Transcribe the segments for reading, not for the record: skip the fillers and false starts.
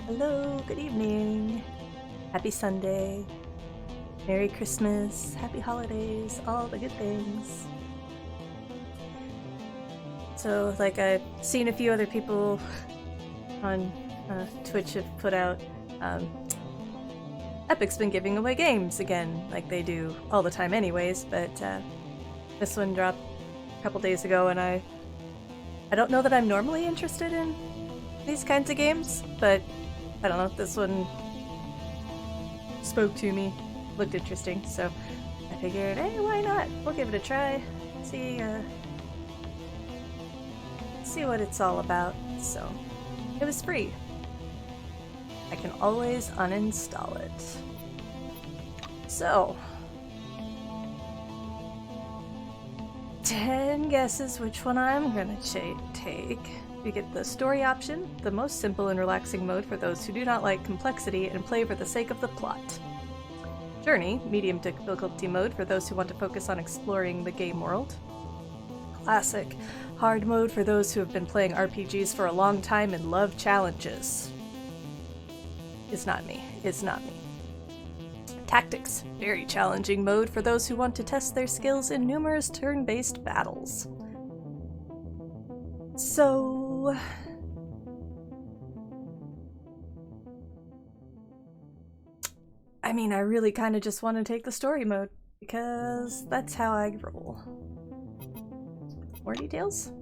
Hello, good evening. Happy Sunday. Merry Christmas, Happy Holidays, all the good things. So, I've seen a few other people on Twitch have put out, Epic's been giving away games again, like they do all the time anyways, but this one dropped a couple days ago, and I don't know that I'm normally interested in these kinds of games, but I don't know, this one spoke to me, looked interesting, so I figured, hey, why not? We'll give it a try, see what it's all about. So it was free. I can always uninstall it. So 10 guesses which one I'm gonna take. You get the story option, the most simple and relaxing mode for those who do not like complexity and play for the sake of the plot. Journey, medium difficulty mode for those who want to focus on exploring the game world. Classic, hard mode for those who have been playing RPGs for a long time and love challenges. It's not me. Tactics, very challenging mode for those who want to test their skills in numerous turn-based battles. So... I mean, I really kind of just want to take the story mode, because that's how I roll. More details?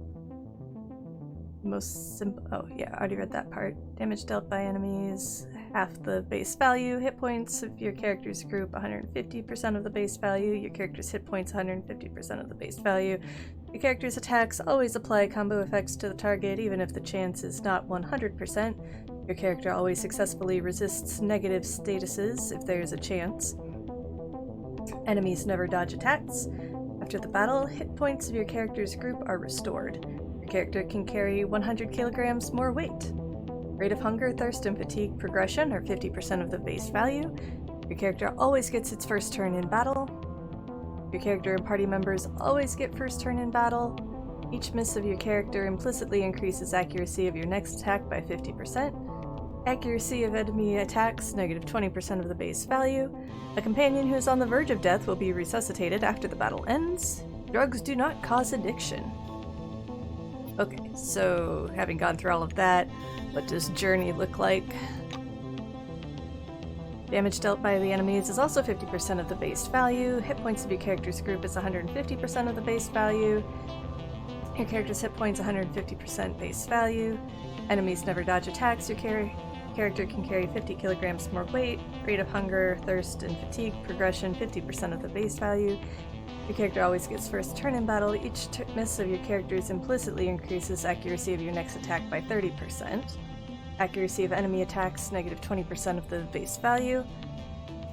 Most simple. Oh, yeah, I already read that part. Damage dealt by enemies, half the base value. Hit points of your character's group, 150% of the base value. Your character's hit points, 150% of the base value. Your character's attacks always apply combo effects to the target, even if the chance is not 100%. Your character always successfully resists negative statuses if there is a chance. Enemies never dodge attacks. After the battle, hit points of your character's group are restored. Your character can carry 100 kilograms more weight. Rate of hunger, thirst, and fatigue progression are 50% of the base value. Your character always gets its first turn in battle. Your character and party members always get first turn in battle. Each miss of your character implicitly increases accuracy of your next attack by 50%. Accuracy of enemy attacks, negative 20% of the base value. A companion who is on the verge of death will be resuscitated after the battle ends. Drugs do not cause addiction. Okay, so having gone through all of that, what does Journey look like? Damage dealt by the enemies is also 50% of the base value. Hit points of your character's group is 150% of the base value. Your character's hit points 150% base value. Enemies never dodge attacks. Your character can carry 50 kilograms more weight. Rate of hunger, thirst, and fatigue progression 50% of the base value. Your character always gets first turn in battle. Each miss of your character's implicitly increases accuracy of your next attack by 30%. Accuracy of enemy attacks, negative 20% of the base value.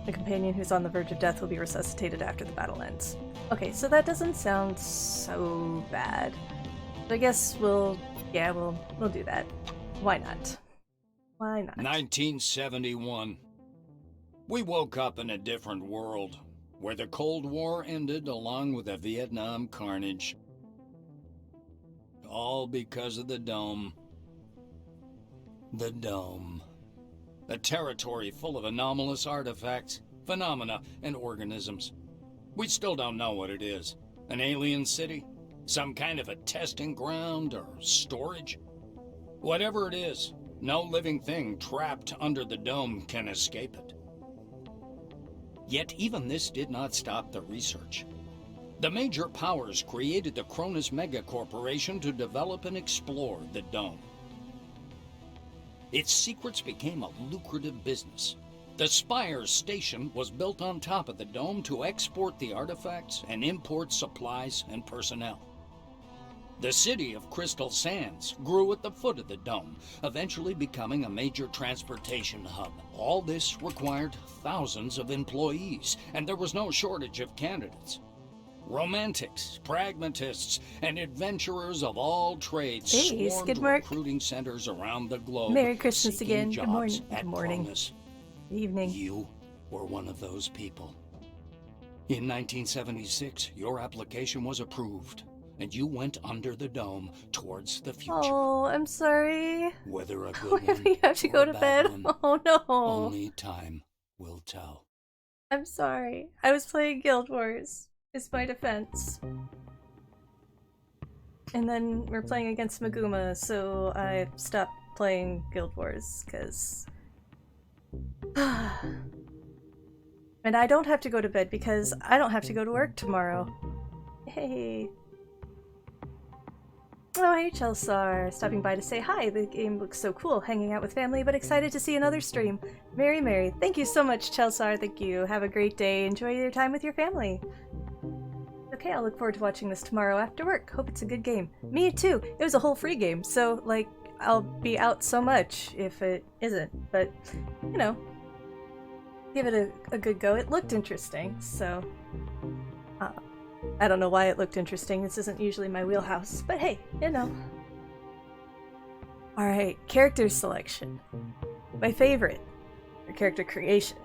The companion who's on the verge of death will be resuscitated after the battle ends. Okay, so that doesn't sound so bad. So I guess we'll do that. Why not? 1971. We woke up in a different world, where the Cold War ended along with the Vietnam carnage. All because of the Dome. The Dome. A territory full of anomalous artifacts, phenomena, and organisms. We still don't know what it is. An alien city? Some kind of a testing ground or storage? Whatever it is, no living thing trapped under the Dome can escape it. Yet even this did not stop the research. The major powers created the Cronus Megacorporation to develop and explore the Dome. Its secrets became a lucrative business. The Spires station was built on top of the Dome to export the artifacts and import supplies and personnel. The city of Crystal Sands grew at the foot of the Dome, eventually becoming a major transportation hub. All this required thousands of employees, and there was no shortage of candidates. Romantics, pragmatists, and adventurers of all trades swarmed recruiting centers around the globe. Merry Christmas again. Good morning. Good morning. Good evening. You were one of those people. In 1976, your application was approved. and you went under the dome towards the future. Oh, I'm sorry. Whether a good Whenever one you have to or go a to bad bed. one, Oh no. only time will tell. I'm sorry. I was playing Guild Wars. Is my defense. And then we're playing against Maguma, so I stopped playing Guild Wars, because... And I don't have to go to bed because I don't have to go to work tomorrow. Hey. Oh, hey Chelsar. Stopping by to say hi. The game looks so cool. Hanging out with family, but excited to see another stream. Mary. Thank you so much, Chelsar. Thank you. Have a great day. Enjoy your time with your family. Okay, I'll look forward to watching this tomorrow after work. Hope it's a good game. Me too. It was a whole free game, so, like, I'll be out so much if it isn't. But, you know, give it a good go. It looked interesting, so... I don't know why it looked interesting. This isn't usually my wheelhouse, but hey, you know. Alright, character selection. My favorite. Or character creation.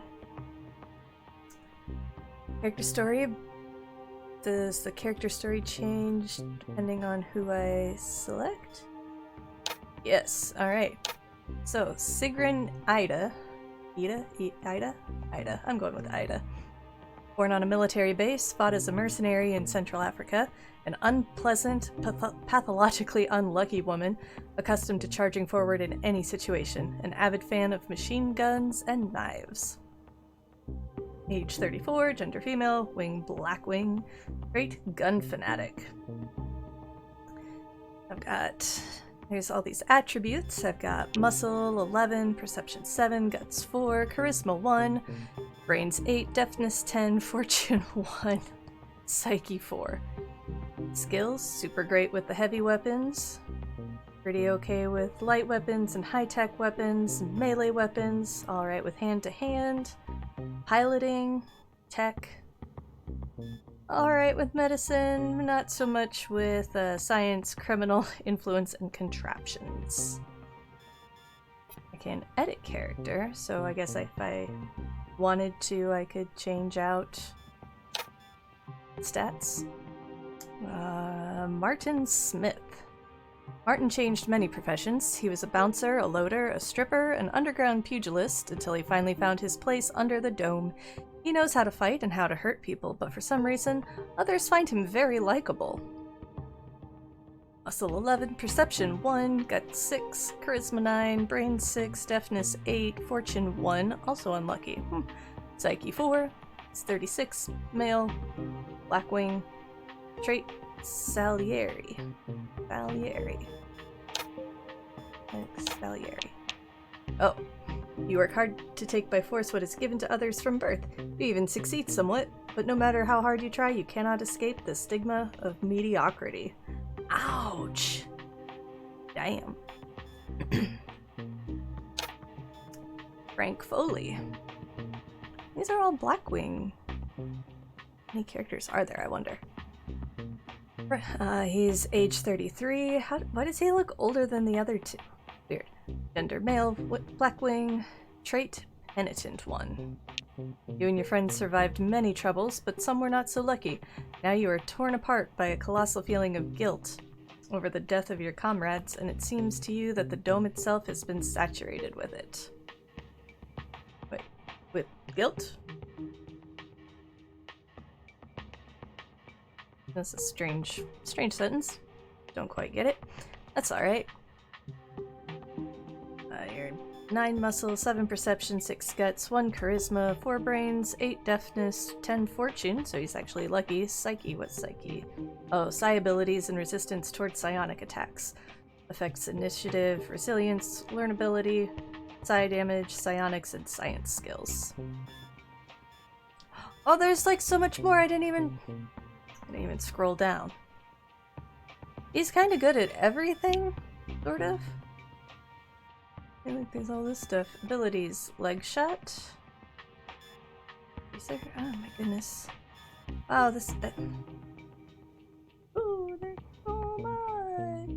Character story. Does the character story change depending on who I select? Yes, alright. So, Sigrun Ida. Ida? I'm going with Ida. Born on a military base, fought as a mercenary in Central Africa, an unpleasant, pathologically unlucky woman, accustomed to charging forward in any situation, an avid fan of machine guns and knives. Age 34, gender female, wing blackwing, trait gun fanatic. There's all these attributes. I've got muscle 11, perception 7, guts 4, charisma 1, brains 8, deafness 10, fortune 1, psyche 4. Skills, super great with the heavy weapons, pretty okay with light weapons and high-tech weapons, melee weapons, alright with hand-to-hand, piloting, tech, alright with medicine, not so much with science, criminal, influence, and contraptions. I can edit character, so I guess if I wanted to, I could change out stats. Martin Smith. Martin changed many professions. He was a bouncer, a loader, a stripper, an underground pugilist, until he finally found his place under the dome. He knows how to fight and how to hurt people, but for some reason, others find him very likable. Muscle 11, perception 1, gut 6, charisma 9, brain 6, deafness 8, fortune 1, also unlucky. Psyche 4, it's 36, male, blackwing, trait Salieri. Oh, you work hard to take by force what is given to others from birth. You even succeed somewhat, but no matter how hard you try, you cannot escape the stigma of mediocrity. Ouch! Damn. Frank Foley. These are all Blackwing. How many characters are there, I wonder? He's age 33. Why does he look older than the other two? Weird. Gender male, Blackwing, trait penitent 1. You and your friends survived many troubles, but some were not so lucky. Now you are torn apart by a colossal feeling of guilt over the death of your comrades, and it seems to you that the dome itself has been saturated with it. Wait, with guilt? That's a strange sentence. Don't quite get it. That's alright. You're 9 muscle, 7 perception, 6 guts, 1 charisma, 4 brains, 8 deafness, 10 fortune, so he's actually lucky. Psyche, what's psyche? Oh, psi abilities and resistance towards psionic attacks. Affects initiative, resilience, learnability, psi damage, psionics, and science skills. Oh, there's like so much more, I didn't even scroll down. He's kind of good at everything, sort of. I feel like there's all this stuff. Abilities. Leg shot. Is there? Oh my goodness. Wow, this... Ooh, there's so much!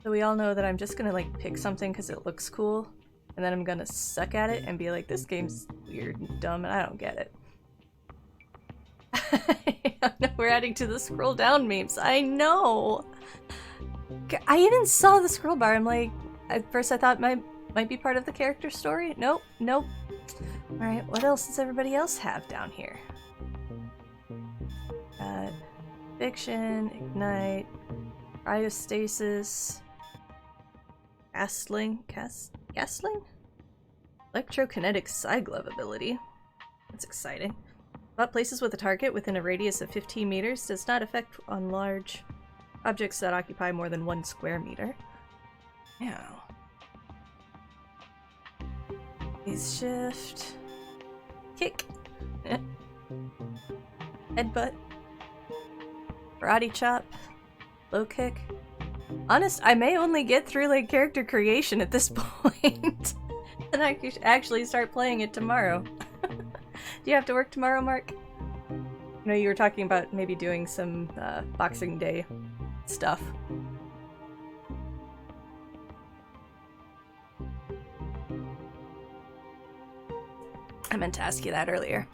So we all know that I'm just gonna like pick something because it looks cool, and then I'm gonna suck at it and be like, this game's weird and dumb and I don't get it. No, we're adding to the scroll down memes. I know. I even saw the scroll bar. I'm like, at first I thought might be part of the character story. Nope, nope. All right, what else does everybody else have down here? Fiction, ignite, cryostasis, castling, electrokinetic side glove ability. That's exciting. Spot places with a target within a radius of 15 meters does not affect on large objects that occupy more than 1 square meter. Yeah. Phase shift. Kick. Headbutt. Karate chop. Low kick. Honest, I may only get through like character creation at this point. And I could actually start playing it tomorrow. Do you have to work tomorrow, Mark? I know you were talking about maybe doing some Boxing Day stuff. I meant to ask you that earlier.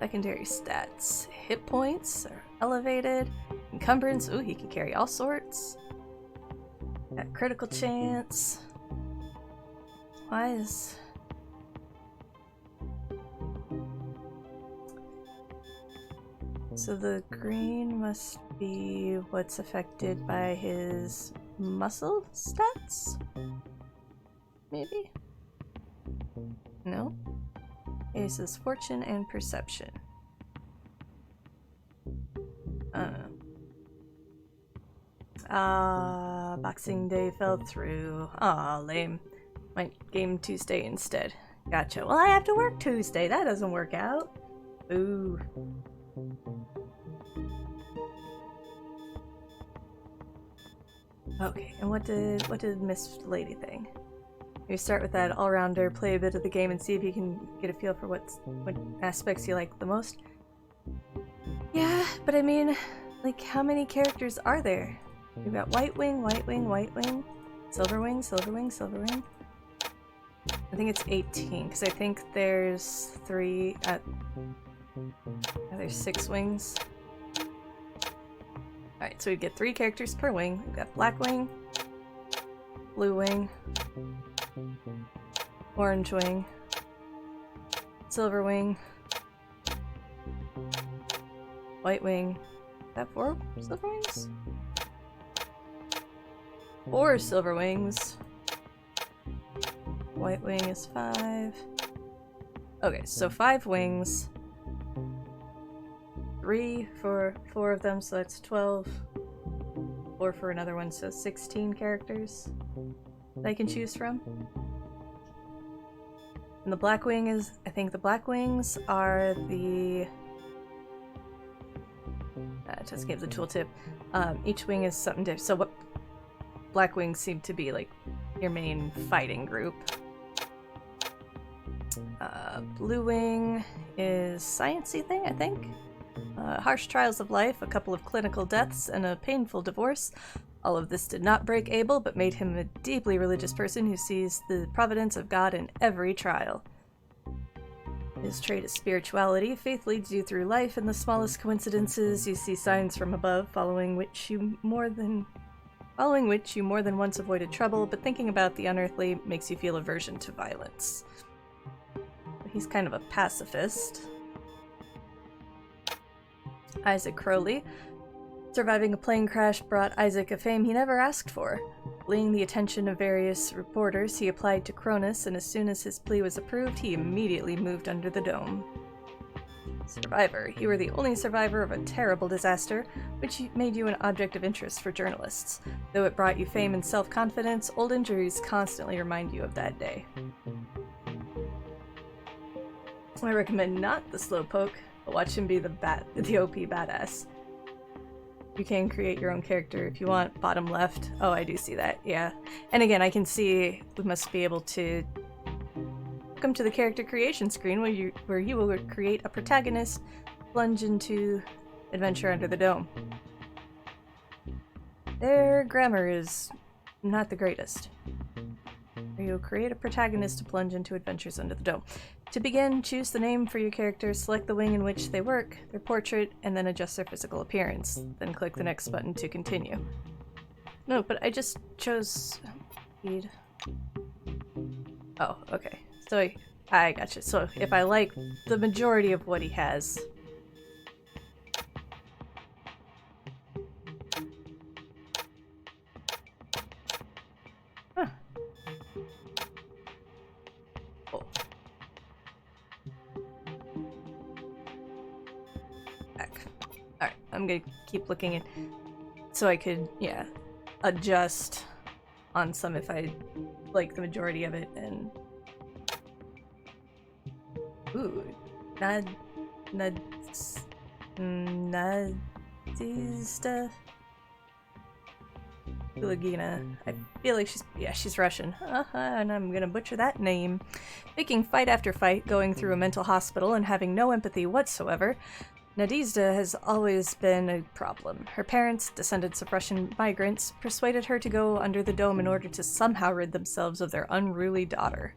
Secondary stats. Hit points are elevated. Encumbrance. Ooh, he can carry all sorts. Got critical chance. Why is... So the green must be what's affected by his muscle stats? Maybe? No? Ace is fortune and perception. Boxing Day fell through. Aw, lame. Might game Tuesday instead. Gotcha. Well, I have to work Tuesday. That doesn't work out. Ooh. Okay, and what did Miss Lady think? You start with that all-rounder, play a bit of the game, and see if you can get a feel for what aspects you like the most. Yeah, but I mean, like, how many characters are there? We've got White Wing, White Wing, White Wing, Silver Wing, Silver Wing, Silver Wing. I think it's 18, because I think there's 3 at... there's 6 wings. Alright, so we get 3 characters per wing. We've got Black Wing, Blue Wing, Orange Wing, Silver Wing, White Wing. Is that 4 Silver Wings? 4 Silver Wings. White Wing is 5. Okay, so 5 wings. 3 for 4 of them, so that's 12. 4 for another one, so 16 characters that I can choose from. And the Black Wing is, I think the Black Wings are the... just gives a tooltip. Each wing is something different. So what Black Wings seem to be like your main fighting group. Blue Wing is sciencey thing, I think. Harsh trials of life, a couple of clinical deaths, and a painful divorce. All of this did not break Abel, but made him a deeply religious person who sees the providence of God in every trial. His trait is spirituality. Faith leads you through life in the smallest coincidences. You see signs from above, following which you more than once avoided trouble, but thinking about the unearthly makes you feel aversion to violence. He's kind of a pacifist. Isaac Crowley. Surviving a plane crash brought Isaac a fame he never asked for. Fleeing the attention of various reporters, he applied to Cronus, and as soon as his plea was approved, he immediately moved under the dome. Survivor. You were the only survivor of a terrible disaster, which made you an object of interest for journalists. Though it brought you fame and self-confidence, old injuries constantly remind you of that day. I recommend not the slowpoke, but watch him be the OP badass. You can create your own character if you want. Bottom left. Oh, I do see that. Yeah. And again, I can see we must be able to come to the character creation screen where you will create a protagonist, plunge into adventure under the dome. Their grammar is not the greatest. You'll create a protagonist to plunge into adventures under the dome. To begin, choose the name for your character, select the wing in which they work, their portrait, and then adjust their physical appearance. Then click the next button to continue. No, but I just chose... Read. Oh, okay. So I gotcha. So if I like the majority of what he has... Huh. Oh. Back. Alright, I'm gonna keep looking at... So I could, yeah, adjust on some if I like the majority of it, and... Ooh. Nadizhda Kulagina. I feel like she's Russian. And I'm gonna butcher that name. Faking fight after fight, going through a mental hospital, and having no empathy whatsoever, Nadizhda has always been a problem. Her parents, descendants of Russian migrants, persuaded her to go under the dome in order to somehow rid themselves of their unruly daughter.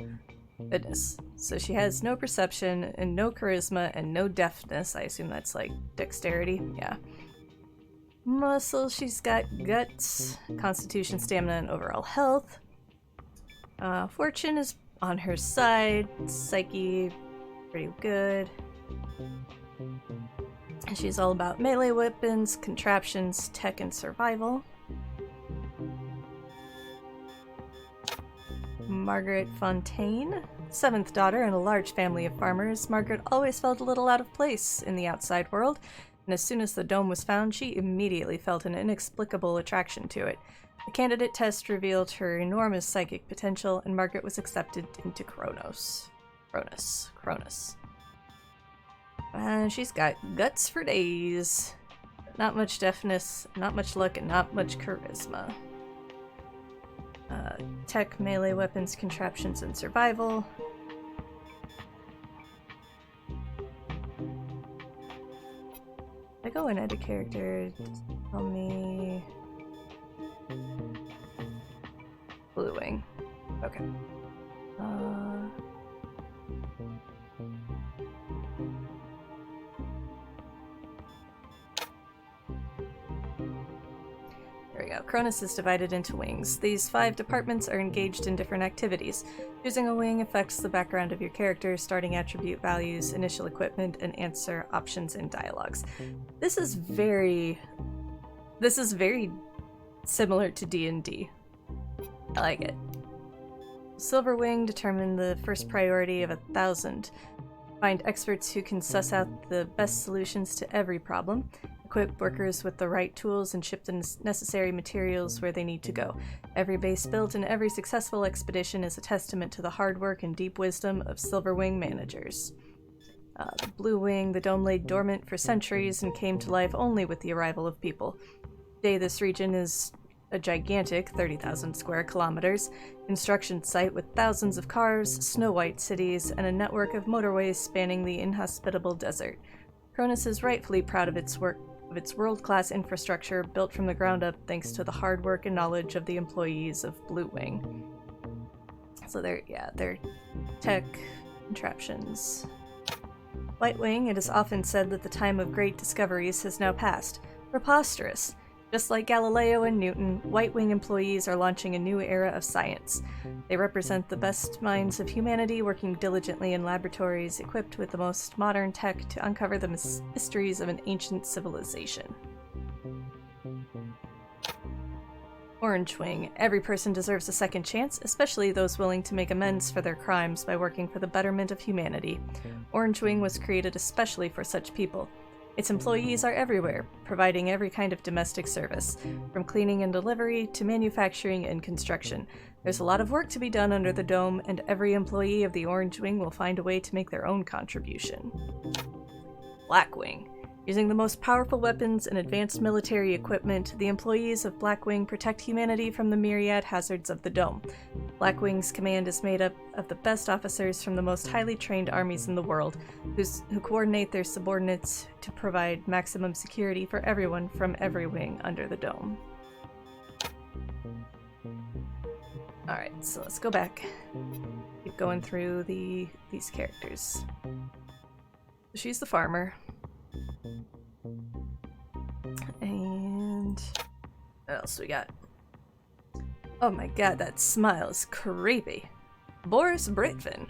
Goodness. So she has no perception, and no charisma, and no deftness. I assume that's like dexterity. Yeah. Muscle, she's got guts, constitution, stamina, and overall health. Fortune is on her side. Psyche, pretty good. And she's all about melee weapons, contraptions, tech, and survival. Margaret Fontaine. 7th daughter in a large family of farmers, Margaret always felt a little out of place in the outside world, and as soon as the dome was found, she immediately felt an inexplicable attraction to it. The candidate test revealed her enormous psychic potential, and Margaret was accepted into Cronus. And she's got guts for days. Not much deftness, not much luck, and not much charisma. Tech, melee weapons, contraptions, and survival. I go and edit character. Tell me... Blue Wing. Okay. There we go. Cronus is divided into wings. These 5 departments are engaged in different activities. Choosing a wing affects the background of your character, starting attribute values, initial equipment, and answer options and dialogues. This is very similar to D&D. I like it. Silver Wing, determine the first priority of 1,000. Find experts who can suss out the best solutions to every problem. Equip workers with the right tools and ship the necessary materials where they need to go. Every base built and every successful expedition is a testament to the hard work and deep wisdom of Silver Wing managers. The Blue Wing, the dome lay dormant for centuries and came to life only with the arrival of people. Today this region is a gigantic 30,000 square kilometers construction site with thousands of cars, snow-white cities, and a network of motorways spanning the inhospitable desert. Cronus is rightfully proud of its world-class infrastructure built from the ground up thanks to the hard work and knowledge of the employees of Blue Wing. So they're tech contraptions. White Wing, it is often said that the time of great discoveries has now passed. Preposterous! Just like Galileo and Newton, White Wing employees are launching a new era of science. They represent the best minds of humanity working diligently in laboratories equipped with the most modern tech to uncover the mysteries of an ancient civilization. Orange Wing. Every person deserves a second chance, especially those willing to make amends for their crimes by working for the betterment of humanity. Orange Wing was created especially for such people. Its employees are everywhere, providing every kind of domestic service, from cleaning and delivery to manufacturing and construction. There's a lot of work to be done under the dome, and every employee of the Orange Wing will find a way to make their own contribution. Black Wing. Using the most powerful weapons and advanced military equipment, the employees of Black Wing protect humanity from the myriad hazards of the dome. Black Wing's command is made up of the best officers from the most highly trained armies in the world, who coordinate their subordinates to provide maximum security for everyone from every wing under the dome. Alright, so let's go back. Keep going through these characters. She's the farmer. And what else we got? Oh my god, that smile is creepy. Boris Britvin.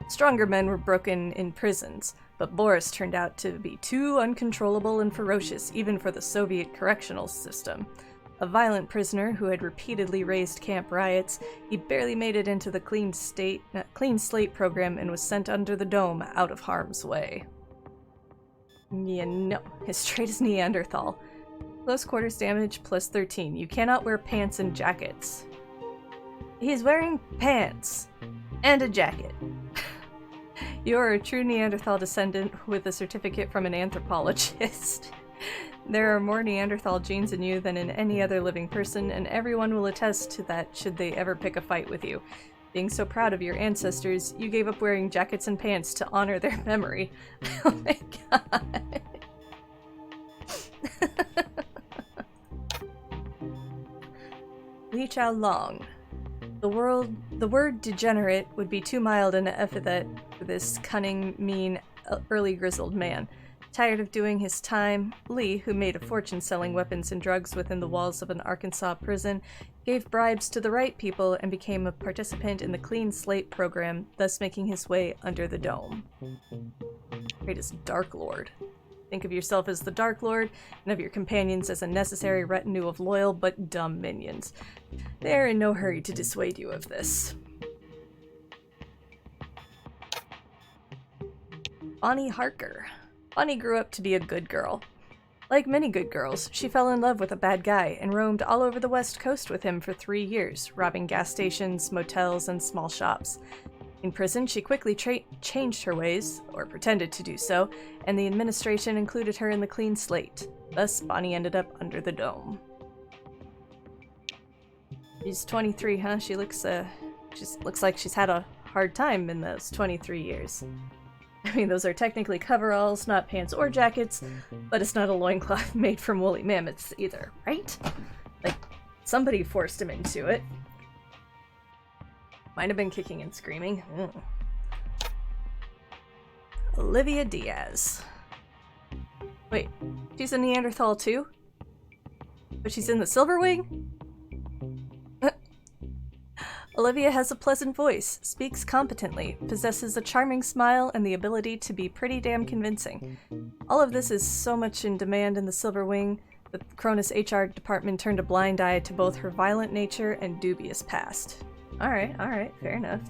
Stronger men were broken in prisons, but Boris turned out to be too uncontrollable and ferocious even for the Soviet correctional system. A violent prisoner who had repeatedly raised camp riots, he barely made it into the clean slate program and was sent under the dome out of harm's way. Yeah, no. His trait is Neanderthal. Close quarters damage plus 13. You cannot wear pants and jackets. He's wearing pants and a jacket. You are a true Neanderthal descendant with a certificate from an anthropologist. There are more Neanderthal genes in you than in any other living person, and everyone will attest to that should they ever pick a fight with you. Being so proud of your ancestors, you gave up wearing jackets and pants to honor their memory. Oh my god. Li Chao Long. The word degenerate would be too mild an epithet for this cunning, mean, early grizzled man. Tired of doing his time, Lee, who made a fortune selling weapons and drugs within the walls of an Arkansas prison, gave bribes to the right people and became a participant in the Clean Slate program, thus making his way under the dome. Great as Dark Lord. Think of yourself as the Dark Lord, and of your companions as a necessary retinue of loyal but dumb minions. They are in no hurry to dissuade you of this. Bonnie Harker. Bonnie grew up to be a good girl. Like many good girls, she fell in love with a bad guy and roamed all over the West Coast with him for 3 years, robbing gas stations, motels, and small shops. In prison, she quickly changed her ways, or pretended to do so, and the administration included her in the Clean Slate. Thus, Bonnie ended up under the dome. She's 23, huh? She looks like she's had a hard time in those 23 years. I mean, those are technically coveralls, not pants or jackets, but it's not a loincloth made from woolly mammoths either, right? Like, somebody forced him into it. Might have been kicking and screaming. Olivia Diaz. Wait, she's a Neanderthal too? But she's in the Silver Wing? Olivia has a pleasant voice, speaks competently, possesses a charming smile, and the ability to be pretty damn convincing. All of this is so much in demand in the Silver Wing that the Cronus HR department turned a blind eye to both her violent nature and dubious past. Alright, fair enough.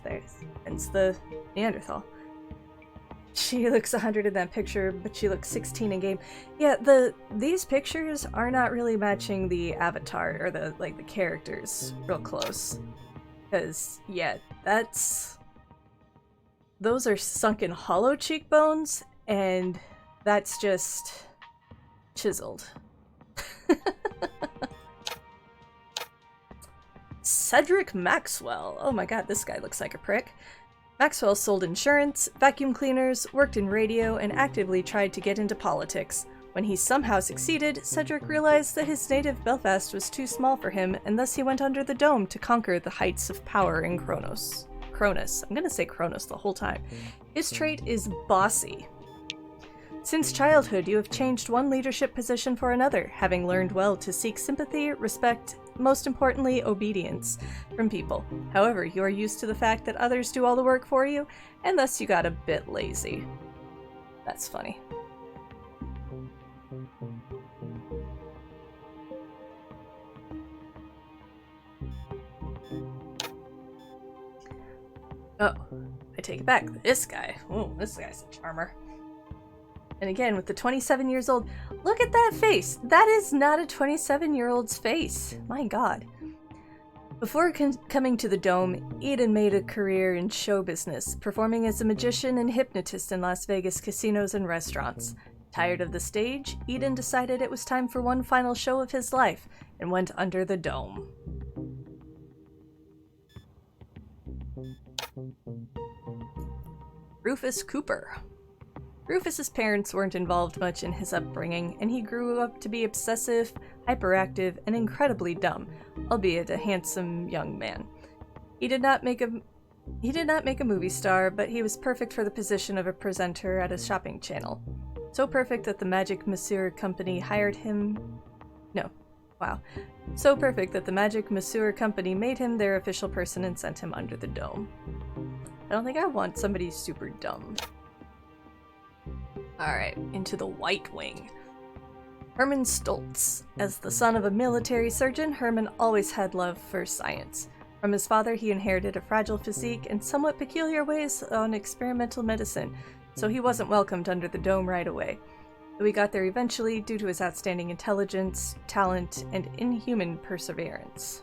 It's the Neanderthal. She looks 100 in that picture, but she looks 16 in game. Yeah, these pictures are not really matching the avatar or the characters real close. Because, yeah, those are sunken hollow cheekbones, and that's just chiseled. Cedric Maxwell. Oh my god, this guy looks like a prick. Maxwell sold insurance, vacuum cleaners, worked in radio, and actively tried to get into politics. When he somehow succeeded, Cedric realized that his native Belfast was too small for him, and thus he went under the dome to conquer the heights of power in Cronus. I'm gonna say Cronus the whole time. His trait is bossy. Since childhood, you have changed one leadership position for another, having learned well to seek sympathy, respect, most importantly, obedience from people. However, you are used to the fact that others do all the work for you, and thus you got a bit lazy. That's funny. Oh, I take it back. This guy. Oh, this guy's a charmer. And again, with the 27 years old, look at that face! That is not a 27-year-old's face. My god. Before coming to the Dome, Eden made a career in show business, performing as a magician and hypnotist in Las Vegas casinos and restaurants. Tired of the stage, Eden decided it was time for one final show of his life, and went under the Dome. Rufus Cooper. Rufus's parents weren't involved much in his upbringing, and he grew up to be obsessive, hyperactive, and incredibly dumb, albeit a handsome young man. He did not make He did not make a movie star, but he was perfect for the position of a presenter at a shopping channel. So perfect that the Magic Monsieur Company hired him. No. Wow. So perfect that the Magic Monsieur Company made him their official person and sent him under the dome. I don't think I want somebody super dumb. Alright, into the White Wing. Herman Stoltz. As the son of a military surgeon, Herman always had love for science. From his father, he inherited a fragile physique and somewhat peculiar ways on experimental medicine, so he wasn't welcomed under the dome right away. Though he got there eventually due to his outstanding intelligence, talent, and inhuman perseverance.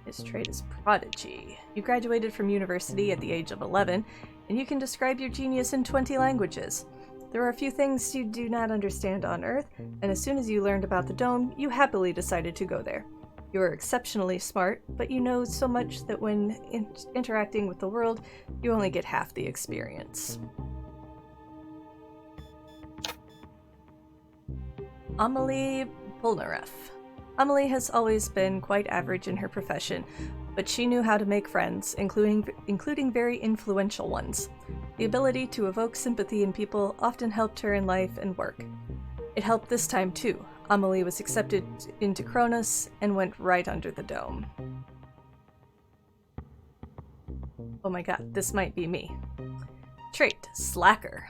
His trait is prodigy. You graduated from university at the age of 11, and you can describe your genius in 20 languages. There are a few things you do not understand on Earth, and as soon as you learned about the dome, you happily decided to go there. You are exceptionally smart, but you know so much that when interacting with the world, you only get half the experience. Amelie Polnareff. Amelie has always been quite average in her profession, but she knew how to make friends, including very influential ones. The ability to evoke sympathy in people often helped her in life and work. It helped this time too. Amelie was accepted into Cronus and went right under the dome. Oh my god, this might be me. Trait, Slacker.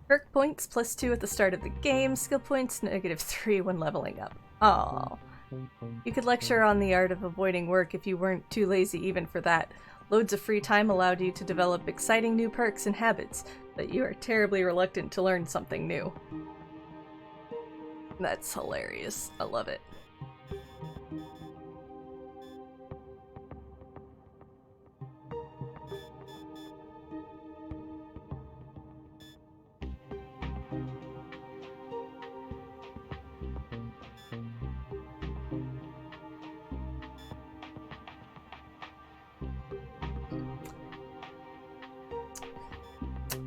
Perk points +2 at the start of the game, skill points -3 when leveling up. Aww. You could lecture on the art of avoiding work if you weren't too lazy even for that. Loads of free time allowed you to develop exciting new perks and habits, but you are terribly reluctant to learn something new. That's hilarious. I love it.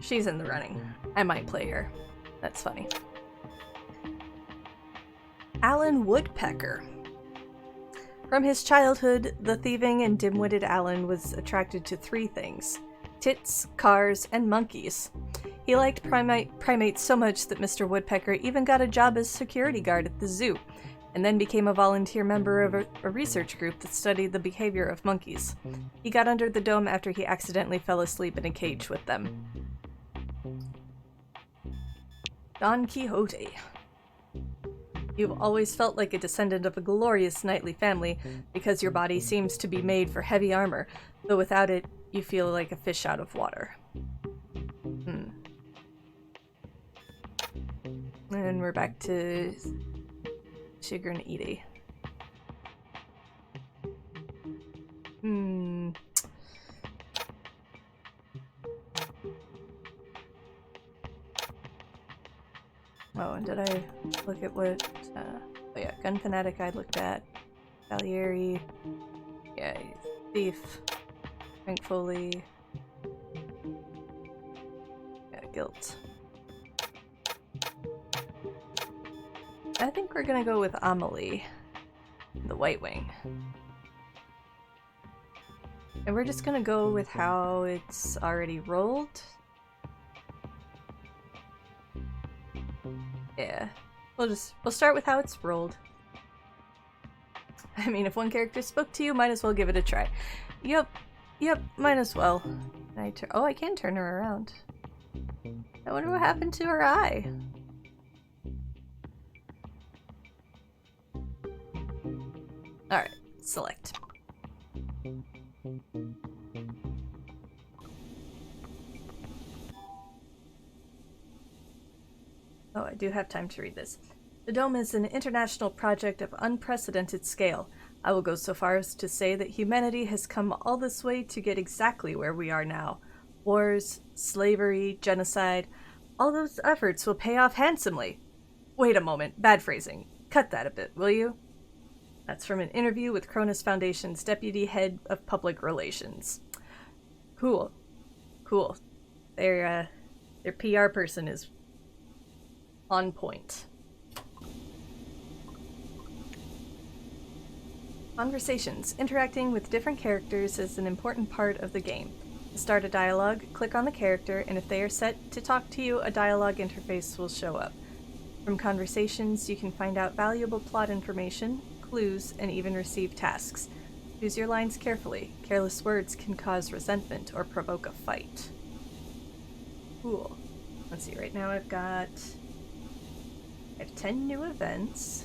She's in the running. I might play her. That's funny. Alan Woodpecker. From his childhood, the thieving and dim-witted Alan was attracted to 3 things: tits, cars, and monkeys. He liked primates so much that Mr. Woodpecker even got a job as security guard at the zoo, and then became a volunteer member of a research group that studied the behavior of monkeys. He got under the dome after he accidentally fell asleep in a cage with them. Don Quixote. You've always felt like a descendant of a glorious knightly family because your body seems to be made for heavy armor, though without it, you feel like a fish out of water. And we're back to Shigren Ide. Oh, and did I look at what, oh yeah, Gun Fanatic I looked at, Salieri, yeah, Thief, Frank Foley, yeah, Guilt. I think we're gonna go with Amelie, the White Wing. And we're just gonna go with how it's already rolled. Yeah, we'll start with how it's rolled. I mean, if one character spoke to you, might as well give it a try. Yep, might as well. Oh, I can turn her around. I wonder what happened to her eye. Alright, select. Oh, I do have time to read this. The Dome is an international project of unprecedented scale. I will go so far as to say that humanity has come all this way to get exactly where we are now. Wars, slavery, genocide, all those efforts will pay off handsomely. Wait a moment, bad phrasing. Cut that a bit, will you? That's from an interview with Cronus Foundation's Deputy Head of Public Relations. Cool. Their PR person is on point. Conversations. Interacting with different characters is an important part of the game. To start a dialogue, click on the character, and if they are set to talk to you, a dialogue interface will show up. From conversations, you can find out valuable plot information, clues, and even receive tasks. Choose your lines carefully. Careless words can cause resentment or provoke a fight. Cool. Let's see, right now I have 10 new events.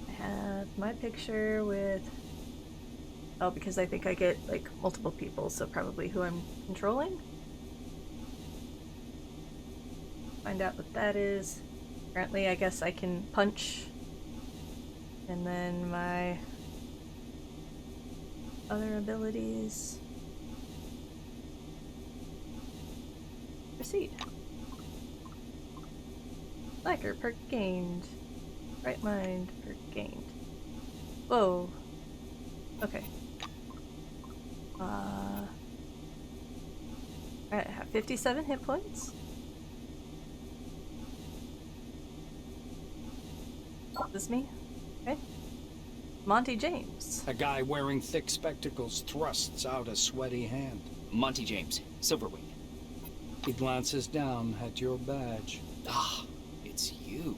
I have my picture with... Oh, because I think I get, like, multiple people, so probably who I'm controlling? Find out what that is. Apparently, I guess I can punch. And then my other abilities. Proceed. Slacker perk gained. Right mind perk gained. Whoa. Okay. Alright, I have 57 hit points. This is me? Okay. Monty James. A guy wearing thick spectacles thrusts out a sweaty hand. Monty James, Silverwing. He glances down at your badge. Ah, it's you.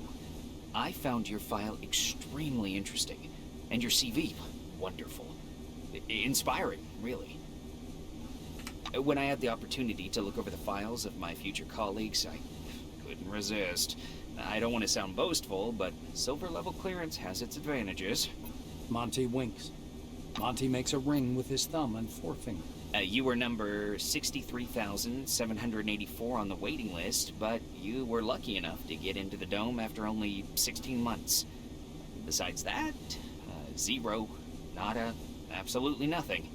I found your file extremely interesting, and your CV wonderful. Inspiring, really. When I had the opportunity to look over the files of my future colleagues, I couldn't resist. I don't want to sound boastful, but silver level clearance has its advantages. Monty winks. Monty makes a ring with his thumb and forefinger. You were number 63,784 on the waiting list, but you were lucky enough to get into the Dome after only 16 months. Besides that, zero, nada, absolutely nothing.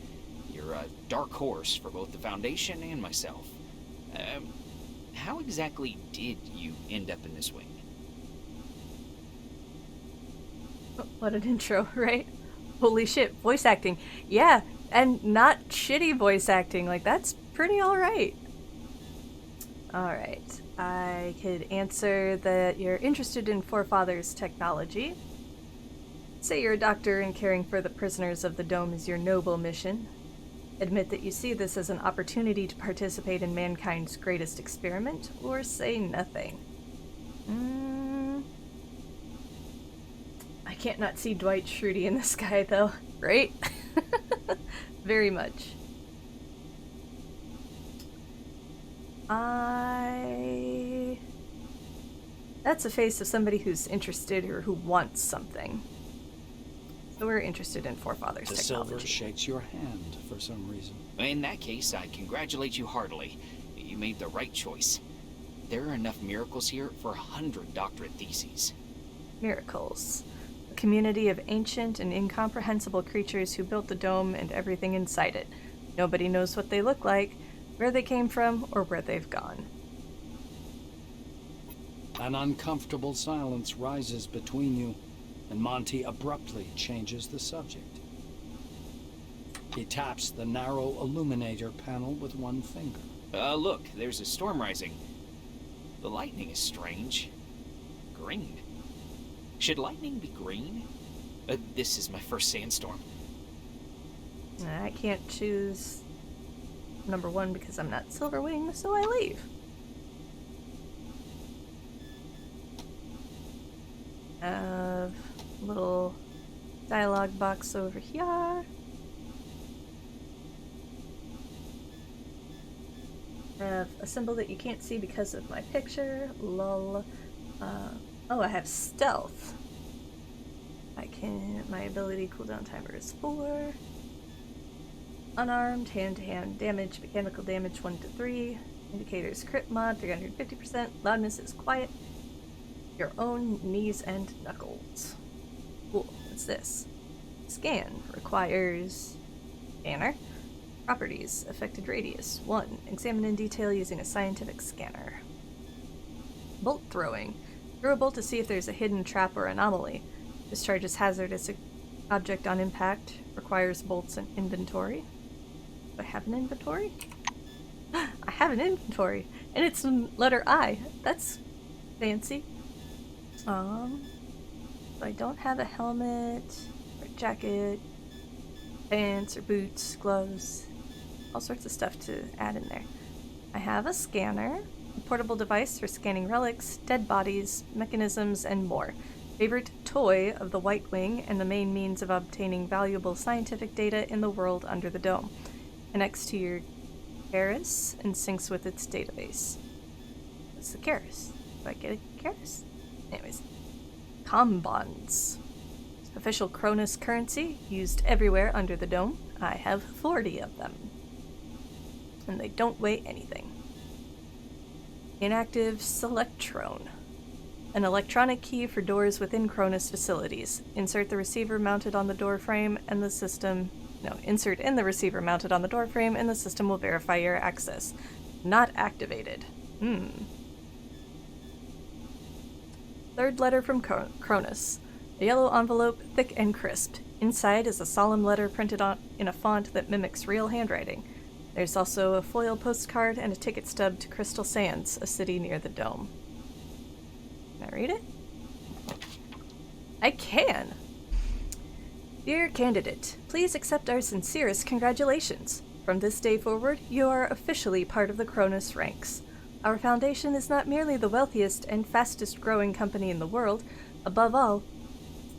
You're a dark horse for both the Foundation and myself. How exactly did you end up in this wing? What an intro, right? Holy shit, voice acting. Yeah, and not shitty voice acting. Like, that's pretty alright. Alright, I could answer that you're interested in Forefathers technology. Say you're a doctor and caring for the prisoners of the Dome is your noble mission. Admit that you see this as an opportunity to participate in mankind's greatest experiment, or say nothing. I can't not see Dwight Schrute in the sky, though, right? Very much. That's a face of somebody who's interested or who wants something. So we're interested in Forefathers The technology. silver shakes your hand for some reason. In that case, I congratulate you heartily. You made the right choice. There are enough miracles here for 100 doctorate theses. Miracles. A community of ancient and incomprehensible creatures who built the Dome and everything inside it. Nobody knows what they look like, where they came from, or where they've gone. An uncomfortable silence rises between you, and Monty abruptly changes the subject. He taps the narrow illuminator panel with one finger. Look, there's a storm rising. The lightning is strange. Green. Should lightning be green? This is my first sandstorm. I can't choose number one because I'm not Silverwing, so I leave. A little dialogue box over here. I have a symbol that you can't see because of my picture. Lol. Oh, I have stealth. My ability cooldown timer is 4. Unarmed, hand-to-hand damage, mechanical damage 1 to 3. Indicators crit mod 350%. Loudness is quiet. Your own knees and knuckles. Cool. What's this? Scan requires scanner. Properties. Affected radius 1. Examine in detail using a scientific scanner. Bolt throwing. Throw a bolt to see if there's a hidden trap or anomaly. Discharges hazardous object on impact. Requires bolts and inventory. Do I have an inventory? I have an inventory! And it's letter I. That's fancy. I don't have a helmet or jacket, pants or boots, gloves, all sorts of stuff to add in there. I have a scanner, a portable device for scanning relics, dead bodies, mechanisms, and more. Favorite toy of the White Wing and the main means of obtaining valuable scientific data in the world under the dome. Connects to your Keris and syncs with its database. What's the Keris? Do I get a Keris? Anyways. Combonds. Official Cronus currency, used everywhere under the dome. I have 40 of them. And they don't weigh anything. Inactive Selectrone. An electronic key for doors within Cronus facilities. Insert the receiver mounted on the door frame and the system... insert in the receiver mounted on the door frame and the system will verify your access. Not activated. Third letter from Cronus. A yellow envelope, thick and crisp. Inside is a solemn letter printed in a font that mimics real handwriting. There's also a foil postcard and a ticket stub to Crystal Sands, a city near the dome. Can I read it? I can! Dear candidate, please accept our sincerest congratulations. From this day forward, you are officially part of the Cronus ranks. Our foundation is not merely the wealthiest and fastest growing company in the world. Above all,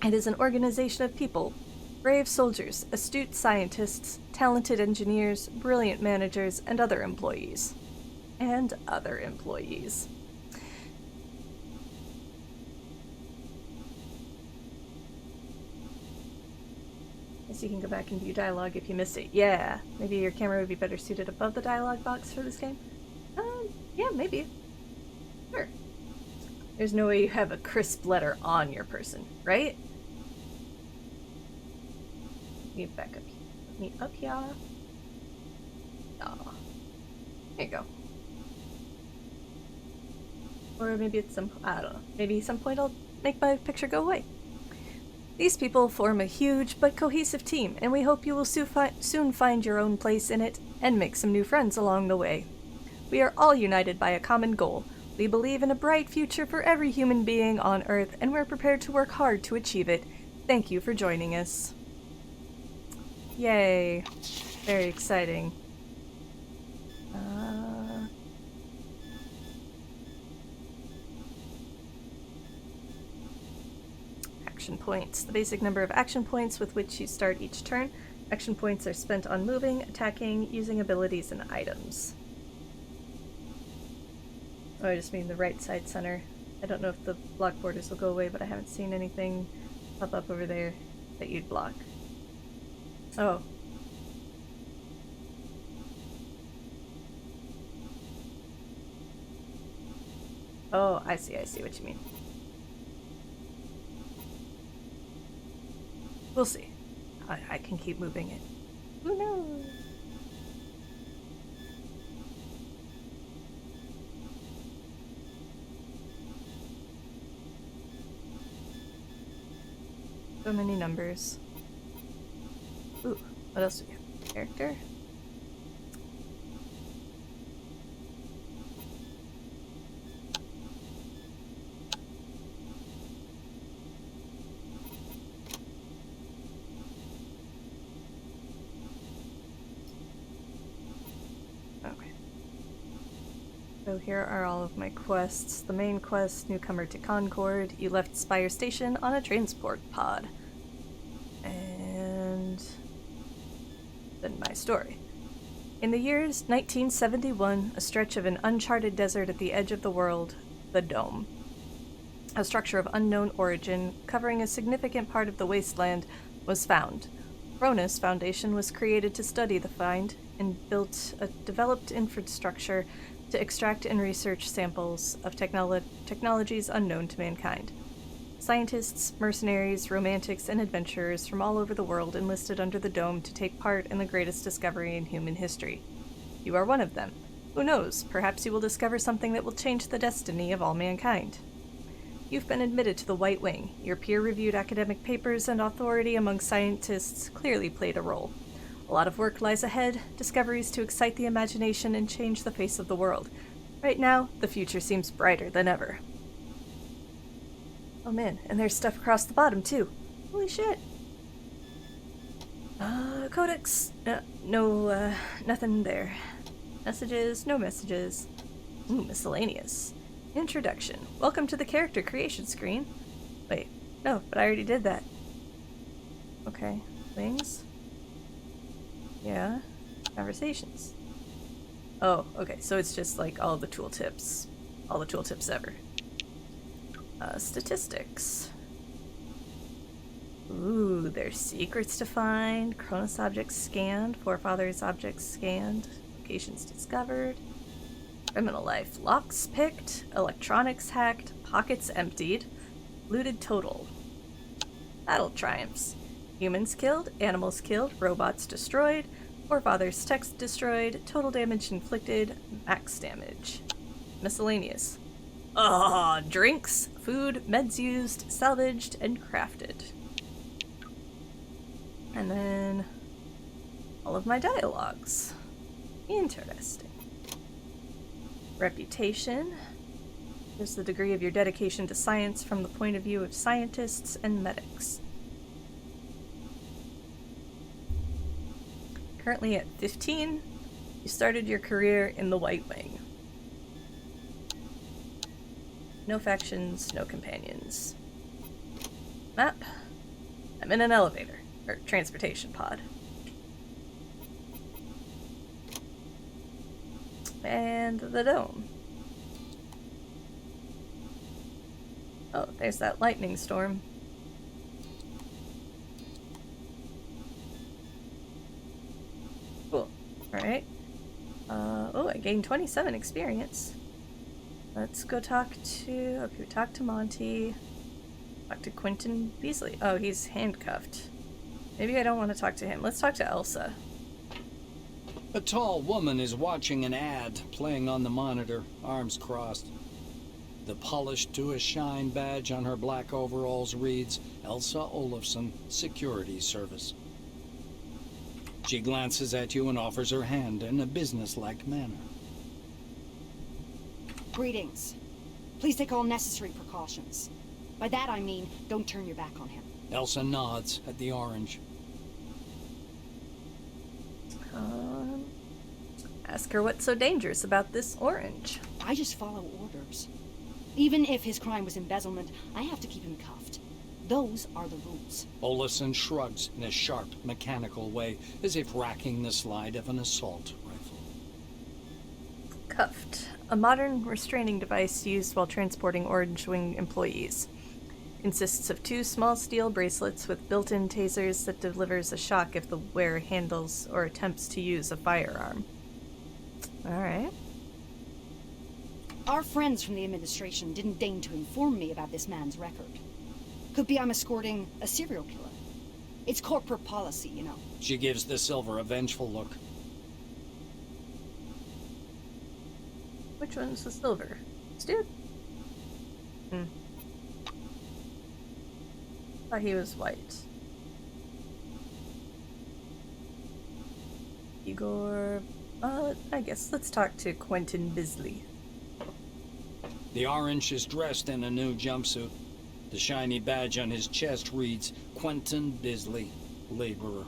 it is an organization of people. Brave soldiers, astute scientists, talented engineers, brilliant managers, and other employees. And other employees. Guess you can go back and view dialogue if you missed it. Yeah, maybe your camera would be better suited above the dialogue box for this game. Yeah, maybe. Sure. There's no way you have a crisp letter on your person, right? Let me back up here. Let me up here. Oh. There you go. Or maybe it's I don't know. Maybe some point I'll make my picture go away. These people form a huge but cohesive team, and we hope you will soon find your own place in it and make some new friends along the way. We are all united by a common goal. We believe in a bright future for every human being on Earth, and we're prepared to work hard to achieve it. Thank you for joining us. Yay. Very exciting. Action points. The basic number of action points with which you start each turn. Action points are spent on moving, attacking, using abilities, and items. Oh, I just mean the right side center. I don't know if the block borders will go away, but I haven't seen anything pop up over there that you'd block. Oh. Oh, I see what you mean. We'll see. I can keep moving it. Who knows? So many numbers. Ooh, what else do we have? Character? Okay. So here are all of my quests. The main quest, Newcomer to Concord. You left Spire Station on a transport pod. And then my story. In the years 1971, a stretch of an uncharted desert at the edge of the world, the Dome, a structure of unknown origin covering a significant part of the wasteland, was found. Cronus Foundation was created to study the find and built a developed infrastructure to extract and research samples of technologies unknown to mankind. Scientists, mercenaries, romantics, and adventurers from all over the world enlisted under the Dome to take part in the greatest discovery in human history. You are one of them. Who knows, perhaps you will discover something that will change the destiny of all mankind. You've been admitted to the White Wing. Your peer-reviewed academic papers and authority among scientists clearly played a role. A lot of work lies ahead, discoveries to excite the imagination and change the face of the world. Right now, the future seems brighter than ever. Oh man, and there's stuff across the bottom too. Holy shit. Codex. No, nothing there. Messages, no messages. Ooh, miscellaneous. Introduction. Welcome to the character creation screen. Wait, no, but I already did that. Okay. Wings. Yeah. Conversations. Oh, okay, so it's just like all the tooltips. All the tooltips ever. Statistics. Ooh, there's secrets to find, Cronus objects scanned, Forefathers objects scanned, locations discovered, criminal life locks picked, electronics hacked, pockets emptied, looted total. Battle triumphs. Humans killed, animals killed, robots destroyed, Forefathers text destroyed, total damage inflicted, max damage. Miscellaneous. Drinks, food, meds used, salvaged, and crafted. And then all of my dialogues. Interesting. Reputation. Here's the degree of your dedication to science from the point of view of scientists and medics. Currently at 15, you started your career in the White Wing. No factions, no companions. Map. I'm in an elevator. Or transportation pod. And the dome. Oh, there's that lightning storm. Cool. Alright. I gained 27 experience. Let's go talk to... Okay, we talked to Monty. Talk to Quentin Beasley. Oh, he's handcuffed. Maybe I don't want to talk to him. Let's talk to Elsa. A tall woman is watching an ad playing on the monitor, arms crossed. The polished to a shine badge on her black overalls reads, Elsa Olafson, Security Service. She glances at you and offers her hand in a businesslike manner. Greetings. Please take all necessary precautions. By that I mean, don't turn your back on him. Elsa nods at the orange. Ask her what's so dangerous about this orange. I just follow orders. Even if his crime was embezzlement, I have to keep him cuffed. Those are the rules. Olafson shrugs in a sharp, mechanical way, as if racking the slide of an assault rifle. Cuffed. A modern restraining device used while transporting Orange Wing employees. Consists of 2 small steel bracelets with built-in tasers that delivers a shock if the wearer handles or attempts to use a firearm. Alright. Our friends from the administration didn't deign to inform me about this man's record. Could be I'm escorting a serial killer. It's corporate policy, you know. She gives the silver a vengeful look. Which one's the silver? This dude? Thought he was white. Igor... I guess let's talk to Quentin Bisley. The orange is dressed in a new jumpsuit. The shiny badge on his chest reads, Quentin Bisley, Laborer.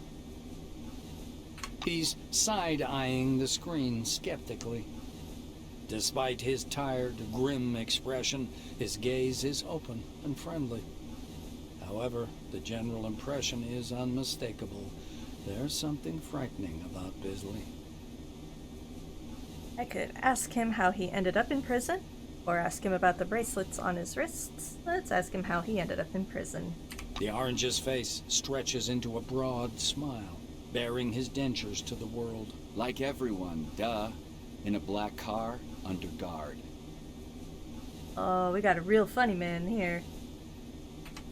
He's side-eyeing the screen skeptically. Despite his tired, grim expression, his gaze is open and friendly. However, the general impression is unmistakable. There's something frightening about Bisley. I could ask him how he ended up in prison, or ask him about the bracelets on his wrists. Let's ask him how he ended up in prison. The orange's face stretches into a broad smile, bearing his dentures to the world. Like everyone, duh. In a black car, under guard. Oh, we got a real funny man here.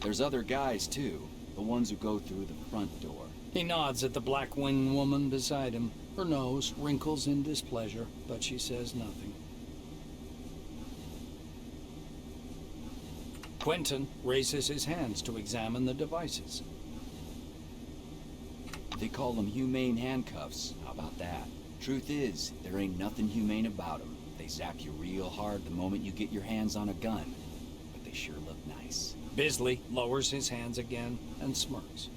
There's other guys, too. The ones who go through the front door. He nods at the black-winged woman beside him. Her nose wrinkles in displeasure, but she says nothing. Quentin raises his hands to examine the devices. They call them humane handcuffs. How about that? Truth is, there ain't nothing humane about them. They zap you real hard the moment you get your hands on a gun. But they sure look nice. Bisley lowers his hands again and smirks.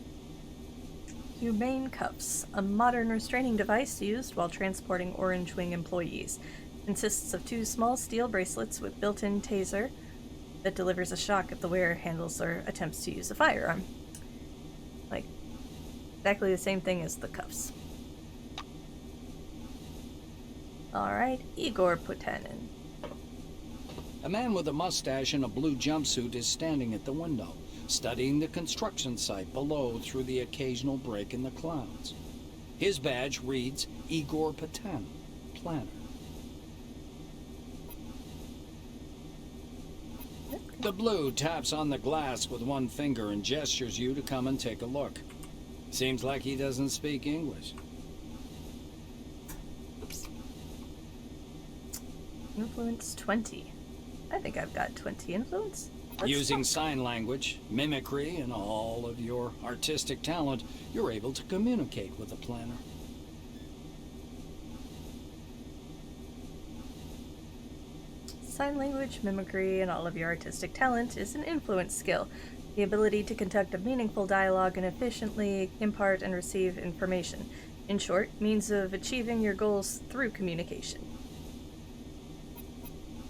Humane Cuffs, a modern restraining device used while transporting Orange Wing employees. Consists of 2 small steel bracelets with built-in taser that delivers a shock if the wearer handles or attempts to use a firearm. Like, exactly the same thing as the cuffs. Alright, Igor Potanin. A man with a mustache and a blue jumpsuit is standing at the window, studying the construction site below through the occasional break in the clouds. His badge reads Igor Potanin, planner. The blue taps on the glass with one finger and gestures you to come and take a look. Seems like he doesn't speak English. Oops. Influence 20. I think I've got 20 influence. Using sign language, mimicry, and all of your artistic talent, you're able to communicate with the planner. Sign language, mimicry, and all of your artistic talent is an influence skill. The ability to conduct a meaningful dialogue and efficiently impart and receive information. In short, means of achieving your goals through communication.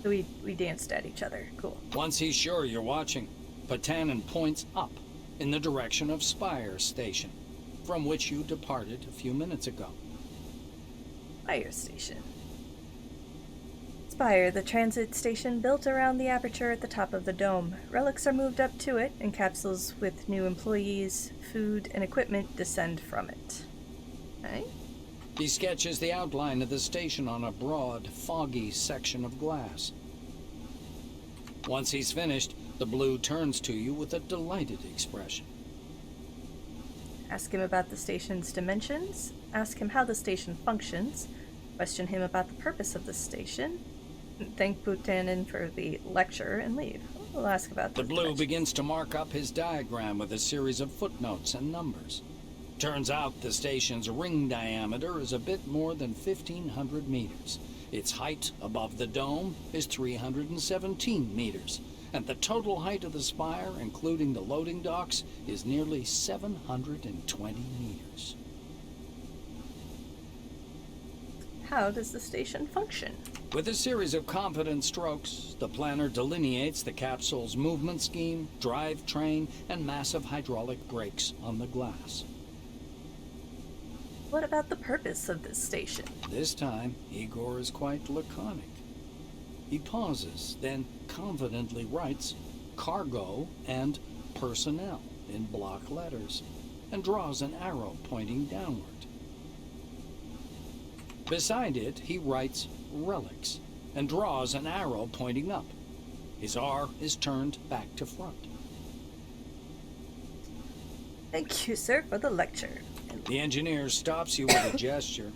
So we danced at each other. Cool. Once he's sure you're watching, Potanin points up in the direction of Spire Station, from which you departed a few minutes ago. Fire station. Spire, the transit station built around the aperture at the top of the dome. Relics are moved up to it, and capsules with new employees, food, and equipment descend from it. Okay. He sketches the outline of the station on a broad, foggy section of glass. Once he's finished, the blue turns to you with a delighted expression. Ask him about the station's dimensions. Ask him how the station functions. Question him about the purpose of the station. Thank Potanin for the lecture and leave. We'll ask about The blue begins to mark up his diagram with a series of footnotes and numbers. Turns out the station's ring diameter is a bit more than 1,500 meters. Its height above the dome is 317 meters, and the total height of the spire, including the loading docks, is nearly 720 meters. How does the station function? With a series of confident strokes, the planner delineates the capsule's movement scheme, drivetrain, and massive hydraulic brakes on the glass. What about the purpose of this station? This time, Igor is quite laconic. He pauses, then confidently writes cargo and personnel in block letters, and draws an arrow pointing downward. Beside it, he writes relics, and draws an arrow pointing up. His R is turned back to front. Thank you, sir, for the lecture. The engineer stops you with a gesture,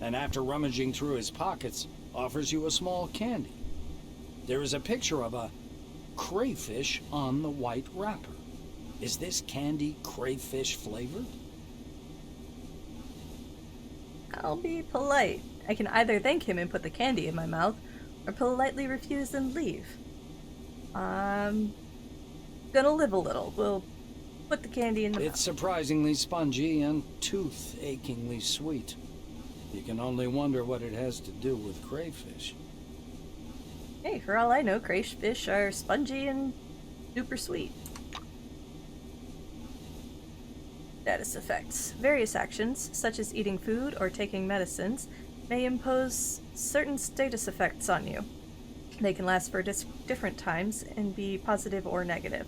and after rummaging through his pockets, offers you a small candy. There is a picture of a crayfish on the white wrapper. Is this candy crayfish flavored? I'll be polite. I can either thank him and put the candy in my mouth, or politely refuse and leave. I'm gonna live a little. We'll put the candy in the mouth. It's surprisingly spongy and tooth-achingly sweet. You can only wonder what it has to do with crayfish. Hey, for all I know, crayfish are spongy and super sweet. Status effects. Various actions, such as eating food or taking medicines, may impose certain status effects on you. They can last for different times and be positive or negative.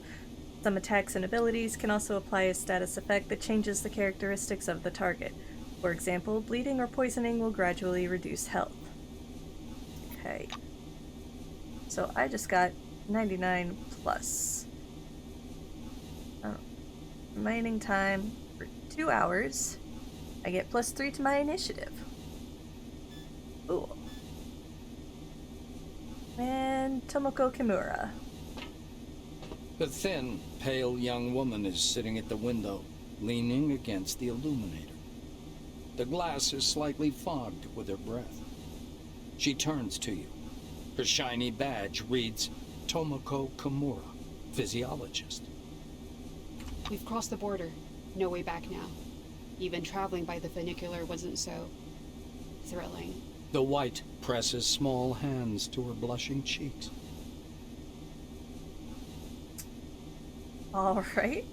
Some attacks and abilities can also apply a status effect that changes the characteristics of the target. For example, bleeding or poisoning will gradually reduce health. Okay. So I just got 99 plus. Oh. Remaining time for 2 hours. I get +3 to my initiative. Cool. And Tomoko Kimura. The thin, pale young woman is sitting at the window, leaning against the illuminator. The glass is slightly fogged with her breath. She turns to you. Her shiny badge reads Tomoko Kimura, physiologist. We've crossed the border. No way back now. Even traveling by the funicular wasn't so thrilling. The White presses small hands to her blushing cheeks. All right.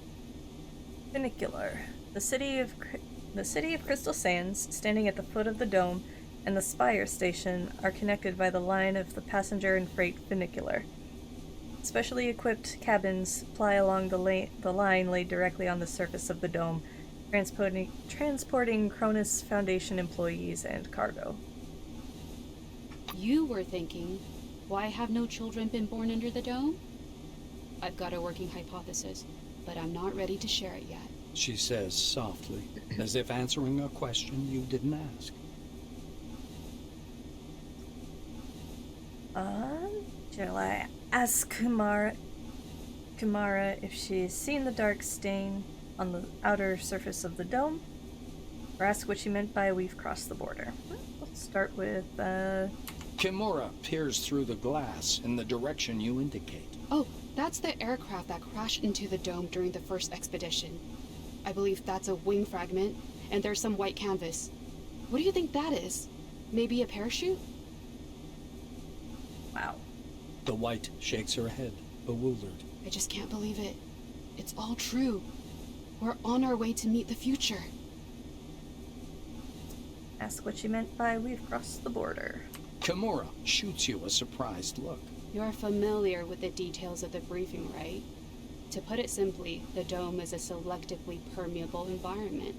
Funicular. The city of Crystal Sands, standing at the foot of the dome, and the Spire station are connected by the line of the passenger and freight funicular. Specially equipped cabins ply along the line laid directly on the surface of the dome, transporting Cronus Foundation employees and cargo. You were thinking, why have no children been born under the dome? I've got a working hypothesis, but I'm not ready to share it yet. She says softly, as if answering a question you didn't ask. Shall I ask Kamara if she's seen the dark stain on the outer surface of the dome? Or ask what she meant by we've crossed the border? Let's start with, Kimura peers through the glass in the direction you indicate. Oh, that's the aircraft that crashed into the dome during the first expedition. I believe that's a wing fragment, and there's some white canvas. What do you think that is? Maybe a parachute? wow. The White shakes her head, bewildered. I just can't believe it. It's all true. We're on our way to meet the future. Ask what she meant by we've crossed the border. Kimura shoots you a surprised look. You're familiar with the details of the briefing, right? To put it simply, the dome is a selectively permeable environment.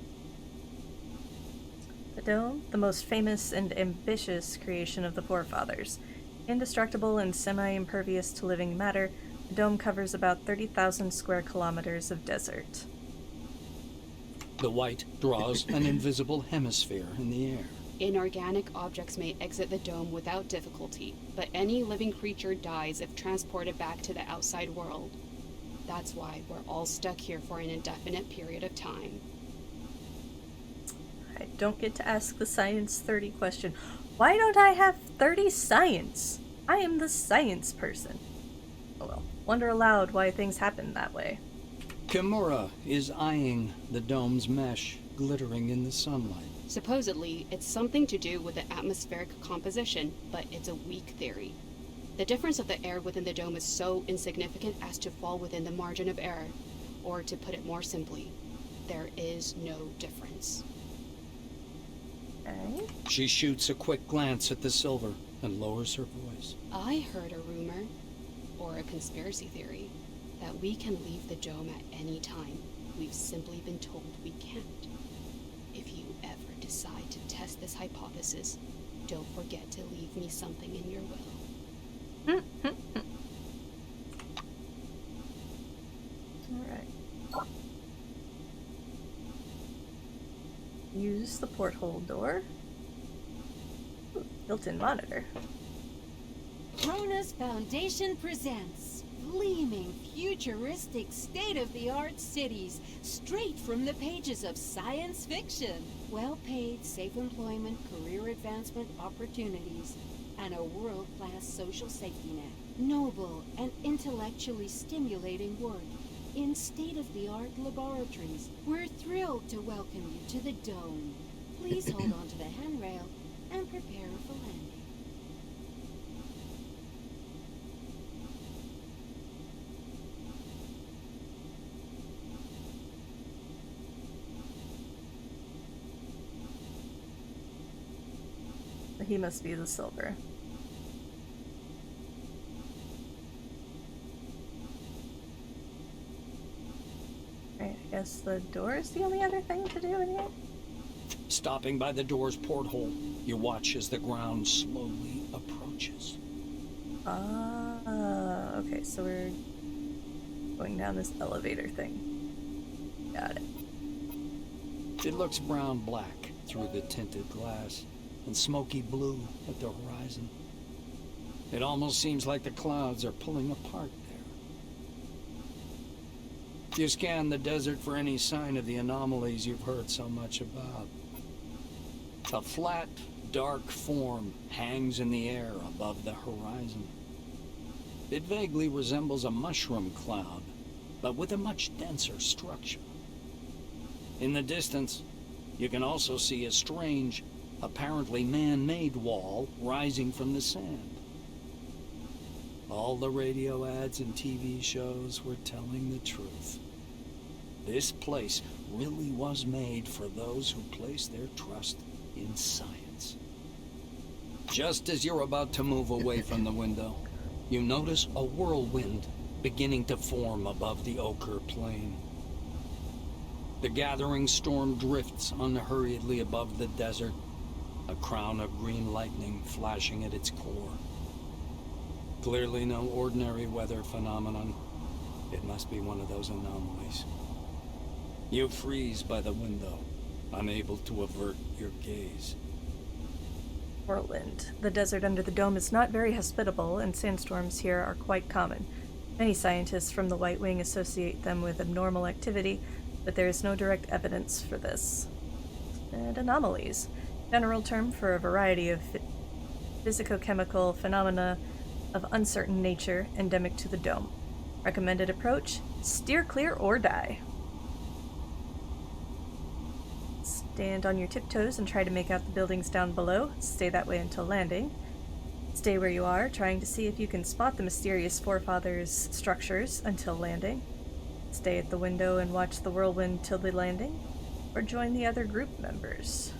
The dome, the most famous and ambitious creation of the forefathers. Indestructible and semi-impervious to living matter, the dome covers about 30,000 square kilometers of desert. The White draws an invisible hemisphere in the air. Inorganic objects may exit the dome without difficulty, but any living creature dies if transported back to the outside world. That's why we're all stuck here for an indefinite period of time. I don't get to ask the Science 30 question. Why don't I have 30 science? I am the science person. Oh well, wonder aloud why things happen that way. Kimura is eyeing the dome's mesh, glittering in the sunlight. Supposedly, it's something to do with the atmospheric composition, but it's a weak theory. The difference of the air within the dome is so insignificant as to fall within the margin of error. Or to put it more simply, there is no difference. Okay. She shoots a quick glance at the silver and lowers her voice. I heard a rumor, or a conspiracy theory, that we can leave the dome at any time. We've simply been told we can't. If you ever decide to test this hypothesis, don't forget to leave me something in your will. Alright. Use the porthole door. Ooh, built-in monitor. Cronus Foundation presents gleaming, futuristic, state-of-the-art cities straight from the pages of science fiction. Well-paid, safe employment, career advancement opportunities, and a world-class social safety net. Noble and intellectually stimulating work in state-of-the-art laboratories. We're thrilled to welcome you to the Dome. Please hold on to the handrail and prepare for landing. He must be the silver. Right, I guess the door is the only other thing to do in here? Stopping by the door's porthole, you watch as the ground slowly approaches. Okay, so we're going down this elevator thing. Got it. It looks brown-black through the tinted glass and smoky blue at the horizon. It almost seems like the clouds are pulling apart there. You scan the desert for any sign of the anomalies you've heard so much about. A flat, dark form hangs in the air above the horizon. It vaguely resembles a mushroom cloud, but with a much denser structure. In the distance, You can also see a strange, apparently man-made wall rising from the sand. All the radio ads and TV shows were telling the truth. This place really was made for those who place their trust in science. Just as you're about to move away from the window, you notice a whirlwind beginning to form above the ochre plain. The gathering storm drifts unhurriedly above the desert, a crown of green lightning flashing at its core. Clearly no ordinary weather phenomenon. It must be one of those anomalies. You freeze by the window, unable to avert your gaze. Whirlwind. The desert under the dome is not very hospitable, and sandstorms here are quite common. Many scientists from the White Wing associate them with abnormal activity, but there is no direct evidence for this. And anomalies. General term for a variety of physicochemical phenomena of uncertain nature endemic to the dome. Recommended approach: steer clear or die. Stand on your tiptoes and try to make out the buildings down below. Stay that way until landing. Stay where you are, trying to see if you can spot the mysterious forefathers' structures until landing. Stay at the window and watch the whirlwind till the landing, or join the other group members.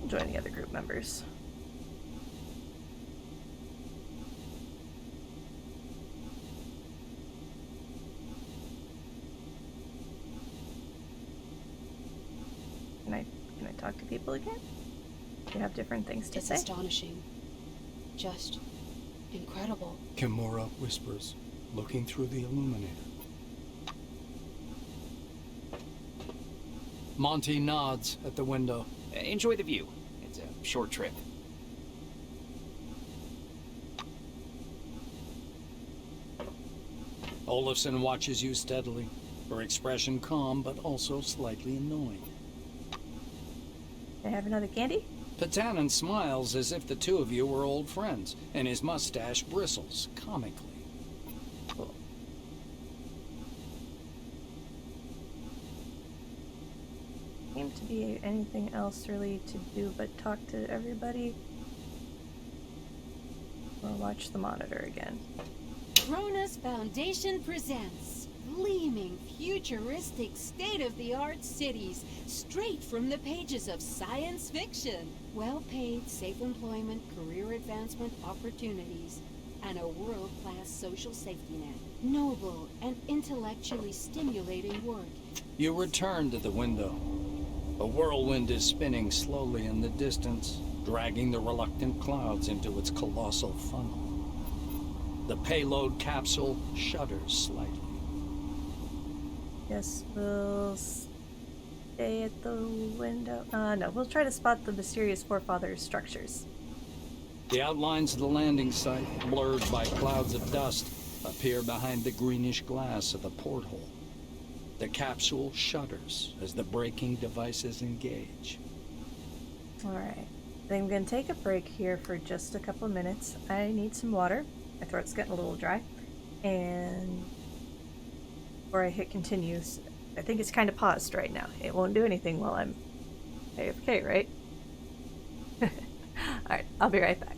Join the other group members. Can I talk to people again? Do you have different things to It's say? astonishing. Just incredible. Kimura whispers, looking through the illuminator. Monty nods at the window. Enjoy the view. It's a short trip. Olafson watches you steadily, her expression calm but also slightly annoyed. Can I have another candy? Patanin smiles as if the two of you were old friends, and his mustache bristles comically. Cool. Seem to be anything else really to do but talk to everybody. Or watch the monitor again. Cronus Foundation presents gleaming, futuristic, state-of-the-art cities straight from the pages of science fiction. Well-paid, safe employment, career advancement opportunities, and a world-class social safety net. Noble and intellectually stimulating work. You return to the window. A whirlwind is spinning slowly in the distance, dragging the reluctant clouds into its colossal funnel. The payload capsule shudders slightly. Guess we'll stay at the window. No, we'll try to spot the mysterious forefathers' structures. The outlines of the landing site, blurred by clouds of dust, appear behind the greenish glass of the porthole. The capsule shudders as the braking devices engage. Alright. I'm going to take a break here for just a couple of minutes. I need some water. My throat's getting a little dry. And before I hit continue, I think it's kind of paused right now. It won't do anything while I'm AFK, right? Alright, I'll be right back.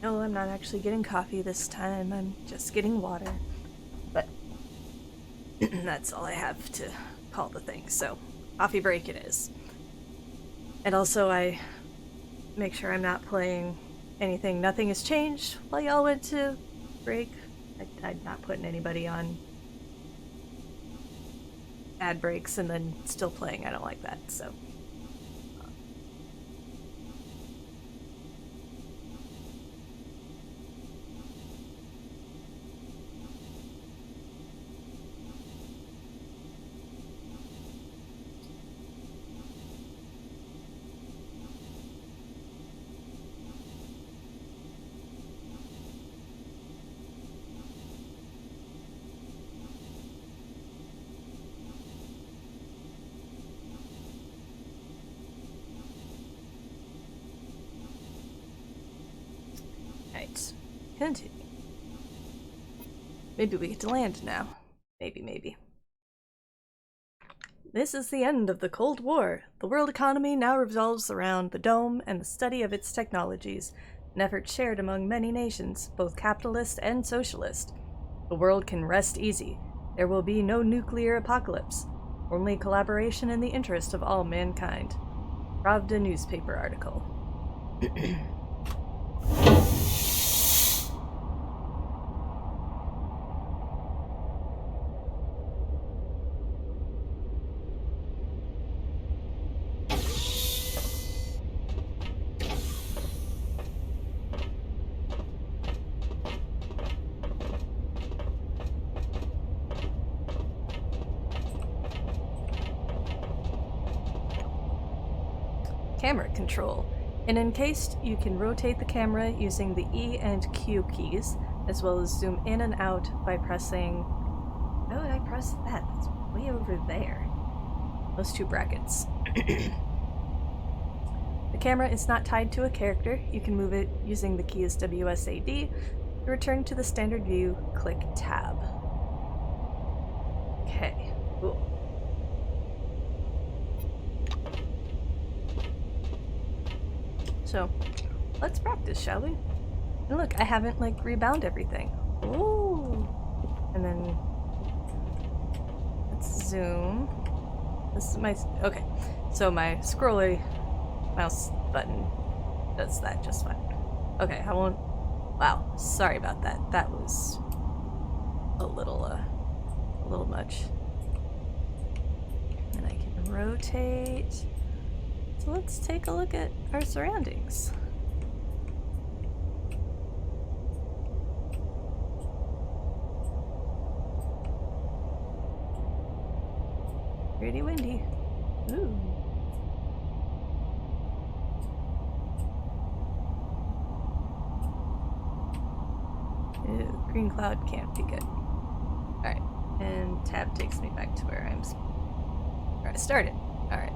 No, I'm not actually getting coffee this time. I'm just getting water. But that's all I have to call the thing. So, coffee break it is. And also, I make sure I'm not playing anything. Nothing has changed while y'all went to break. I'm not putting anybody on ad breaks and then still playing. I don't like that, so. Right. Continue. Maybe we get to land now. Maybe. This is the end of the Cold War. The world economy now revolves around the Dome and the study of its technologies, an effort shared among many nations, both capitalist and socialist. The world can rest easy. There will be no nuclear apocalypse, only collaboration in the interest of all mankind. Pravda newspaper article. Camera control. In Encased, you can rotate the camera using the E and Q keys, as well as zoom in and out by pressing... Oh, I pressed that. That's way over there. Those two brackets. The camera is not tied to a character. You can move it using the keys WSAD. To return to the standard view, click Tab. Okay, cool. So, let's practice, shall we? And look, I haven't, like, rebound everything. Ooh! And then... let's zoom. This is my... okay. So my scrolly mouse button does that just fine. Okay, I won't... wow, sorry about that. That was... a little much. And I can rotate... so let's take a look at our surroundings. Pretty windy. Ooh. Ew, green cloud can't be good. Alright, and tab takes me back to where I started. Alright.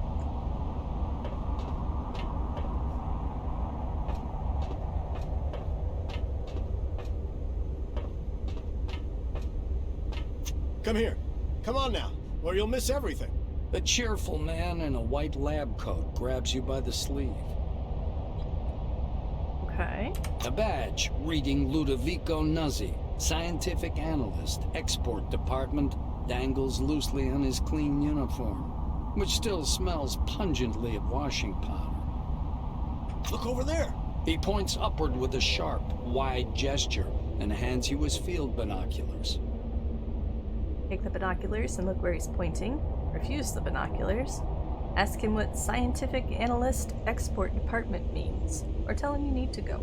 Come here. Come on now, or you'll miss everything. A cheerful man in a white lab coat grabs you by the sleeve. Okay. A badge reading Ludovico Nuzzi, scientific analyst, export department, dangles loosely on his clean uniform, which still smells pungently of washing powder. Look over there. He points upward with a sharp, wide gesture and hands you his field binoculars. Take the binoculars and look where he's pointing. Refuse the binoculars. Ask him what scientific analyst export department means, or tell him you need to go.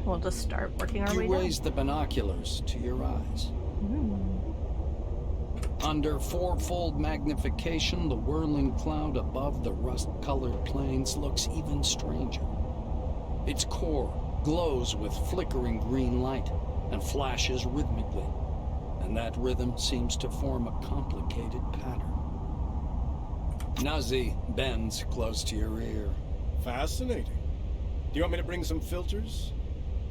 We'll just start working our way You down. raise the binoculars to your eyes. Under fourfold magnification, the whirling cloud above the rust-colored plains looks even stranger. Its core glows with flickering green light and flashes rhythmically, and that rhythm seems to form a complicated pattern. Nazi bends close to your ear. Fascinating. Do you want me to bring some filters?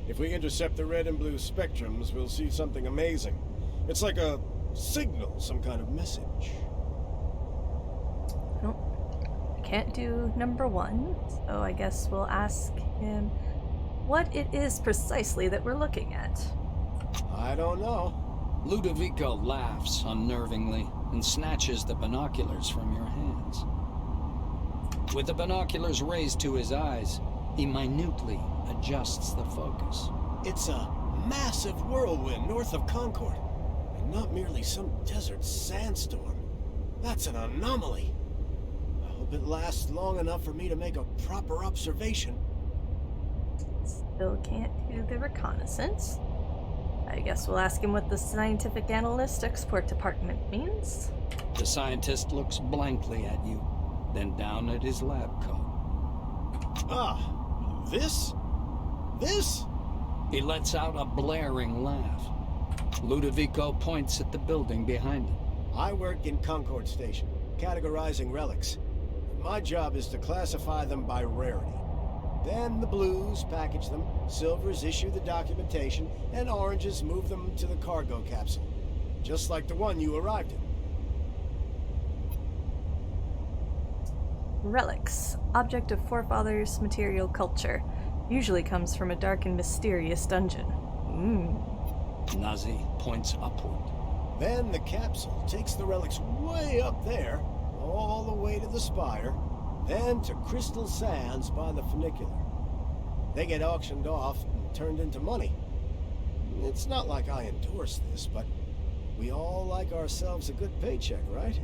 If we intercept the red and blue spectrums, we'll see something amazing. It's like a signal, some kind of message. Nope. I can't do number one, so I guess we'll ask him. what it is precisely that we're looking at. I don't know. Ludovico laughs unnervingly and snatches the binoculars from your hands. With the binoculars raised to his eyes, he minutely adjusts the focus. It's a massive whirlwind north of Concord, and not merely some desert sandstorm. That's an anomaly. I hope it lasts long enough for me to make a proper observation. Still can't do the reconnaissance. I guess we'll ask him what the Scientific Analyst Export Department means. The scientist looks blankly at you, then down at his lab coat. Ah, this? This? He lets out a blaring laugh. Ludovico points at the building behind him. I work in Concord Station, categorizing relics. My job is to classify them by rarity. Then the blues package them, silvers issue the documentation, and oranges move them to the cargo capsule. Just like the one you arrived in. Relics, object of forefathers' material culture, usually comes from a dark and mysterious dungeon. Nazi points upward. Then the capsule takes the relics way up there, all the way to the spire, then to Crystal Sands by the funicular. They get auctioned off and turned into money. It's not like I endorse this, but we all like ourselves a good paycheck, right?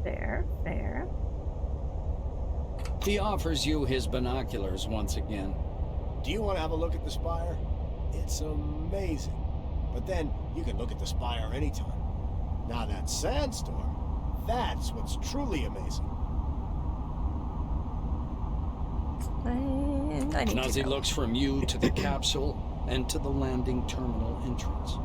Fair, fair. He offers you his binoculars once again. Do you want to have a look at the spire? It's amazing. But then you can look at the spire anytime. Now that sandstorm, that's what's truly amazing. And I need Nazi to go. looks from you to the capsule and to the landing terminal entrance.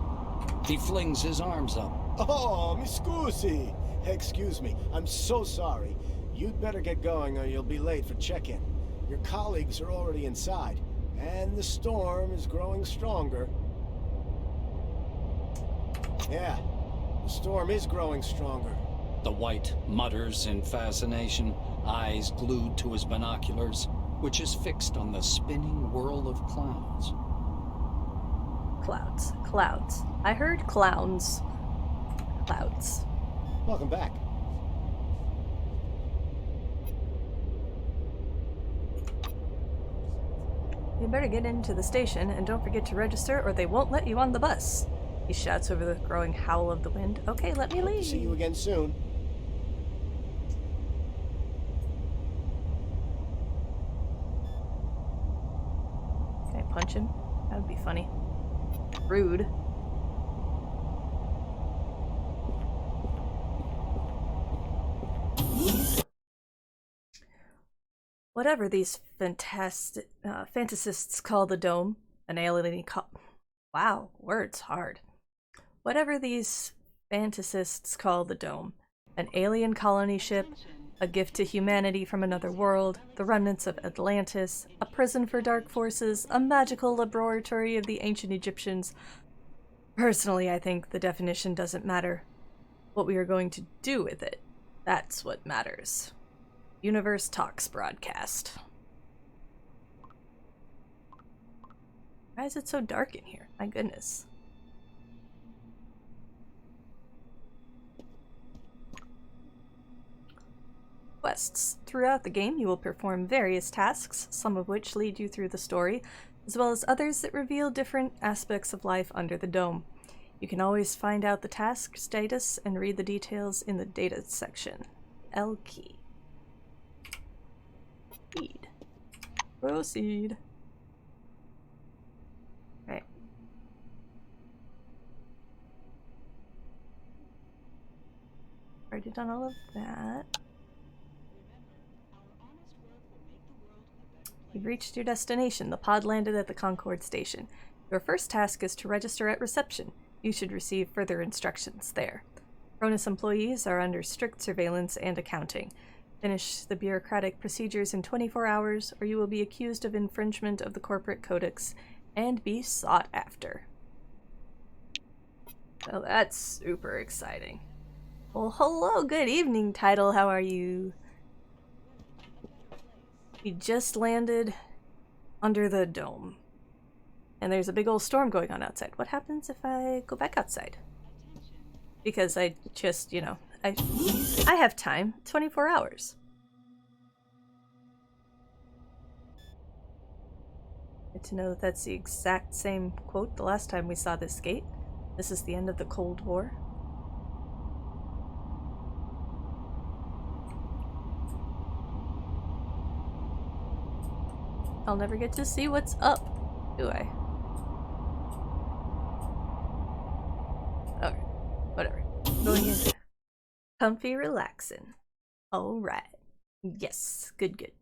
He flings his arms up. Oh, mi scusi. Excuse me, I'm so sorry. You'd better get going or you'll be late for check-in. Your colleagues are already inside, and the storm is growing stronger. Yeah, the storm is growing stronger. The White mutters in fascination, eyes glued to his binoculars, which is fixed on the spinning whirl of clouds. Clouds. Clouds. I heard clowns. Clouds. Welcome back. You better get into the station and don't forget to register or they won't let you on the bus. He shouts over the growing howl of the wind. Okay, let me leave. See you again soon. Can I punch him? That would be funny. Rude. Whatever these fantasists call the dome, an alien wow, words hard. Whatever these fantasists call the dome, an alien colony ship, a gift to humanity from another world, the remnants of Atlantis, a prison for dark forces, a magical laboratory of the ancient Egyptians. Personally, I think the definition doesn't matter. What we are going to do with it, that's what matters. Universe Talks broadcast. Why is it so dark in here? My goodness. Quests. Throughout the game, you will perform various tasks, some of which lead you through the story, as well as others that reveal different aspects of life under the dome. You can always find out the task status and read the details in the data section. L key. Proceed. Proceed. Right. Already done all of that. You've reached your destination. The pod landed at the Concord station. Your first task is to register at reception. You should receive further instructions there. Cronus employees are under strict surveillance and accounting. Finish the bureaucratic procedures in 24 hours, or you will be accused of infringement of the corporate codex and be sought after. Well, that's super exciting. Well, hello, good evening, Title. How are you? You just landed under the dome. And there's a big old storm going on outside. What happens if I go back outside? Because I just, you know, I have time. 24 hours. Good to know that that's the exact same quote the last time we saw this gate. This is the end of the Cold War. I'll never get to see what's up, do I? Okay, whatever. Going in. Comfy, relaxing. Alright. Yes, good.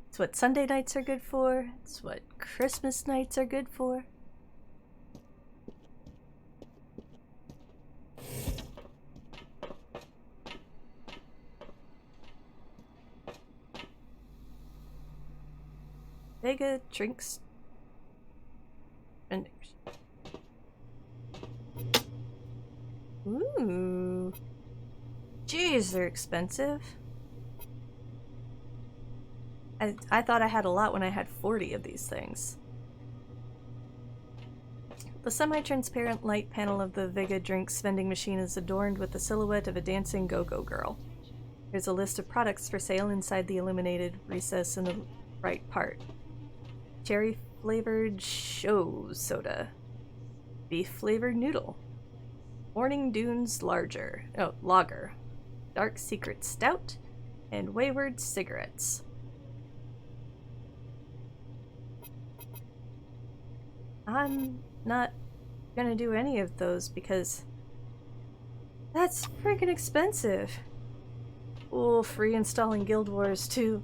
It's what Sunday nights are good for. It's what Christmas nights are good for. Vega drinks. Vendors. Ooh. Jeez, they're expensive. I thought I had a lot when I had 40 of these things. The semi-transparent light panel of the Vega drinks vending machine is adorned with the silhouette of a dancing go-go girl. There's a list of products for sale inside the illuminated recess in the right part. Cherry-flavored show soda. Beef-flavored noodle. Morning Dunes lager. Dark Secret Stout. And Wayward cigarettes. I'm not gonna do any of those because that's freaking expensive. Oh, free installing Guild Wars 2.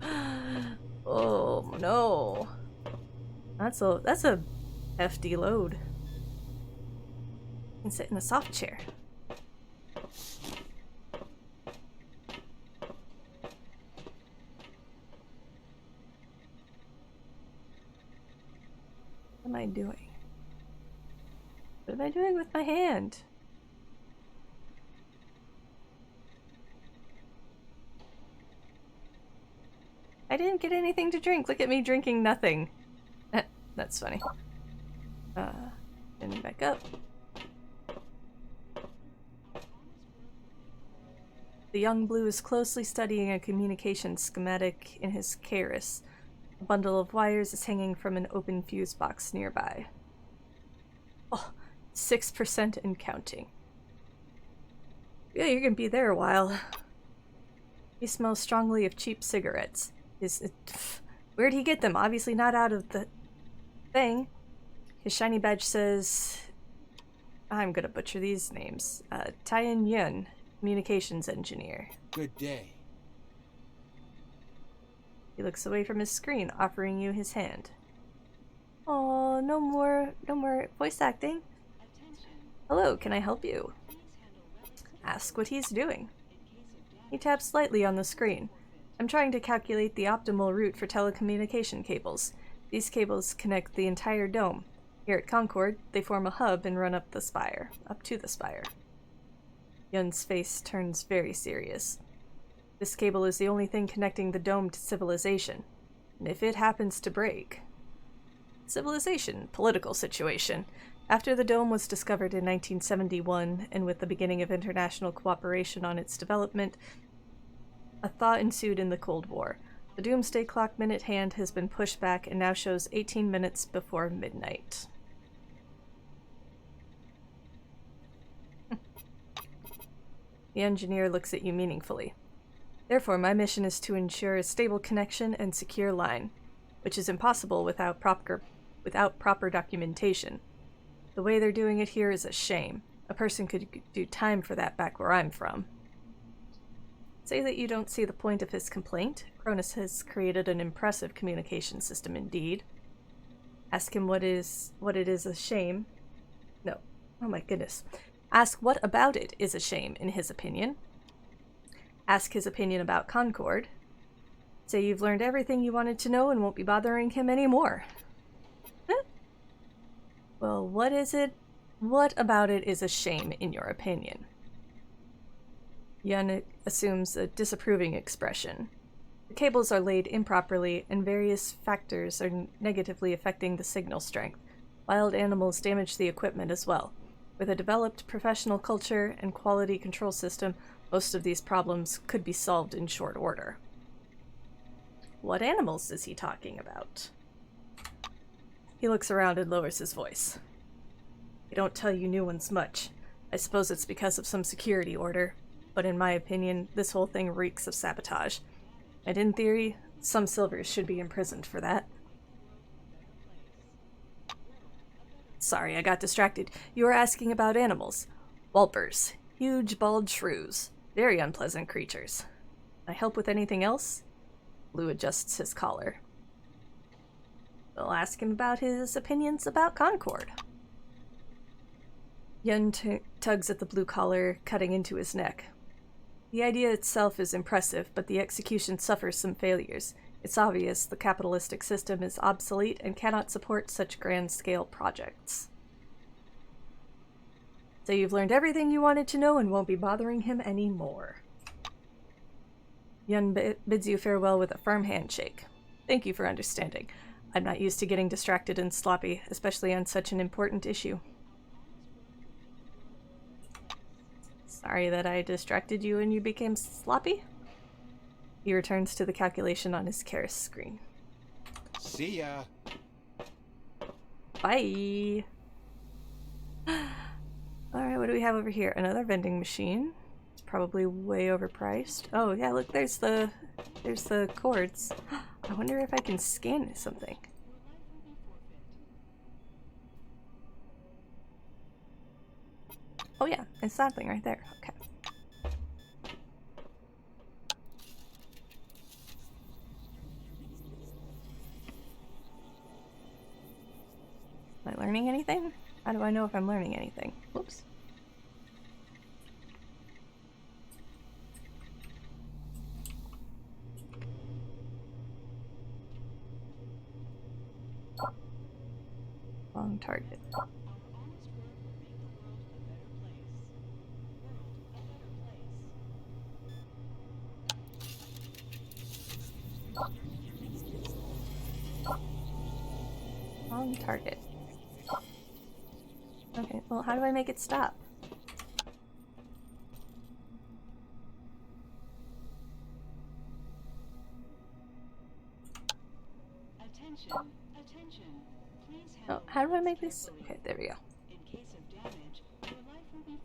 Oh no. That's a hefty load. You can sit in a soft chair. What am I doing? What am I doing with my hand? I didn't get anything to drink. Look at me drinking nothing. That's funny. And back up. The young blue is closely studying a communication schematic in his Keris. A bundle of wires is hanging from an open fuse box nearby. Oh, 6% and counting. Yeah, you're gonna be there a while. He smells strongly of cheap cigarettes. Where'd he get them? Obviously not out of the thing. His shiny badge says... I'm gonna butcher these names. Tyan Yun, communications engineer. Good day. He looks away from his screen, offering you his hand. Oh, no more voice acting. Hello, can I help you? Ask what he's doing. He taps lightly on the screen. I'm trying to calculate the optimal route for telecommunication cables. These cables connect the entire dome. Here at Concord, they form a hub and run up to the spire. Yun's face turns very serious. This cable is the only thing connecting the dome to civilization. And if it happens to break... Civilization, political situation. After the dome was discovered in 1971, and with the beginning of international cooperation on its development, a thaw ensued in the Cold War. The doomsday clock minute hand has been pushed back and now shows 18 minutes before midnight. The engineer looks at you meaningfully. Therefore, my mission is to ensure a stable connection and secure line, which is impossible without proper documentation. The way they're doing it here is a shame. A person could do time for that back where I'm from. Say that you don't see the point of his complaint. Cronus has created an impressive communication system indeed. Ask him what it is a shame. No. Oh my goodness. Ask what about it is a shame, in his opinion. Ask his opinion about Concord. Say you've learned everything you wanted to know and won't be bothering him anymore. Huh? Well, what is it? What about it is a shame, in your opinion? Yun assumes a disapproving expression. The cables are laid improperly, and various factors are negatively affecting the signal strength. Wild animals damage the equipment as well. With a developed professional culture and quality control system, most of these problems could be solved in short order. What animals is he talking about? He looks around and lowers his voice. They don't tell you new ones much. I suppose it's because of some security order, but in my opinion, this whole thing reeks of sabotage. And in theory, some Silvers should be imprisoned for that. Sorry, I got distracted. You were asking about animals. Whelpers. Huge, bald shrews. Very unpleasant creatures. Can I help with anything else? Lou adjusts his collar. We'll ask him about his opinions about Concord. Yun tugs at the blue collar, cutting into his neck. The idea itself is impressive, but the execution suffers some failures. It's obvious the capitalistic system is obsolete and cannot support such grand-scale projects. So you've learned everything you wanted to know and won't be bothering him anymore. Yun bids you farewell with a firm handshake. Thank you for understanding. I'm not used to getting distracted and sloppy, especially on such an important issue. Sorry that I distracted you and you became sloppy? He returns to the calculation on his Keras screen. See ya. Bye! Alright, what do we have over here? Another vending machine. It's probably way overpriced. Oh yeah, look, there's the cords. I wonder if I can scan something. Oh yeah, it's that thing right there. Okay. Am I learning anything? How do I know if I'm learning anything? Whoops. Wrong target. Wrong target. Okay, well, how do I make it stop? Attention, attention. Please Oh, how do I make this? Okay, there we go. In case of damage, your life will be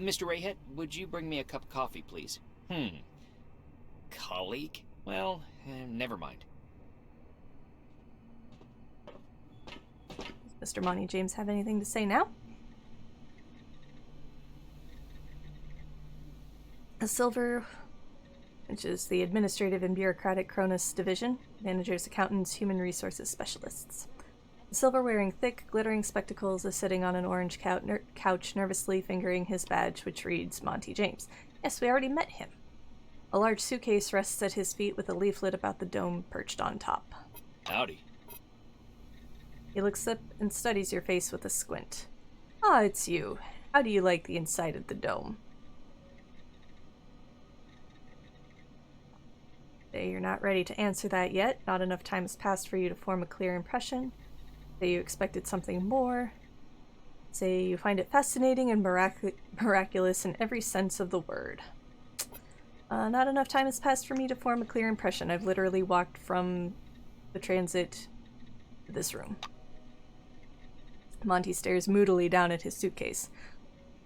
Mr. Rayhead, would you bring me a cup of coffee, please? Colleague? Well, never mind. Does Mr. Monty James have anything to say now? A Silver, which is the Administrative and Bureaucratic Cronus Division, managers, accountants, human resources specialists. The Silver-wearing thick, glittering spectacles is sitting on an orange couch, nervously fingering his badge, which reads Monty James. Yes, we already met him. A large suitcase rests at his feet with a leaflet about the dome perched on top. Howdy. He looks up and studies your face with a squint. Ah, it's you. How do you like the inside of the dome? Say you're not ready to answer that yet. Not enough time has passed for you to form a clear impression. Say you expected something more. Say you find it fascinating and miraculous in every sense of the word. Not enough time has passed for me to form a clear impression. I've literally walked from the transit to this room. Monty stares moodily down at his suitcase.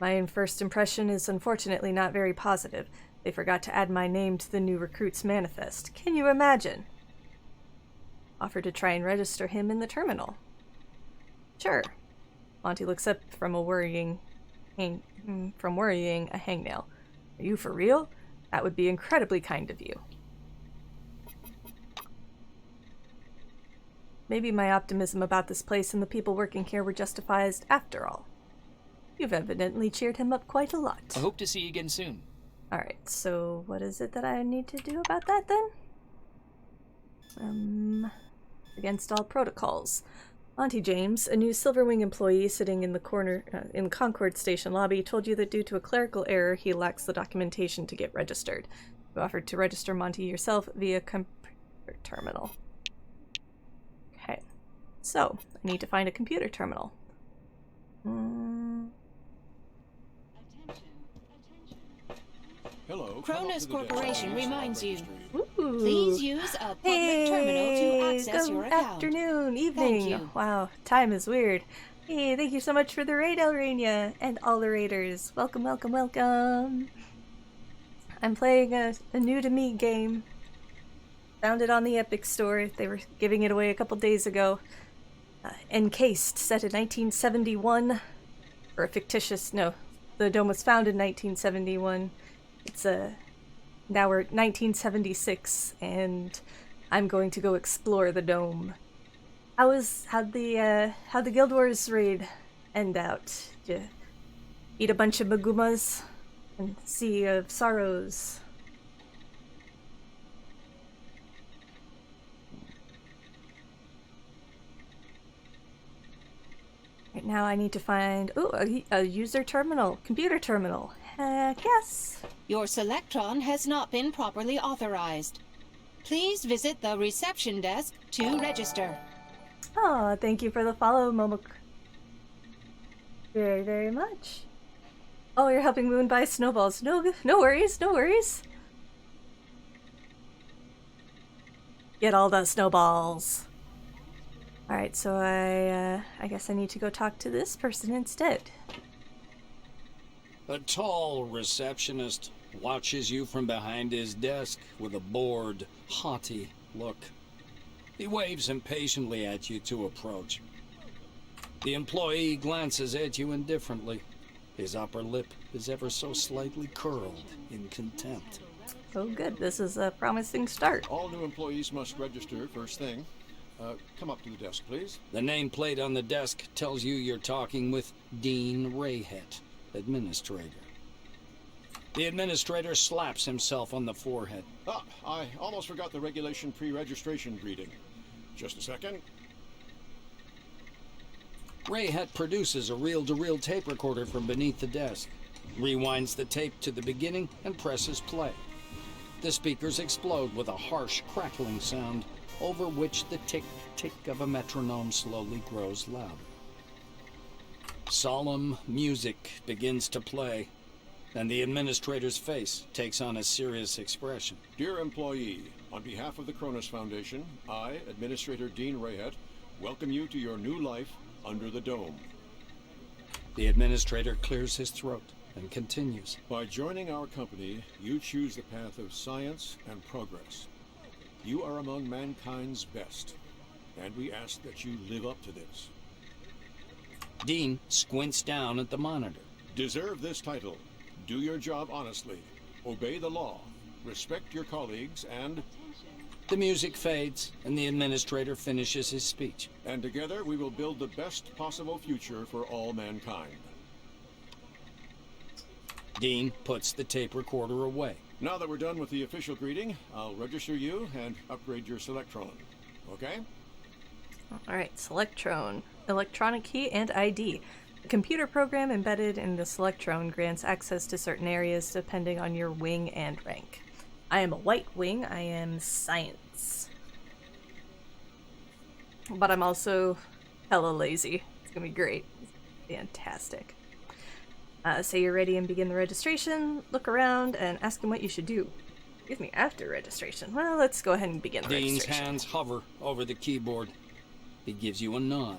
My first impression is unfortunately not very positive. They forgot to add my name to the new recruit's manifest. Can you imagine? Offer to try and register him in the terminal. Sure. Monty looks up from worrying a hangnail. Are you for real? That would be incredibly kind of you. Maybe my optimism about this place and the people working here were justified after all. You've evidently cheered him up quite a lot. I hope to see you again soon. Alright, so what is it that I need to do about that then? Against all protocols. Monty James, a new Silverwing employee sitting in the corner in the Concord station lobby, told you that due to a clerical error, he lacks the documentation to get registered. You offered to register Monty yourself via computer terminal. Okay, so I need to find a computer terminal. Hello. Cronus Corporation reminds you. Ooh. Please use a public terminal to access good your account. afternoon, evening. Thank you. Wow, time is weird. Hey, thank you so much for the raid, Elrania, and all the raiders. Welcome, welcome, welcome. I'm playing a new-to-me game. Found it on the Epic Store. They were giving it away a couple days ago. Encased, set in 1971. Or a fictitious... No, the dome was found in 1971. It's now we're 1976, and I'm going to go explore the dome. How'd the Guild Wars raid end out? Did you eat a bunch of magumas and Sea of Sorrows? Right now I need to find a user terminal, computer terminal. Heck yes. Your Selectron has not been properly authorized. Please visit the reception desk to register. Oh, thank you for the follow, Momok. Very, very much. Oh, you're helping Moon buy snowballs. No worries, no worries. Get all the snowballs. Alright, so I guess I need to go talk to this person instead. A tall receptionist watches you from behind his desk with a bored, haughty look. He waves impatiently at you to approach. The employee glances at you indifferently. His upper lip is ever so slightly curled in contempt. Oh good, this is a promising start. All new employees must register first thing. Come up to the desk, please. The nameplate on the desk tells you you're talking with Dean Rayhet, administrator. The administrator slaps himself on the forehead. Ah, I almost forgot the regulation pre-registration greeting. Just a second. Rayhet produces a reel-to-reel tape recorder from beneath the desk, rewinds the tape to the beginning, and presses play. The speakers explode with a harsh, crackling sound, over which the tick-tick of a metronome slowly grows louder. Solemn music begins to play, and the administrator's face takes on a serious expression. Dear employee, on behalf of the Cronus Foundation, I, Administrator Dean Rayhet, welcome you to your new life under the dome. The administrator clears his throat and continues. By joining our company, you choose the path of science and progress. You are among mankind's best, and we ask that you live up to this. Dean squints down at the monitor. Deserve this title. Do your job honestly. Obey the law. Respect your colleagues, and... The music fades, and the administrator finishes his speech. And together we will build the best possible future for all mankind. Dean puts the tape recorder away. Now that we're done with the official greeting, I'll register you and upgrade your Selectron. Okay? Alright, Selectron. Electronic key and ID. A computer program embedded in the Selectron grants access to certain areas depending on your wing and rank. I am a white wing, I am science. But I'm also hella lazy. It's gonna be great. Fantastic. Say you're ready and begin the registration, look around, and ask him what you should do. Excuse me, after registration. Well, let's go ahead and begin the Dean's registration. hands hover over the keyboard. He gives you a nod.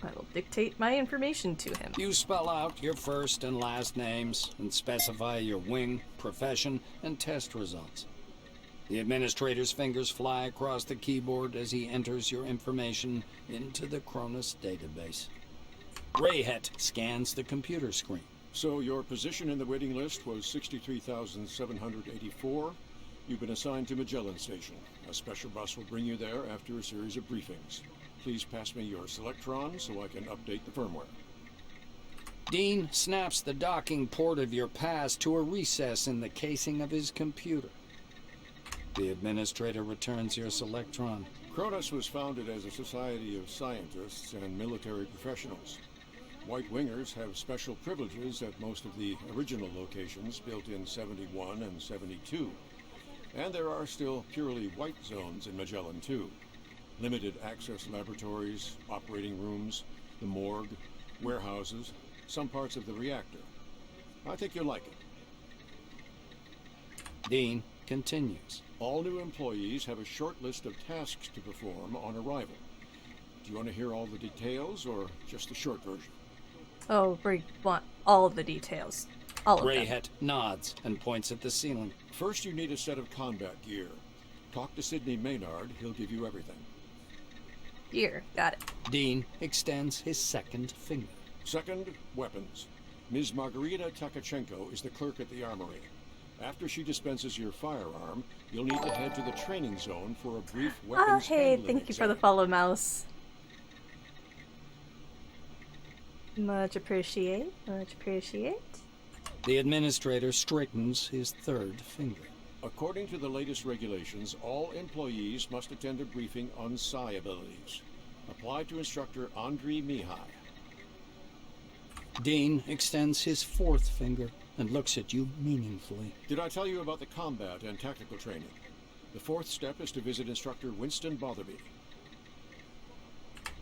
I will dictate my information to him. You spell out your first and last names and specify your wing, profession, and test results. The administrator's fingers fly across the keyboard as he enters your information into the Cronus database. Rayhet scans the computer screen. So your position in the waiting list was 63,784. You've been assigned to Magellan Station. A special bus will bring you there after a series of briefings. Please pass me your Selectron so I can update the firmware. Dean snaps the docking port of your pass to a recess in the casing of his computer. The administrator returns your Selectron. Cronus was founded as a society of scientists and military professionals. White Wingers have special privileges at most of the original locations built in 71 and 72. And there are still purely white zones in Magellan too. Limited access laboratories, operating rooms, the morgue, warehouses, some parts of the reactor. I think you'll like it. Dean continues. All new employees have a short list of tasks to perform on arrival. Do you want to hear all the details or just the short version? Oh, we want all the details. All of them. Greyhet nods and points at the ceiling. First, you need a set of combat gear. Talk to Sidney Maynard, he'll give you everything. Here, got it. Dean extends his second finger. Second, weapons. Ms. Margarita Takachenko is the clerk at the armory. After she dispenses your firearm, you'll need to head to the training zone for a brief weapons Oh, hey, handling thank you for the exam. follow, mouse. Much appreciate, much appreciate. The administrator straightens his third finger. According to the latest regulations, all employees must attend a briefing on psi abilities. Apply to instructor Andriy Mihai. Dean extends his fourth finger and looks at you meaningfully. Did I tell you about the combat and tactical training? The fourth step is to visit instructor Winston Botherby.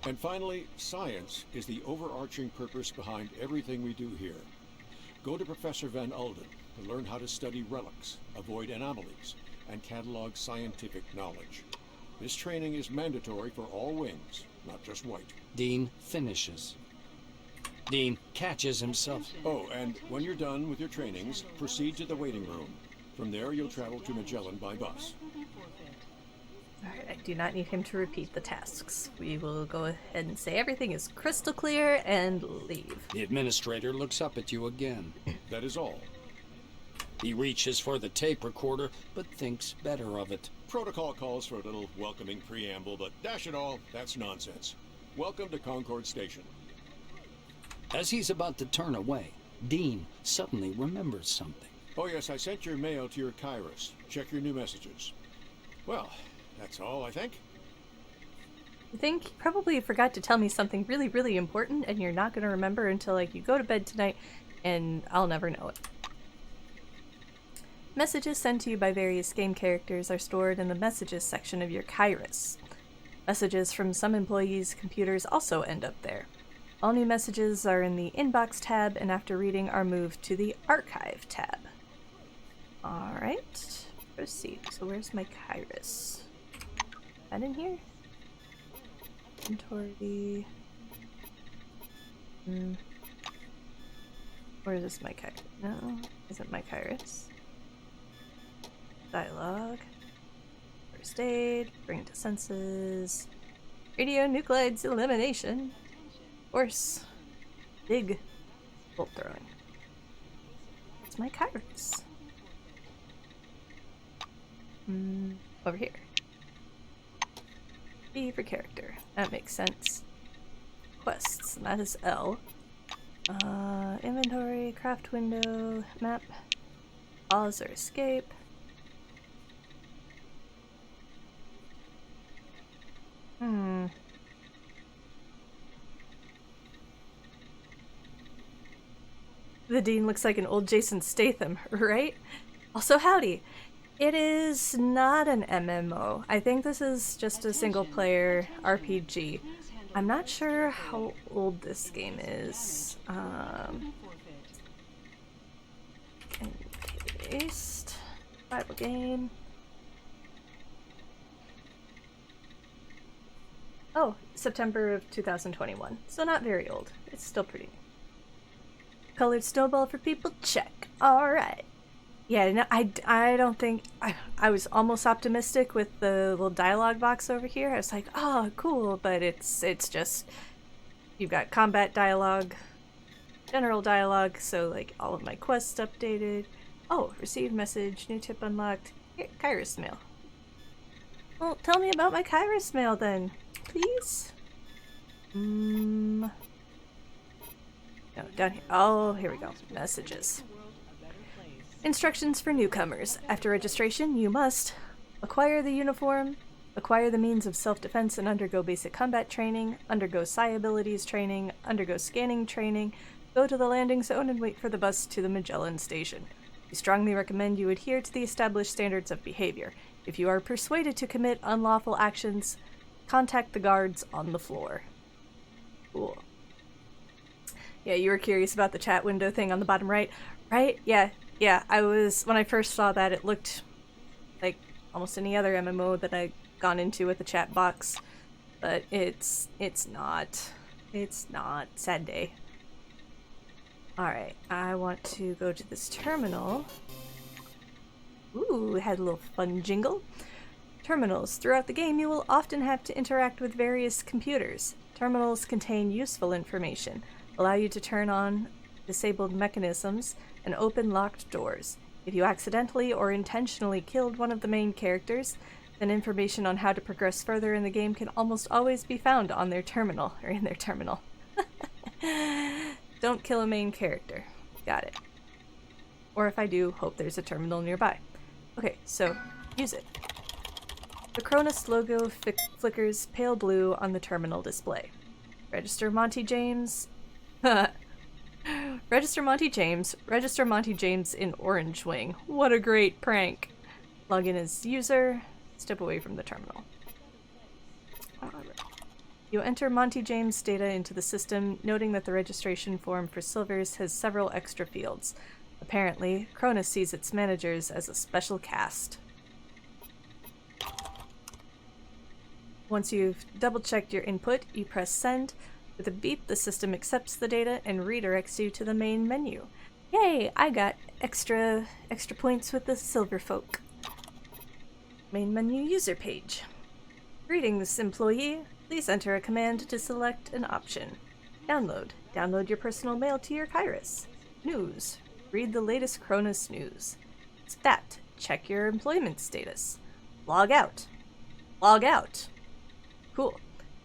And finally, science is the overarching purpose behind everything we do here. Go to Professor Van Ulden to learn how to study relics, avoid anomalies, and catalog scientific knowledge. This training is mandatory for all wings, not just White. Dean finishes. Dean catches himself. Oh, and when you're done with your trainings, proceed to the waiting room. From there, you'll travel to Magellan by bus. Alright, I do not need him to repeat the tasks. We will go ahead and say everything is crystal clear and leave. The administrator looks up at you again. That is all. He reaches for the tape recorder, but thinks better of it. Protocol calls for a little welcoming preamble, but dash it all, that's nonsense. Welcome to Concord Station. As he's about to turn away, Dean suddenly remembers something. Oh yes, I sent your mail to your Kairos. Check your new messages. Well, that's all, I think. I think you probably forgot to tell me something really, really important, and you're not going to remember until, like, you go to bed tonight, and I'll never know it. Messages sent to you by various game characters are stored in the messages section of your Kairos. Messages from some employees' computers also end up there. All new messages are in the Inbox tab, and after reading are moved to the Archive tab. Alright, proceed. So where's my Kairos? That in here? Inventory. Where is my Kairos? No, isn't my Kairos. Dialogue. First aid. Bring to senses. Radionuclides elimination. Horse. Big. Bolt throwing. It's my Kairos. Over here. B for character. That makes sense. Quests. That is L. Inventory, craft window, map. Pause or escape. The Dean looks like an old Jason Statham, right? Also, howdy. It is not an MMO. I think this is just a single-player RPG. I'm not sure how old this game is. Encased. Bible game. Oh, September of 2021. So not very old. It's still pretty. Colored snowball for people? Check. Alright. Yeah, no, I don't think... I was almost optimistic with the little dialogue box over here. I was like, oh, cool, but it's just... You've got combat dialogue, general dialogue, so, like, all of my quests updated. Oh, received message, new tip unlocked. Here, Kairos mail. Well, tell me about my Kairos mail, then. Please? No, down here. Oh, here we go. Messages. Instructions for newcomers. After registration, you must acquire the uniform, Acquire the means of self-defense and undergo basic combat training, undergo psi abilities training, undergo scanning training, go to the landing zone and wait for the bus to the Magellan station. We strongly recommend you adhere to the established standards of behavior. If you are persuaded to commit unlawful actions, contact the guards on the floor. Cool. Yeah, you were curious about the chat window thing on the bottom right, right? Yeah, I was, when I first saw that, it looked like almost any other MMO that I'd gone into with a chat box, but it's not. It's not. Sad day. Alright, I want to go to this terminal. Ooh, had a little fun jingle. Terminals. Throughout the game, you will often have to interact with various computers. Terminals contain useful information, allow you to turn on disabled mechanisms, and open locked doors. If you accidentally or intentionally killed one of the main characters, then information on how to progress further in the game can almost always be found on their terminal, or in their terminal. Don't kill a main character. Got it. Or if I do, hope there's a terminal nearby. Okay, so, use it. The Cronus logo flickers pale blue on the terminal display. Register Monty James. Register Monty James. Register Monty James in Orange Wing. What a great prank. Log in as user. Step away from the terminal. You enter Monty James' data into the system, noting that the registration form for Silvers has several extra fields. Apparently, Cronus sees its managers as a special caste. Once you've double-checked your input, you press send. With a beep, the system accepts the data and redirects you to the main menu. Yay! I got extra points with the silver folk. Main menu user page. Greetings, employee. Please enter a command to select an option. Download. Download your personal mail to your Kairos. News. Read the latest Cronus news. Stat. Check your employment status. Log out. Log out. Cool.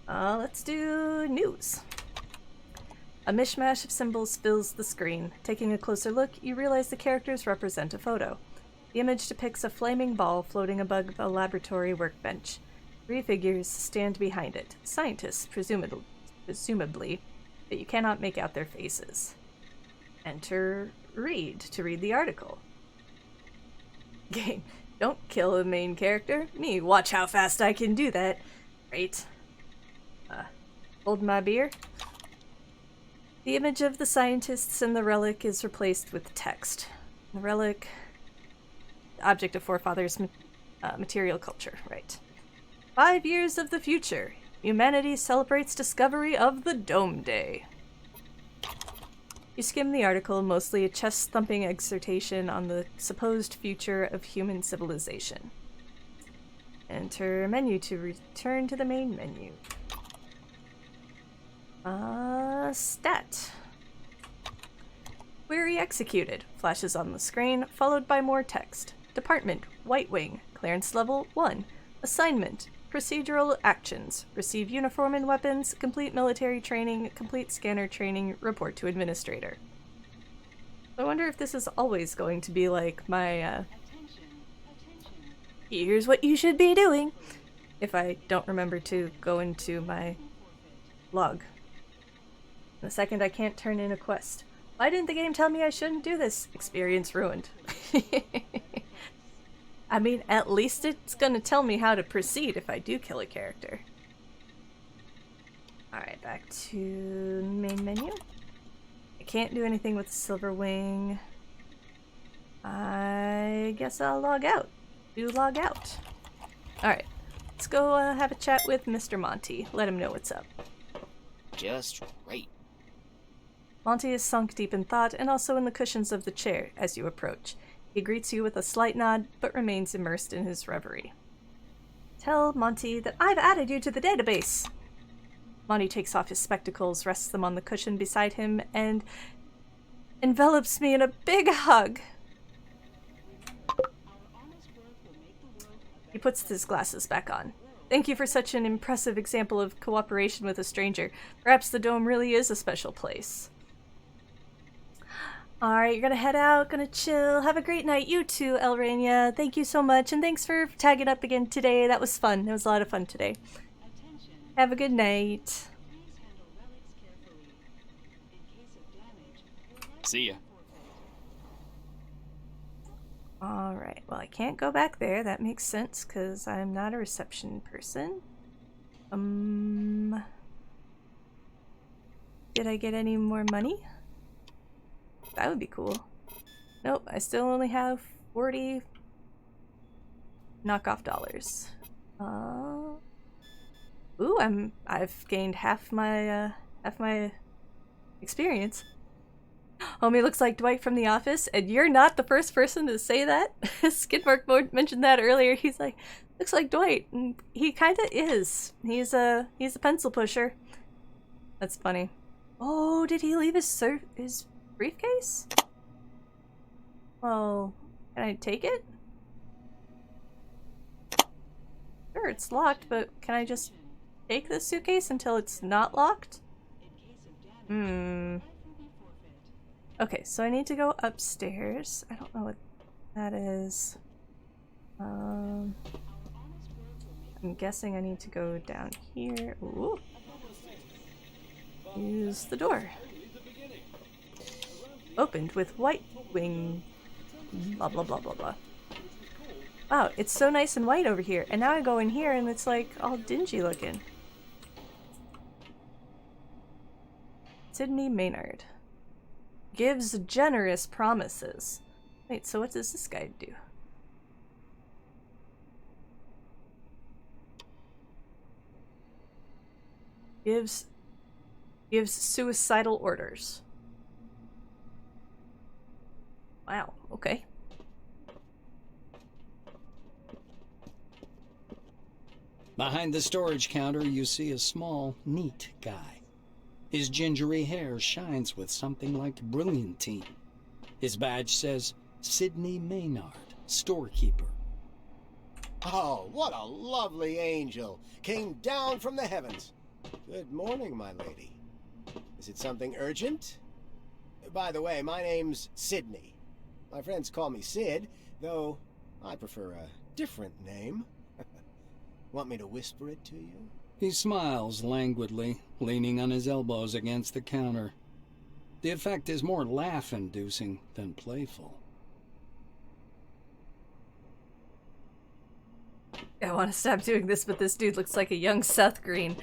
Let's do news. A mishmash of symbols fills the screen. Taking a closer look, you realize the characters represent a photo. The image depicts a flaming ball floating above a laboratory workbench. 3 figures stand behind it, scientists, presumably, but you cannot make out their faces. Enter read to read the article. Game. Don't kill a main character. Me, watch how fast I can do that. Right. Hold my beer. The image of the scientists and the relic is replaced with text. The relic, the object of forefathers' material culture, right. 5 years of the future. Humanity celebrates discovery of the Dome Day. You skim the article, mostly a chest-thumping exhortation on the supposed future of human civilization. Enter menu to return to the main menu. Stat. Query executed. Flashes on the screen, followed by more text. Department, White Wing. Clearance level 1. Assignment. Procedural actions. Receive uniform and weapons. Complete military training. Complete scanner training. Report to administrator. I wonder if this is always going to be like my, here's what you should be doing. If I don't remember to go into my log. In a second, I can't turn in a quest. Why didn't the game tell me I shouldn't do this? Experience ruined. I mean, at least it's gonna tell me how to proceed if I do kill a character. Alright, back to main menu. I can't do anything with the Silver Wing. I guess I'll log out. Do log out. Alright, let's go have a chat with Mr. Monty. Let him know what's up. Just right. Monty is sunk deep in thought and also in the cushions of the chair as you approach. He greets you with a slight nod, but remains immersed in his reverie. Tell Monty that I've added you to the database. Monty takes off his spectacles, rests them on the cushion beside him, and envelops me in a big hug. He puts his glasses back on. Thank you for such an impressive example of cooperation with a stranger. Perhaps the Dome really is a special place. Alright, you're gonna head out, gonna chill. Have a great night. You too, Elrania. Thank you so much, and thanks for tagging up again today. That was fun. It was a lot of fun today. Have a good night. See ya. Alright, well, I can't go back there. That makes sense, because I'm not a reception person. Did I get any more money? That would be cool. Nope, I still only have 40 knockoff dollars. Ooh, I've gained half my experience. Homie looks like Dwight from The Office, and you're not the first person to say that. Skidmark mentioned that earlier. He's like, looks like Dwight, and he kinda is. He's a pencil pusher. That's funny. Oh, did he leave his briefcase? Well, can I take it? Sure, it's locked, but can I just take the suitcase until it's not locked? Okay, so I need to go upstairs. I don't know what that is. I'm guessing I need to go down here. Ooh. Use the door. Opened with white wing. Blah blah blah blah blah. Wow, it's so nice and white over here. And now I go in here and it's like all dingy looking. Sydney Maynard. Gives generous promises. Wait, so what does this guy do? Gives suicidal orders. Wow, okay. Behind the storage counter, you see a small, neat guy. His gingery hair shines with something like brilliantine. His badge says, Sydney Maynard, storekeeper. Oh, what a lovely angel! Came down from the heavens. Good morning, my lady. Is it something urgent? By the way, my name's Sydney. My friends call me Sid, though I prefer a different name. Want me to whisper it to you? He smiles languidly, leaning on his elbows against the counter. The effect is more laugh-inducing than playful. I want to stop doing this, but this dude looks like a young Seth Green.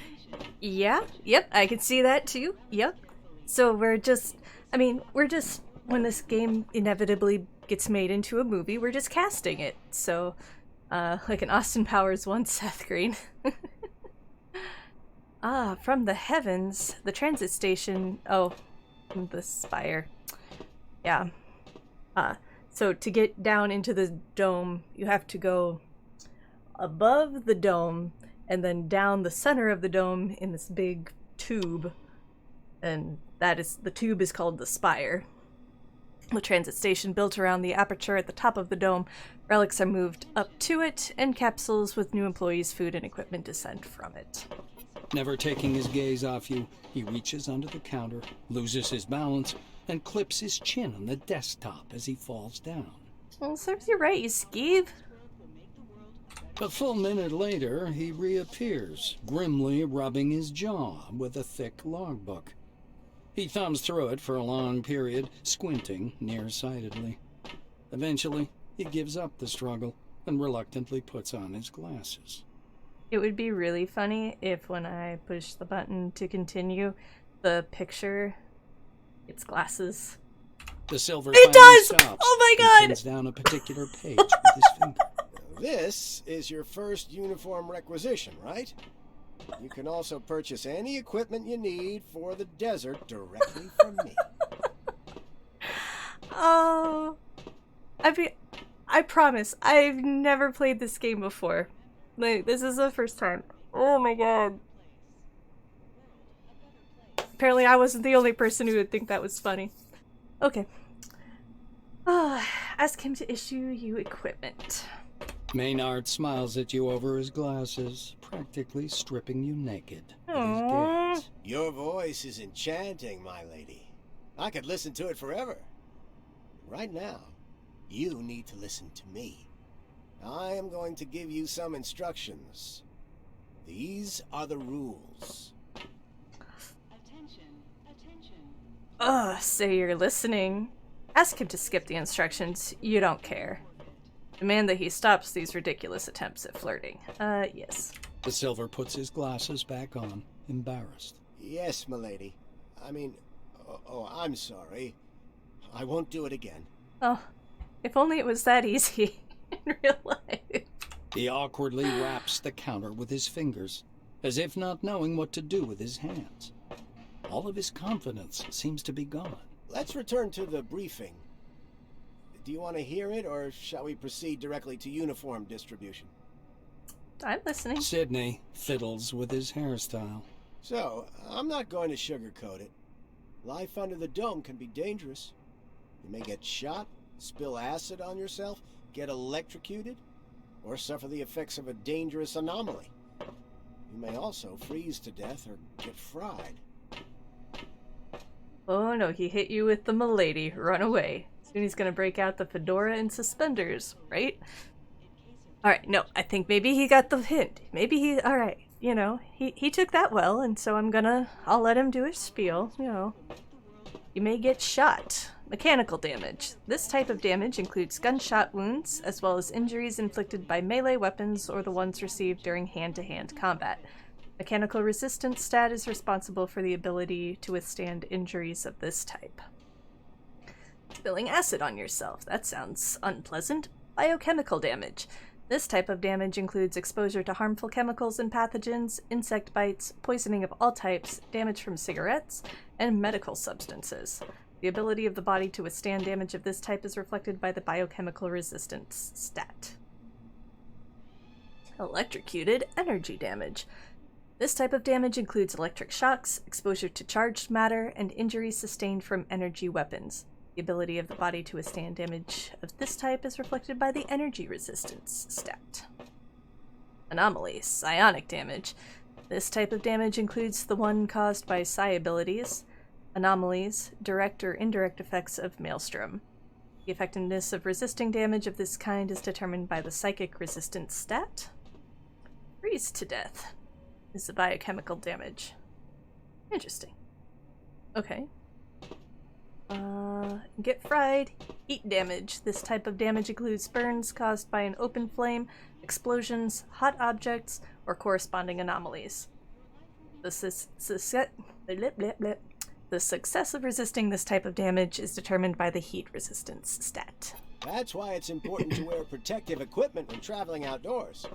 Yeah, yep, I can see that too. Yep. So we're just, when this game inevitably gets made into a movie, we're just casting it. So, like an Austin Powers 1 Seth Green. From the heavens, the transit station. Oh, the spire. Yeah. So to get down into the dome, you have to go above the dome and then down the center of the dome in this big tube. And the tube is called the spire. The transit station built around the aperture at the top of the dome. Relics are moved up to it, and capsules with new employees, food, and equipment descend from it. Never taking his gaze off you, he reaches under the counter, loses his balance, and clips his chin on the desktop as he falls down. Well, serves you right, you skeeve. A full minute later, he reappears, grimly rubbing his jaw with a thick logbook. He thumbs through it for a long period, squinting nearsightedly. Eventually, he gives up the struggle and reluctantly puts on his glasses. It would be really funny if when I push the button to continue, the picture gets glasses. The silver It does! stops. Oh my and god! pins down a particular page with his finger. This is your first uniform requisition, right? You can also purchase any equipment you need for the desert directly from me. Oh, I promise, I've never played this game before. Like, this is the first time. Oh my god. Apparently I wasn't the only person who would think that was funny. Okay. Ask him to issue you equipment. Maynard smiles at you over his glasses, practically stripping you naked with his Aww. gaze. Your voice is enchanting, my lady. I could listen to it forever. right now, you need to listen to me. I am going to give you some instructions. These are the rules. So you're listening. Ask him to skip the instructions. You don't care. Demand that he stops these ridiculous attempts at flirting. Yes. The Silver puts his glasses back on, embarrassed. Yes, milady. I mean, I'm sorry. I won't do it again. Oh, if only it was that easy in real life. He awkwardly wraps the counter with his fingers, as if not knowing what to do with his hands. All of his confidence seems to be gone. Let's return to the briefing. Do you want to hear it, or shall we proceed directly to uniform distribution? I'm listening. Sidney fiddles with his hairstyle. So, I'm not going to sugarcoat it. Life under the dome can be dangerous. You may get shot, spill acid on yourself, get electrocuted, or suffer the effects of a dangerous anomaly. You may also freeze to death or get fried. Oh no, he hit you with the milady. Run away. Soon he's gonna break out the fedora and suspenders, right? Alright, no, I think maybe he got the hint. Maybe he, alright, you know, he took that well, and so I'll let him do his spiel, you know. You may get shot. Mechanical damage. This type of damage includes gunshot wounds, as well as injuries inflicted by melee weapons or the ones received during hand-to-hand combat. Mechanical resistance stat is responsible for the ability to withstand injuries of this type. Spilling acid on yourself. That sounds unpleasant. Biochemical damage. This type of damage includes exposure to harmful chemicals and pathogens, insect bites, poisoning of all types, damage from cigarettes, and medical substances. The ability of the body to withstand damage of this type is reflected by the biochemical resistance stat. Electrocuted energy damage. This type of damage includes electric shocks, exposure to charged matter, and injuries sustained from energy weapons. The ability of the body to withstand damage of this type is reflected by the energy resistance stat. Anomalies. Psionic damage. This type of damage includes the one caused by psi abilities, anomalies, direct or indirect effects of Maelstrom. The effectiveness of resisting damage of this kind is determined by the psychic resistance stat. Freeze to death is the biochemical damage. Interesting. Okay. Get fried. Heat damage. This type of damage includes burns caused by an open flame, explosions, hot objects, or corresponding anomalies. The success of resisting this type of damage is determined by the heat resistance stat. That's why it's important to wear protective equipment when traveling outdoors.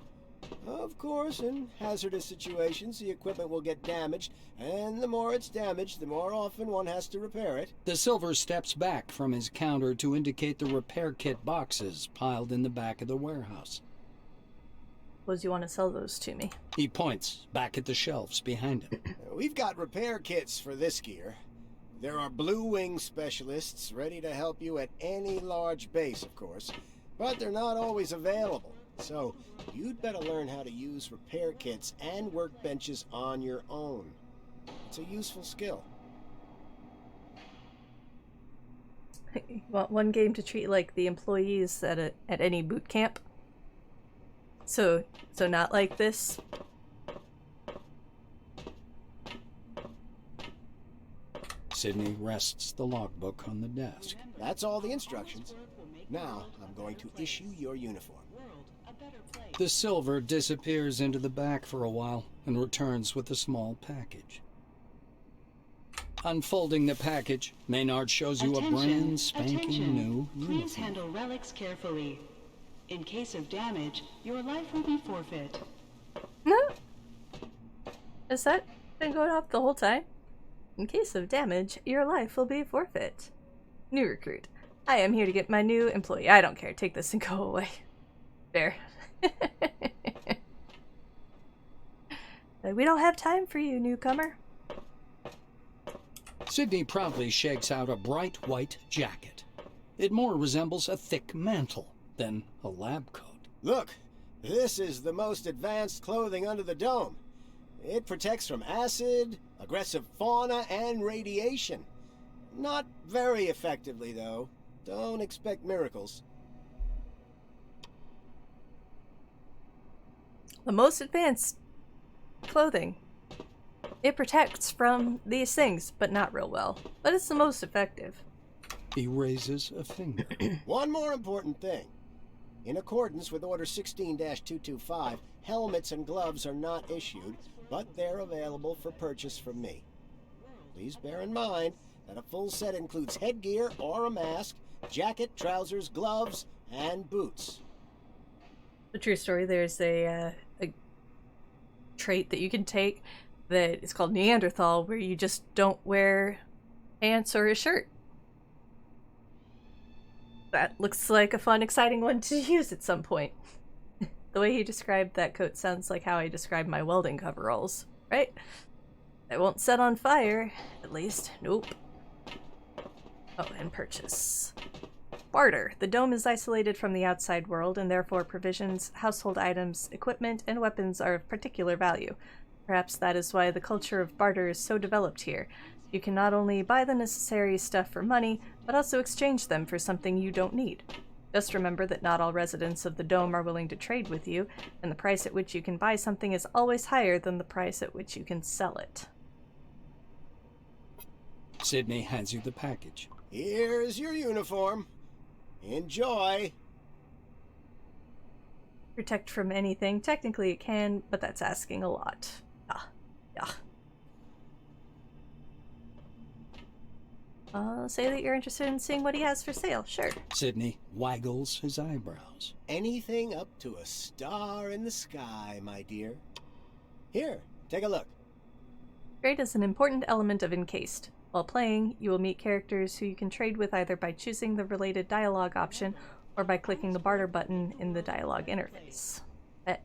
Of course, in hazardous situations, the equipment will get damaged, and the more it's damaged, the more often one has to repair it. The Silver steps back from his counter to indicate the repair kit boxes piled in the back of the warehouse. Suppose you want to sell those to me. He points back at the shelves behind him. We've got repair kits for this gear. There are Blue Wing specialists ready to help you at any large base, of course, but they're not always available. So, you'd better learn how to use repair kits and workbenches on your own. It's a useful skill. You want one game to treat like the employees at any boot camp? So not like this? Sidney rests the logbook on the desk. That's all the instructions. Now, I'm going to issue your uniform. The Silver disappears into the back for a while and returns with a small package. Unfolding the package, Maynard shows you a brand spanking new Please uniform. handle relics carefully. In case of damage, your life will be forfeit. Has that been going off the whole time? In case of damage, your life will be forfeit. New recruit. I am here to get my new employee. I don't care. Take this and go away. There. We don't have time for you, newcomer. Sidney proudly shakes out a bright white jacket. It more resembles a thick mantle than a lab coat. Look, this is the most advanced clothing under the dome. It protects from acid, aggressive fauna, and radiation. Not very effectively, though. don't expect miracles. The most advanced clothing. It protects from these things, but not real well. But it's the most effective. He raises a finger. One more important thing. In accordance with Order 16-225, helmets and gloves are not issued, but they're available for purchase from me. Please bear in mind that a full set includes headgear or a mask, jacket, trousers, gloves, and boots. A true story. There's a trait that you can take that is called Neanderthal, where you just don't wear pants or a shirt. That looks like a fun, exciting one to use at some point. The way he described that coat sounds like how I describe my welding coveralls, right? They won't set on fire, at least. Nope. Oh, and purchase. Barter. The dome is isolated from the outside world, and therefore provisions, household items, equipment, and weapons are of particular value. Perhaps that is why the culture of barter is so developed here. You can not only buy the necessary stuff for money, but also exchange them for something you don't need. Just remember that not all residents of the dome are willing to trade with you, and the price at which you can buy something is always higher than the price at which you can sell it. Sydney hands you the package. Here's your uniform. Enjoy. Protect from anything. Technically it can, but that's asking a lot. Yeah. Say that you're interested in seeing what he has for sale. Sure. Sydney waggles his eyebrows. Anything up to a star in the sky, my dear. Here, take a look. Trade is an important element of Encased. While playing, you will meet characters who you can trade with either by choosing the related dialogue option or by clicking the barter button in the dialogue interface. Hey.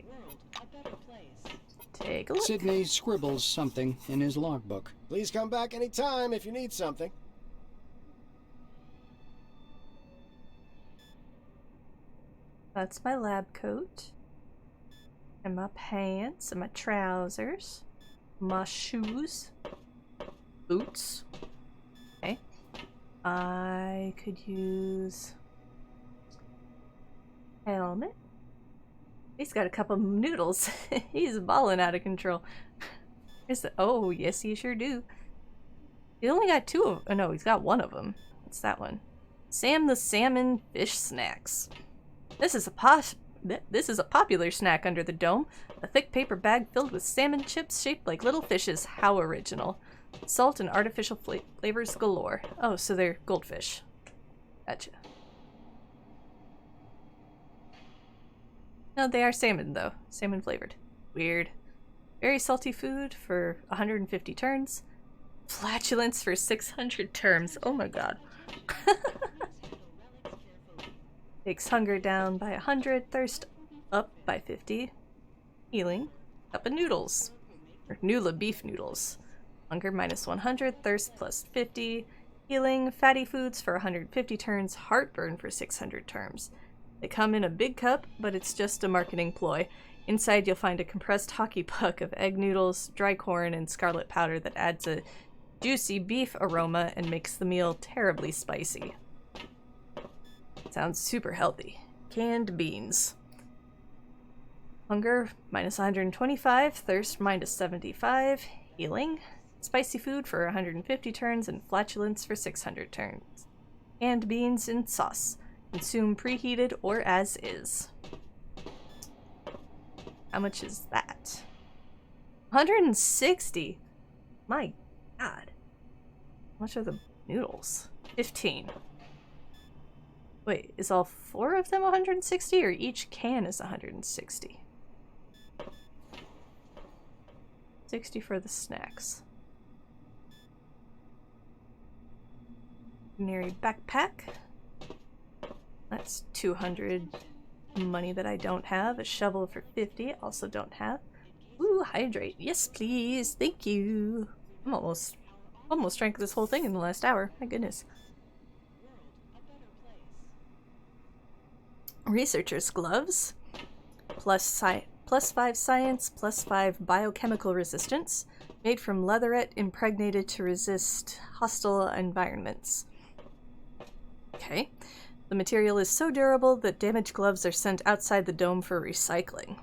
Take a look. Sydney scribbles something in his logbook. Please come back anytime if you need something. That's my lab coat. And my pants, and my trousers. My shoes. Boots. Okay. I could use helmet. He's got a cup of noodles. He's balling out of control. Oh, yes, you sure do. He only got two of. Oh no, he's got one of them. What's that one? Sam the Salmon Fish Snacks. This is a popular snack under the dome. A thick paper bag filled with salmon chips shaped like little fishes. How original. Salt and artificial flavors galore. Oh, so they're goldfish. Gotcha. No, they are salmon, though. Salmon flavored. Weird. Very salty food for 150 turns. Flatulence for 600 terms. Oh my god. Takes hunger down by 100, thirst up by 50. Healing. Cup of noodles. Or Nula beef noodles. Hunger minus 100, thirst plus 50. Healing, fatty foods for 150 turns, heartburn for 600 terms. They come in a big cup, but it's just a marketing ploy. Inside you'll find a compressed hockey puck of egg noodles, dry corn, and scarlet powder that adds a juicy beef aroma and makes the meal terribly spicy. Sounds super healthy. Canned beans. Hunger minus 125, thirst minus 75, healing. Spicy food for 150 turns and flatulence for 600 turns. Canned beans in sauce. Consume preheated or as is. How much is that? 160. My god. How much are the noodles? 15. Wait, is all 4 of them 160 or each can is 160? 60 for the snacks. Ordinary backpack. That's 200 money that I don't have. A shovel for 50, also don't have. Ooh, hydrate. Yes, please. Thank you. I'm almost drank this whole thing in the last hour. My goodness. Researcher's gloves. Plus 5 science, plus 5 biochemical resistance. Made from leatherette impregnated to resist hostile environments. Okay. The material is so durable that damaged gloves are sent outside the dome for recycling.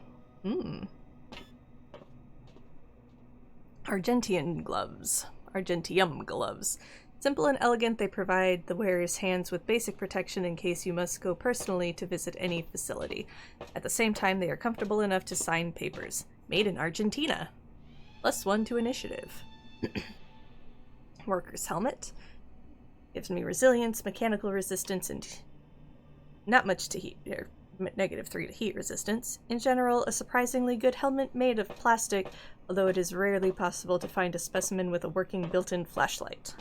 Argentium gloves. Simple and elegant, they provide the wearer's hands with basic protection in case you must go personally to visit any facility. At the same time, they are comfortable enough to sign papers. Made in Argentina. +1 to initiative. Worker's helmet. Gives me resilience, mechanical resistance, and not much to heat, or -3 to heat resistance. In general, a surprisingly good helmet made of plastic, although it is rarely possible to find a specimen with a working built-in flashlight.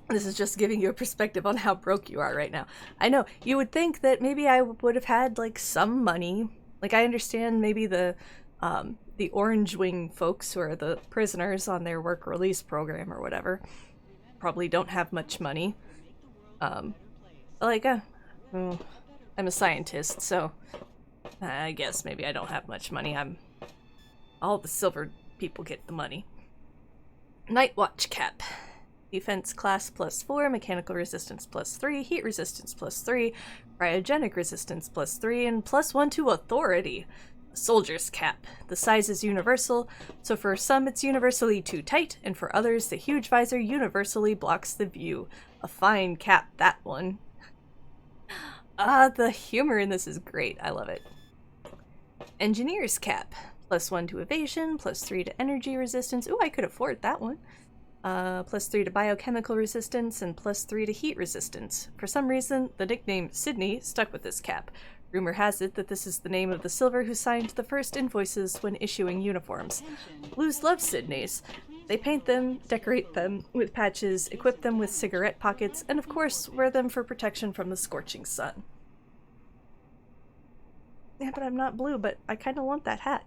This is just giving you a perspective on how broke you are right now. I know, you would think that maybe I would have had, like, some money. Like, I understand maybe the Orange Wing folks who are the prisoners on their work release program or whatever probably don't have much money. I'm a scientist, so I guess maybe I don't have much money. All the silver people get the money. Night Watch cap. Defense class +4, mechanical resistance +3, heat resistance +3, cryogenic resistance +3, and +1 to authority. Soldier's cap. The size is universal, so for some it's universally too tight, and for others the huge visor universally blocks the view. A fine cap, that one. The humor in this is great. I love it. Engineer's cap. +1 to evasion, +3 to energy resistance. Ooh, I could afford that one. +3 to biochemical resistance, and +3 to heat resistance. For some reason, the nickname Sydney stuck with this cap. Rumor has it that this is the name of the silver who signed the first invoices when issuing uniforms. Blues love Sydneys. They paint them, decorate them with patches, equip them with cigarette pockets, and of course, wear them for protection from the scorching sun. Yeah, but I'm not blue, but I kind of want that hat.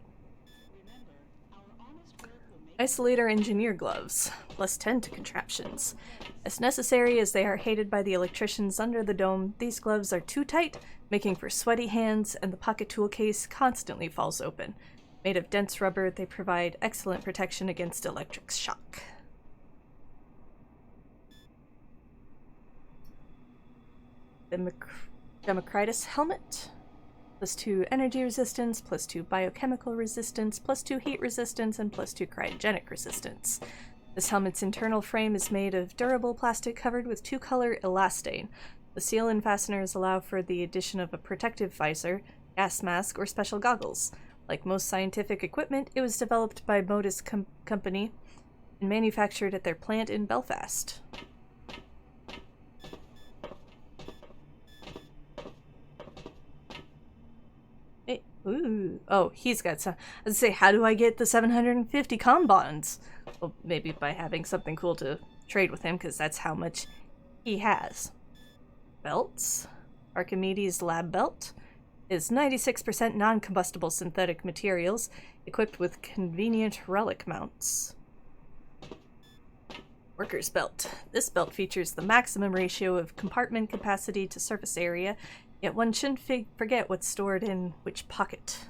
Isolator engineer gloves, +10 to contraptions. As necessary as they are hated by the electricians under the dome, these gloves are too tight, making for sweaty hands, and the pocket tool case constantly falls open. Made of dense rubber, they provide excellent protection against electric shock. The Democritus helmet. +2 energy resistance, +2 biochemical resistance, +2 heat resistance, and +2 cryogenic resistance. This helmet's internal frame is made of durable plastic covered with 2-color elastane. The seal and fasteners allow for the addition of a protective visor, gas mask, or special goggles. Like most scientific equipment, it was developed by Modus Company and manufactured at their plant in Belfast. Ooh. Oh, he's got some. I was gonna say, how do I get the 750 comm bonds? Well, maybe by having something cool to trade with him, because that's how much he has. Belts. Archimedes lab belt is 96% non-combustible synthetic materials, equipped with convenient relic mounts. Worker's belt. This belt features the maximum ratio of compartment capacity to surface area, yet one shouldn't forget what's stored in which pocket.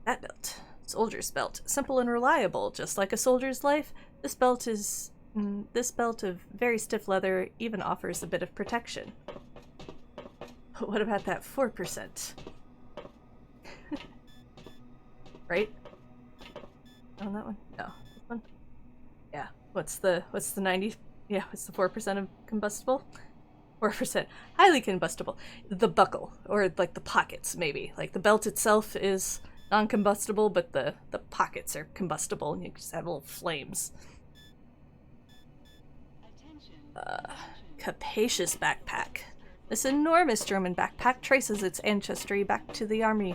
That belt. Soldier's belt. Simple and reliable, just like a soldier's life. This belt of very stiff leather even offers a bit of protection. But what about that 4%? Right? On that one? No. This one? Yeah. What's the 90? Yeah, what's the 4% of combustible? 4%. Highly combustible. The buckle, or like the pockets, maybe. Like the belt itself is non-combustible, but the pockets are combustible, and you just have little flames. Capacious backpack. This enormous German backpack traces its ancestry back to the army,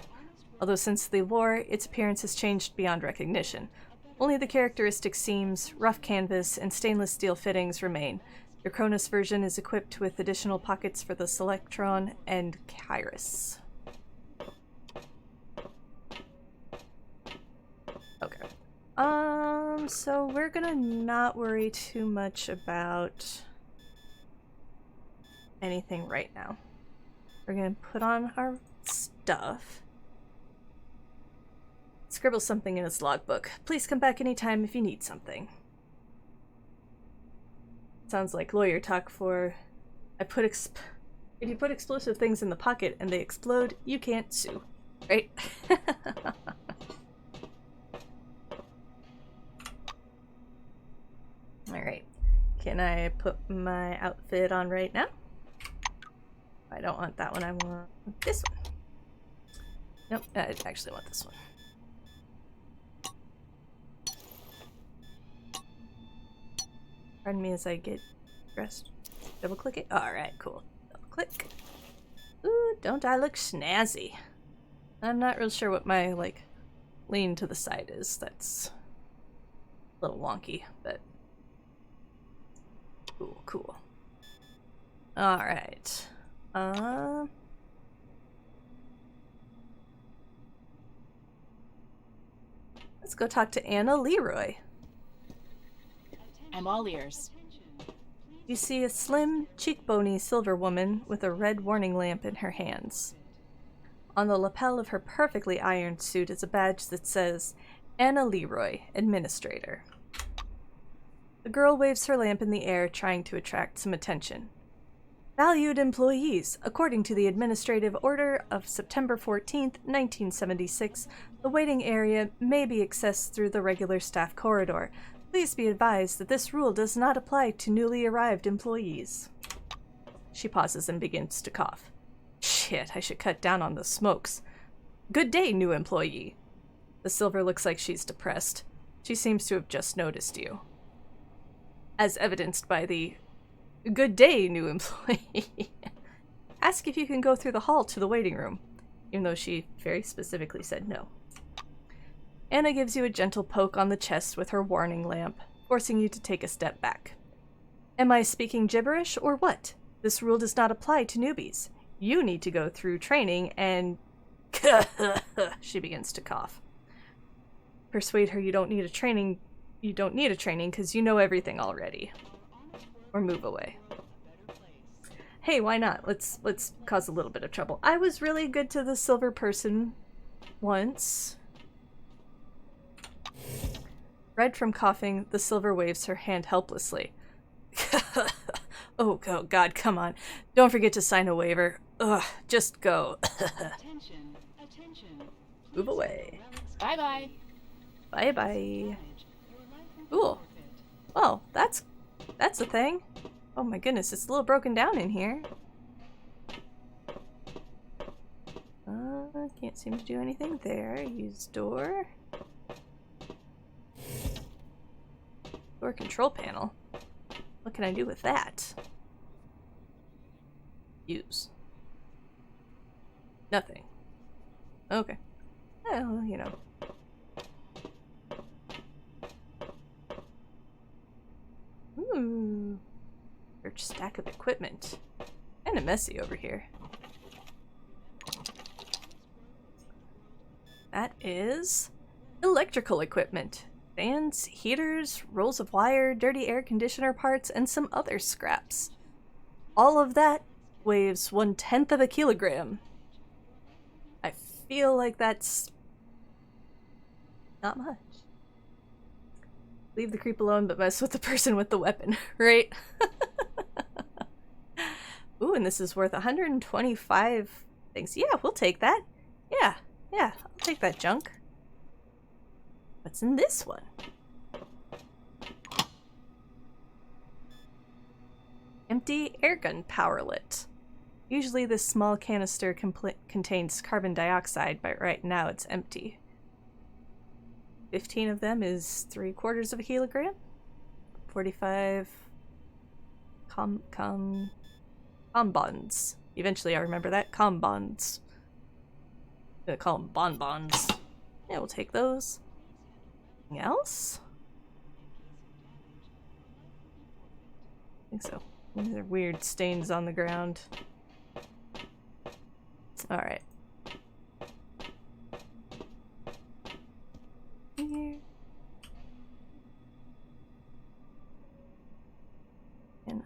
although since the war, its appearance has changed beyond recognition. Only the characteristic seams, rough canvas, and stainless steel fittings remain. The Cronus version is equipped with additional pockets for the Selectron and Kyrus. Okay. So we're gonna not worry too much about anything right now. We're gonna put on our stuff. Scribble something in his logbook. Please come back anytime if you need something. Sounds like lawyer talk for if you put explosive things in the pocket and they explode, you can't sue. Right? Alright. Can I put my outfit on right now? I don't want that one, I want this one. Nope, I actually want this one. Pardon me as I get dressed. Double click it. Alright, cool. Double click. Ooh, don't I look snazzy? I'm not real sure what my, like, lean to the side is. That's a little wonky, but cool, cool. Alright. Let's go talk to Anna Leroy. I'm all ears. You see a slim, cheekbony silver woman with a red warning lamp in her hands. On the lapel of her perfectly ironed suit is a badge that says, Anna Leroy, Administrator. The girl waves her lamp in the air, trying to attract some attention. Valued employees, according to the Administrative Order of September 14th, 1976, the waiting area may be accessed through the regular staff corridor. Please be advised that this rule does not apply to newly arrived employees. She pauses and begins to cough. Shit, I should cut down on the smokes. Good day, new employee. The silver looks like she's depressed. She seems to have just noticed you. As evidenced by the good day, new employee. Ask if you can go through the hall to the waiting room, even though she very specifically said no. Anna gives you a gentle poke on the chest with her warning lamp, forcing you to take a step back. Am I speaking gibberish or what? This rule does not apply to newbies. You need to go through training and... She begins to cough. Persuade her you don't need a training because you know everything already. Or move away. Hey, why not? Let's cause a little bit of trouble. I was really good to the silver person once. Red from coughing, the silver waves her hand helplessly. Oh, God, come on. Don't forget to sign a waiver. Ugh, just go. Attention. Move away. Bye-bye. Bye-bye. Cool. Oh, that's a thing. Oh my goodness, it's a little broken down in here. Can't seem to do anything there. Use door. Door control panel. What can I do with that? Use. Nothing. Okay. Well, you know. Ooh. Search stack of equipment. Kinda messy over here. That is electrical equipment. Fans, heaters, rolls of wire, dirty air conditioner parts, and some other scraps. All of that weighs 1/10 of a kilogram. I feel like that's not much. Leave the creep alone, but mess with the person with the weapon, right? Ooh, and this is worth 125 things. Yeah, we'll take that. Yeah, I'll take that junk. What's in this one? Empty airgun powerlet. Usually this small canister contains carbon dioxide, but right now it's empty. 15 of them is 3/4 of a kilogram. 45 bonbons. Eventually I remember that. Bonbons. I'm gonna call them bonbons. Yeah, we'll take those. Anything else? I think so. These are weird stains on the ground. Alright. Here. And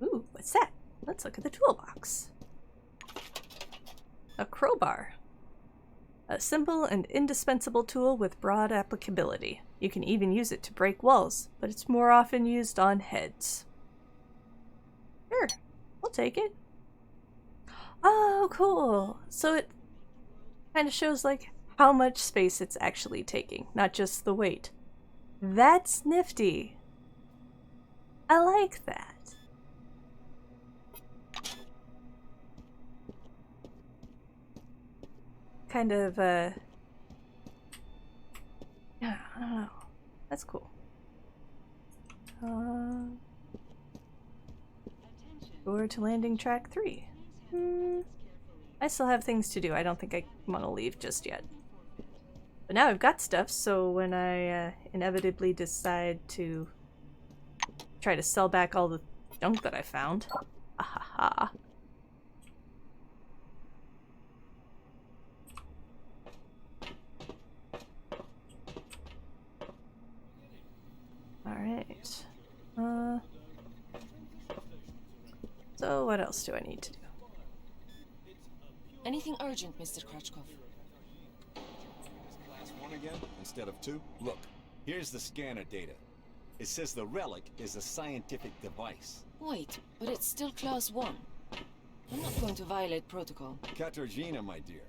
ooh, what's that? Let's look at the toolbox. A crowbar. A simple and indispensable tool with broad applicability. You can even use it to break walls, but it's more often used on heads. Sure, I'll take it. Oh, cool. So it kind of shows like how much space it's actually taking, not just the weight. That's nifty. I like that. Kind of, yeah, I don't know. That's cool. Door to landing track 3. I still have things to do. I don't think I want to leave just yet. But now I've got stuff, so when I inevitably decide to try to sell back all the junk that I found. Ahaha. Alright. So what else do I need to do? Anything urgent, Mr. Krachkov? Class 1 again, instead of 2? Look, here's the scanner data. It says the relic is a scientific device. Wait, but it's still Class 1. I'm not going to violate protocol. Katarzyna, my dear,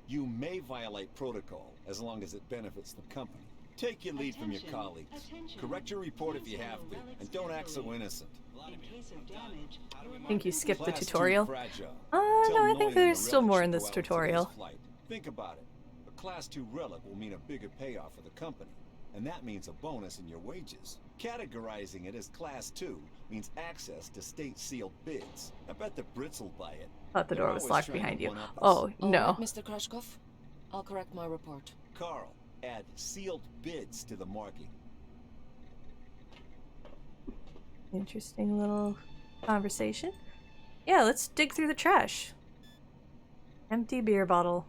you may violate protocol as long as it benefits the company. Take your lead from your colleagues. Correct your report if you have to, and don't act so innocent. I think you skipped the tutorial. No, I think there's still more in this tutorial. Think about it. A Class 2 relic will mean a bigger payoff for the company, and that means a bonus in your wages. Categorizing it as Class 2 means access to state-sealed bids. I bet the Brits will buy it. Thought the door was locked behind you. Oh, no. Mr. Krachkov, I'll correct my report. Carl, add sealed bids to the marking. Interesting little conversation. Yeah, let's dig through the trash. Empty beer bottle.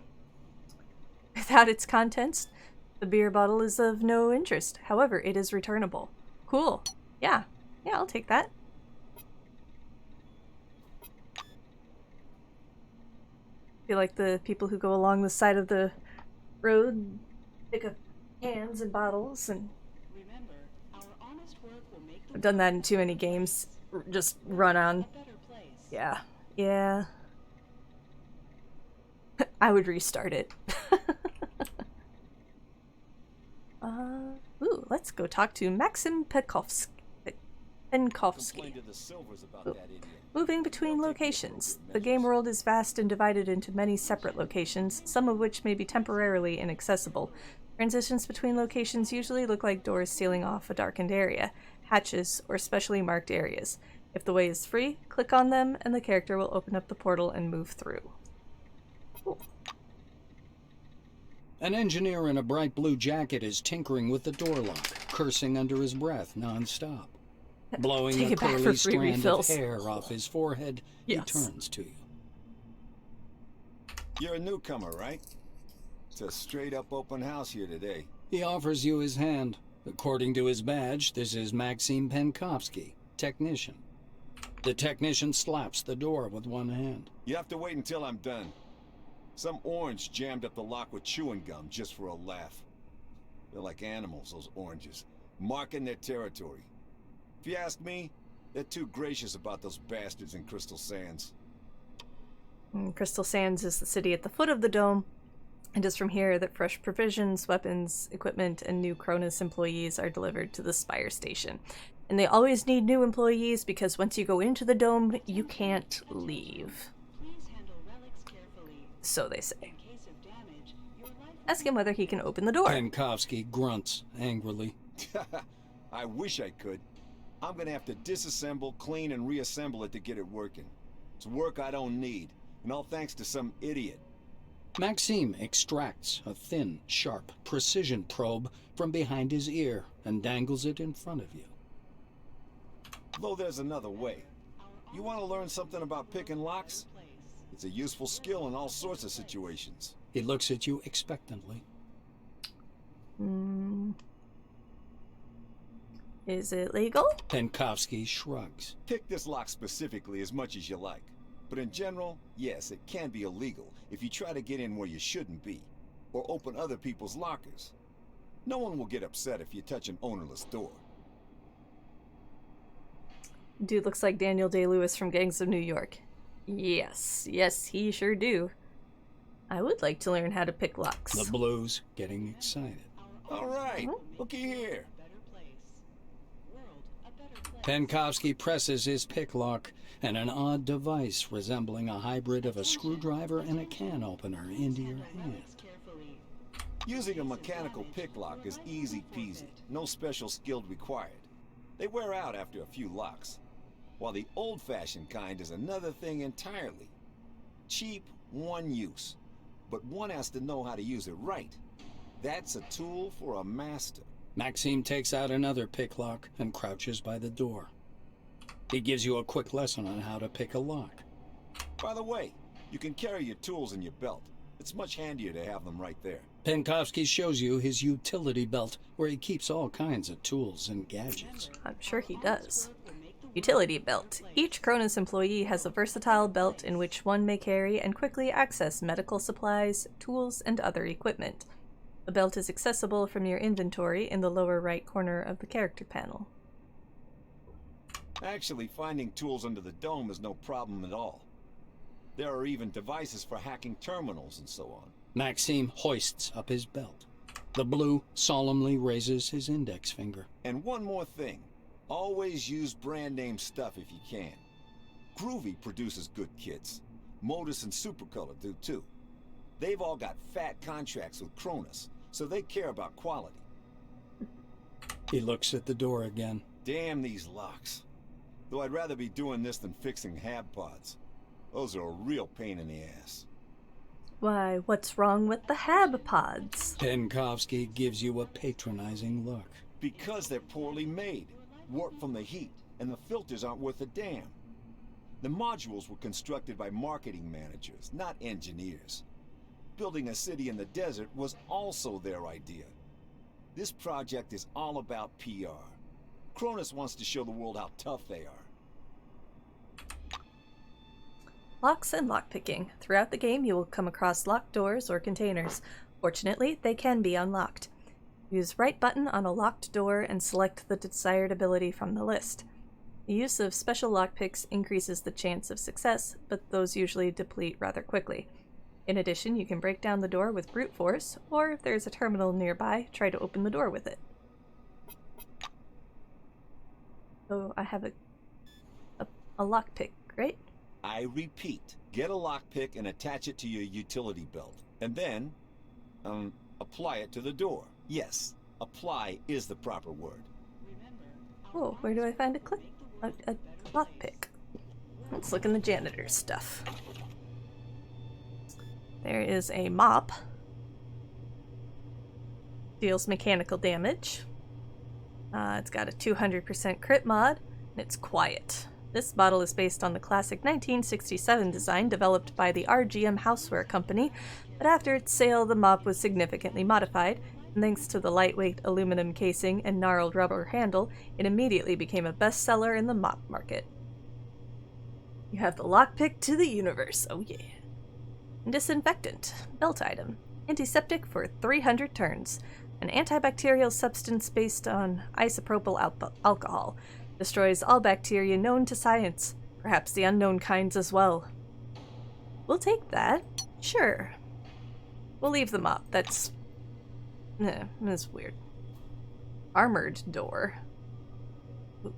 Without its contents, the beer bottle is of no interest. However, it is returnable. Cool. Yeah. Yeah, I'll take that. Feel like the people who go along the side of the road pick up cans and bottles, and I've done that in too many games. Just run on. Yeah. Yeah. I would restart it. Ooh, let's go talk to Maxim Penkovsky. Ooh. Moving between locations. The game world is vast and divided into many separate locations, some of which may be temporarily inaccessible. Transitions between locations usually look like doors sealing off a darkened area, hatches, or specially marked areas. If the way is free, click on them and the character will open up the portal and move through. Cool. An engineer in a bright blue jacket is tinkering with the door lock, cursing under his breath non-stop. Blowing a curly strand of hair off his forehead, he turns to you. You're a newcomer, right? It's a straight-up open house here today. He offers you his hand. According to his badge, this is Maxim Penkovsky, technician. The technician slaps the door with one hand. You have to wait until I'm done. Some orange jammed up the lock with chewing gum just for a laugh. They're like animals, those oranges, marking their territory. If you ask me, they're too gracious about those bastards in Crystal Sands. Crystal Sands is the city at the foot of the dome. It is from here that fresh provisions, weapons, equipment, and new Cronus employees are delivered to the Spire Station. And they always need new employees because once you go into the dome, you can't leave. So they say. Ask him whether he can open the door. Penkovsky grunts angrily. I wish I could. I'm gonna have to disassemble, clean, and reassemble it to get it working. It's work I don't need, and all thanks to some idiot. Maxime extracts a thin, sharp, precision probe from behind his ear and dangles it in front of you. Though there's another way. You want to learn something about picking locks? It's a useful skill in all sorts of situations. He looks at you expectantly. Is it legal? Penkovsky shrugs. Pick this lock specifically as much as you like. But in general, yes, it can be illegal if you try to get in where you shouldn't be. or open other people's lockers. No one will get upset if you touch an ownerless door. Dude looks like Daniel Day-Lewis from Gangs of New York. Yes, he sure do. I would like to learn how to pick locks. The Blue's getting excited. All right, looky here. Penkovsky presses his pick lock, and an odd device resembling a hybrid of a screwdriver and a can opener into your hand. Using a mechanical pick lock is easy peasy. No special skill required. They wear out after a few locks. While the old-fashioned kind is another thing entirely. Cheap, one use. But one has to know how to use it right. That's a tool for a master. Maxime takes out another pick lock and crouches by the door. He gives you a quick lesson on how to pick a lock. By the way, you can carry your tools in your belt. It's much handier to have them right there. Penkovsky shows you his utility belt, where he keeps all kinds of tools and gadgets. I'm sure he does. Utility belt. Each Cronus employee has a versatile belt in which one may carry and quickly access medical supplies, tools, and other equipment. The belt is accessible from your inventory in the lower right corner of the character panel. Actually, finding tools under the dome is no problem at all. There are even devices for hacking terminals and so on. Maxime hoists up his belt. The Blue solemnly raises his index finger. And one more thing. Always use brand name stuff if you can. Groovy produces good kits. Modus and Supercolor do too. They've all got fat contracts with Cronus, so they care about quality. He looks at the door again. Damn these locks. Though I'd rather be doing this than fixing hab pods. Those are a real pain in the ass. Why, what's wrong with the hab pods? Penkovsky gives you a patronizing look. Because they're poorly made, warped from the heat, and the filters aren't worth a damn. The modules were constructed by marketing managers, not engineers. Building a city in the desert was also their idea. This project is all about PR. Cronus wants to show the world how tough they are. Locks and lockpicking. Throughout the game, you will come across locked doors or containers. Fortunately, they can be unlocked. Use right button on a locked door and select the desired ability from the list. The use of special lockpicks increases the chance of success, but those usually deplete rather quickly. In addition, you can break down the door with brute force, or if there's a terminal nearby, try to open the door with it. So I have a lockpick, right? I repeat, get a lockpick and attach it to your utility belt. And then, apply it to the door. Yes, apply is the proper word. Oh, where do I find a lockpick? Let's look in the janitor's stuff. There is a mop. Deals mechanical damage. It's got a 200% crit mod, and it's quiet. This model is based on the classic 1967 design developed by the RGM Houseware Company, but after its sale, the mop was significantly modified, and thanks to the lightweight aluminum casing and gnarled rubber handle, it immediately became a bestseller in the mop market. You have the lockpick to the universe, oh yeah. Disinfectant, belt item, antiseptic for 300 turns, an antibacterial substance based on isopropyl alcohol. Destroys all bacteria known to science, perhaps the unknown kinds as well. We'll take that, sure. We'll leave the mop, that's weird. Armored door. Ooh.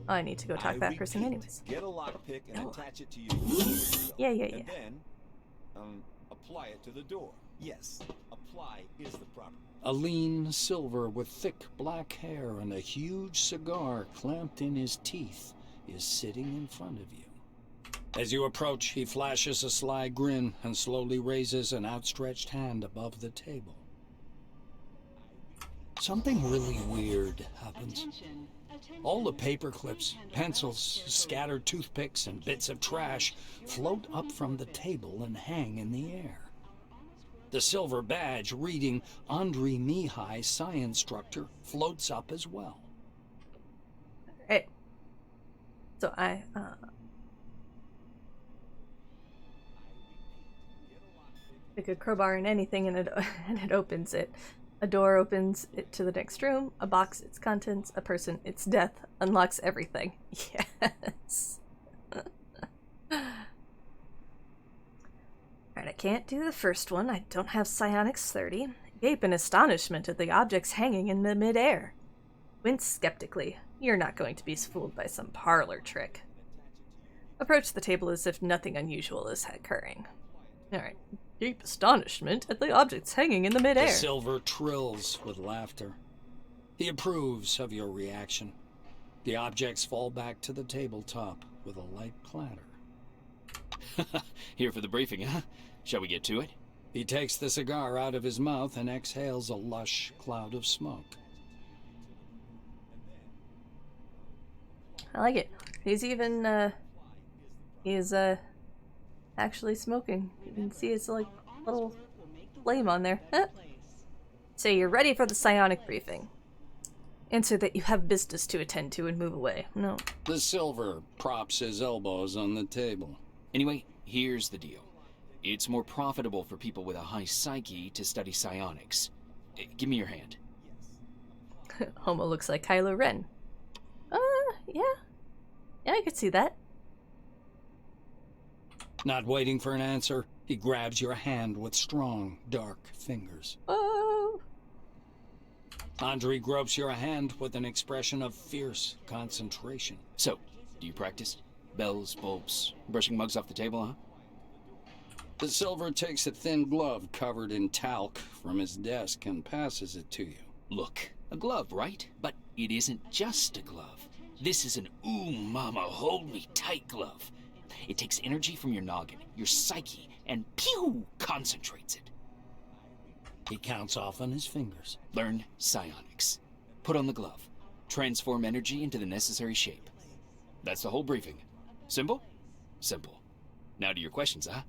Oh, I need to go talk to that person anyways. Get a lockpick and attach it to your utility belt. Yeah. And then, apply it to the door. Yes, apply is the proper. A lean silver with thick black hair and a huge cigar clamped in his teeth is sitting in front of you. As you approach, he flashes a sly grin and slowly raises an outstretched hand above the table. Something really weird happens. All the paper clips, pencils, scattered toothpicks, and bits of trash float up from the table and hang in the air. The silver badge reading Andre Mihai, Science Instructor, floats up as well. Right. So I, Stick a crowbar in anything and and it opens it. A door opens it to the next room. A box, its contents. A person, its death. Unlocks everything. Yes. Alright, I can't do the first one. I don't have psionics 30. Gape in astonishment at the objects hanging in the midair. Wince skeptically. You're not going to be fooled by some parlor trick. Approach the table as if nothing unusual is occurring. Alright. Deep astonishment at the objects hanging in the midair. The silver trills with laughter. He approves of your reaction. The objects fall back to the tabletop with a light clatter. Here for the briefing, huh? Shall we get to it? He takes the cigar out of his mouth and exhales a lush cloud of smoke. I like it. He's even, he's actually smoking. You can see his, like, little flame on there. So you're ready for the psionic briefing. Answer that you have business to attend to and move away. No. The silver props his elbows on the table. Anyway, here's the deal. It's more profitable for people with a high psyche to study psionics. Give me your hand. Homo looks like Kylo Ren. Yeah. Yeah, I could see that. Not waiting for an answer, he grabs your hand with strong, dark fingers. Oh. Andre gropes your hand with an expression of fierce concentration. So, do you practice? Bells, bulbs, brushing mugs off the table, huh? The silver takes a thin glove covered in talc from his desk and passes it to you. Look, a glove, right? But it isn't just a glove. This is an ooh mama, hold me tight glove. It takes energy from your noggin, your psyche, and pew, concentrates it. He counts off on his fingers. Learn psionics. Put on the glove. Transform energy into the necessary shape. That's the whole briefing. Simple? Simple. Now to your questions, huh?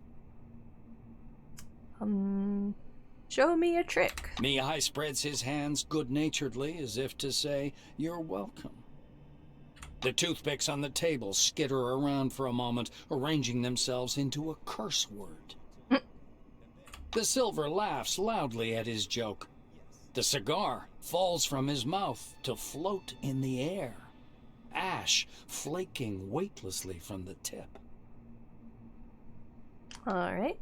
Show me a trick. Mihai spreads his hands good-naturedly as if to say, you're welcome. The toothpicks on the table skitter around for a moment, arranging themselves into a curse word. The silver laughs loudly at his joke. The cigar falls from his mouth to float in the air, ash flaking weightlessly from the tip. Alright.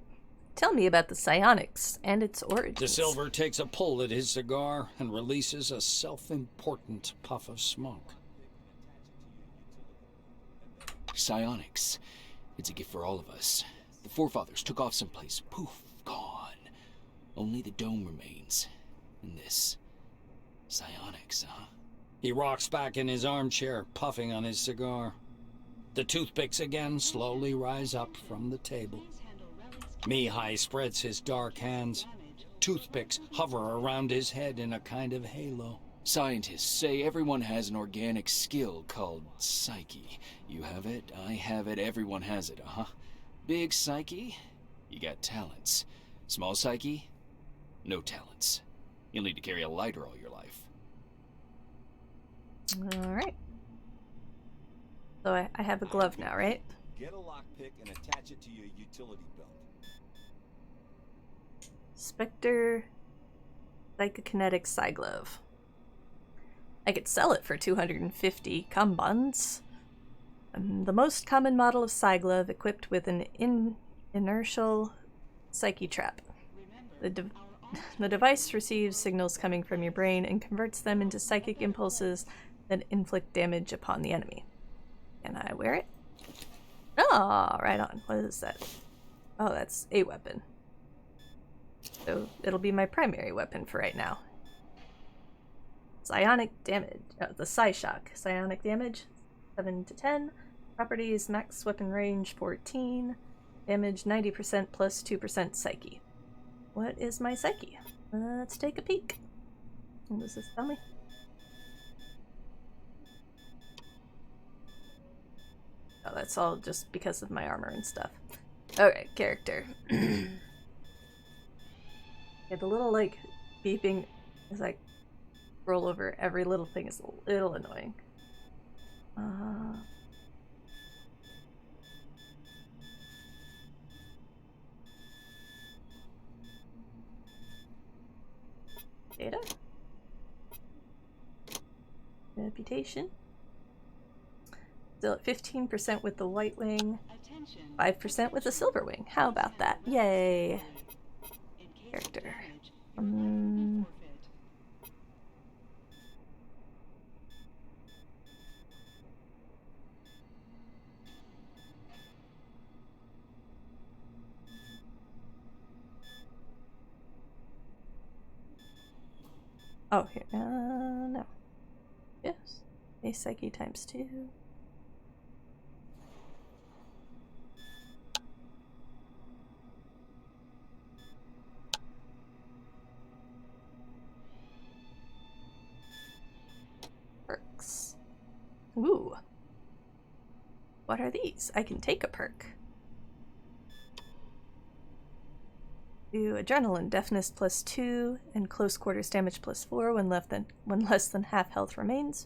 Tell me about the psionics and its origins. The silver takes a pull at his cigar and releases a self-important puff of smoke. Psionics. It's a gift for all of us. The forefathers took off someplace. Poof, gone. Only the dome remains. And this. Psionics, huh? He rocks back in his armchair, puffing on his cigar. The toothpicks again slowly rise up from the table. Mihai spreads his dark hands. Toothpicks hover around his head in a kind of halo. Scientists say everyone has an organic skill called psyche. You have it, I have it, everyone has it, uh-huh. Big psyche, you got talents. Small psyche, no talents. You'll need to carry a lighter all your life. Alright. So I have a glove now, right? Get a lockpick and attach it to your utility belt. Spectre Psychokinetic Psi Glove. I could sell it for 250 combons. The most common model of Psi Glove equipped with an inertial psyche trap. The device receives signals coming from your brain and converts them into psychic impulses that inflict damage upon the enemy. Can I wear it? Oh, right on. What is that? Oh, that's a weapon. So it'll be my primary weapon for right now. Psionic damage. The Psi Shock. Psionic damage 7 to 10. Properties max weapon range 14. Damage 90% plus 2% psyche. What is my psyche? Let's take a peek. What does this tell me? Oh, that's all just because of my armor and stuff. Okay, character. Yeah, the little, like, beeping as I roll over every little thing is a little annoying. Data. Reputation. Still at 15% with the white wing. 5% with the silver wing. How about that? Yay! Character. Oh, here. No. Yes. Base psyche times 2. Perks. Ooh. What are these? I can take a perk. Do adrenaline, deafness +2, and close quarters damage +4 when less than half health remains.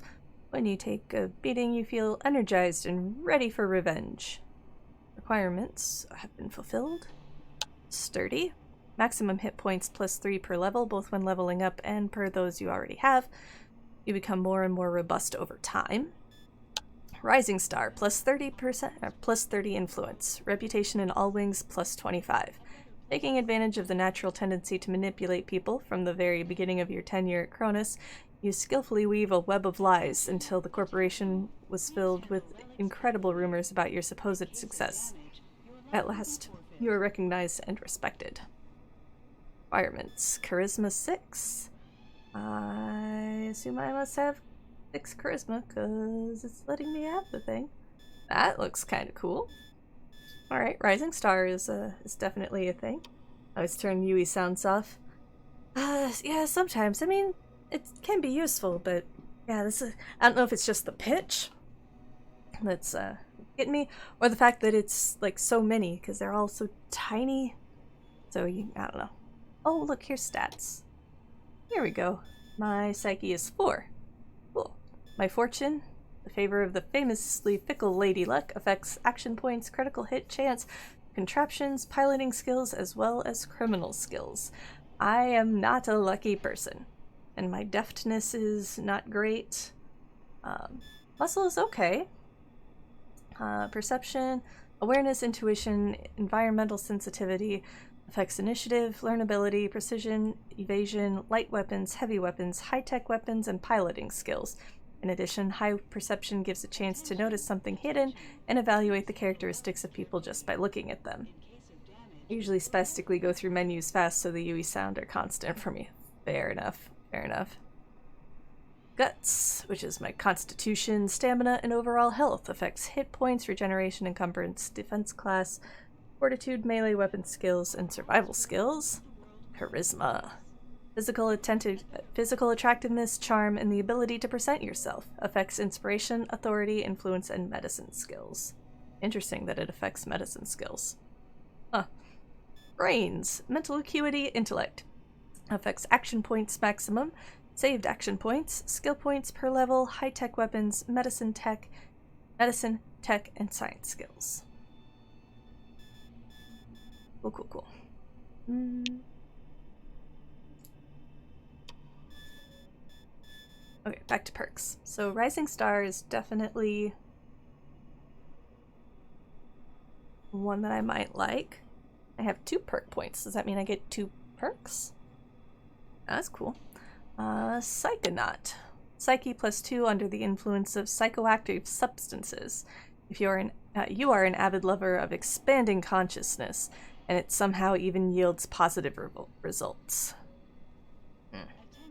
When you take a beating, you feel energized and ready for revenge. Requirements have been fulfilled. Sturdy. Maximum hit points +3 per level, both when leveling up and per those you already have. You become more and more robust over time. Rising Star, +30%, +30 influence. Reputation in all wings, +25. Taking advantage of the natural tendency to manipulate people from the very beginning of your tenure at Cronus, you skillfully weave a web of lies until the corporation was filled with incredible rumors about your supposed success. At last, you are recognized and respected. Requirements. Charisma 6. I assume I must have 6 charisma, because it's letting me have the thing. That looks kind of cool. Alright, Rising Star is definitely a thing. I always turn Yui sounds off. Yeah, sometimes. I mean, it can be useful, but yeah, I don't know if it's just the pitch that's getting me, or the fact that it's like so many, because they're all so tiny. So I don't know. Oh, look, here's stats. Here we go. My psyche is 4. Cool. My fortune, the favor of the famously fickle Lady Luck, affects action points, critical hit chance, contraptions, piloting skills, as well as criminal skills. I am not a lucky person, and my deftness is not great. Muscle is okay. Perception, awareness, intuition, environmental sensitivity, affects initiative, learnability, precision, evasion, light weapons, heavy weapons, high-tech weapons, and piloting skills. In addition, high perception gives a chance to notice something hidden and evaluate the characteristics of people just by looking at them. I usually spastically go through menus fast, so the Yui sound are constant for me. Fair enough. Fair enough. Guts, which is my constitution, stamina, and overall health, affects hit points, regeneration, encumbrance, defense class, fortitude, melee weapon skills, and survival skills. Charisma. Physical attractiveness, charm, and the ability to present yourself. Affects inspiration, authority, influence, and medicine skills. Interesting that it affects medicine skills. Huh. Brains. Mental acuity, intellect. Affects action points maximum, saved action points, skill points per level, high-tech weapons, medicine, tech, and science skills. Cool. Okay, back to perks. So Rising Star is definitely one that I might like. I have 2 perk points. Does that mean I get 2 perks? That's cool. Psychonaut. Psyche +2 under the influence of psychoactive substances. If you are an avid lover of expanding consciousness, and it somehow even yields positive results.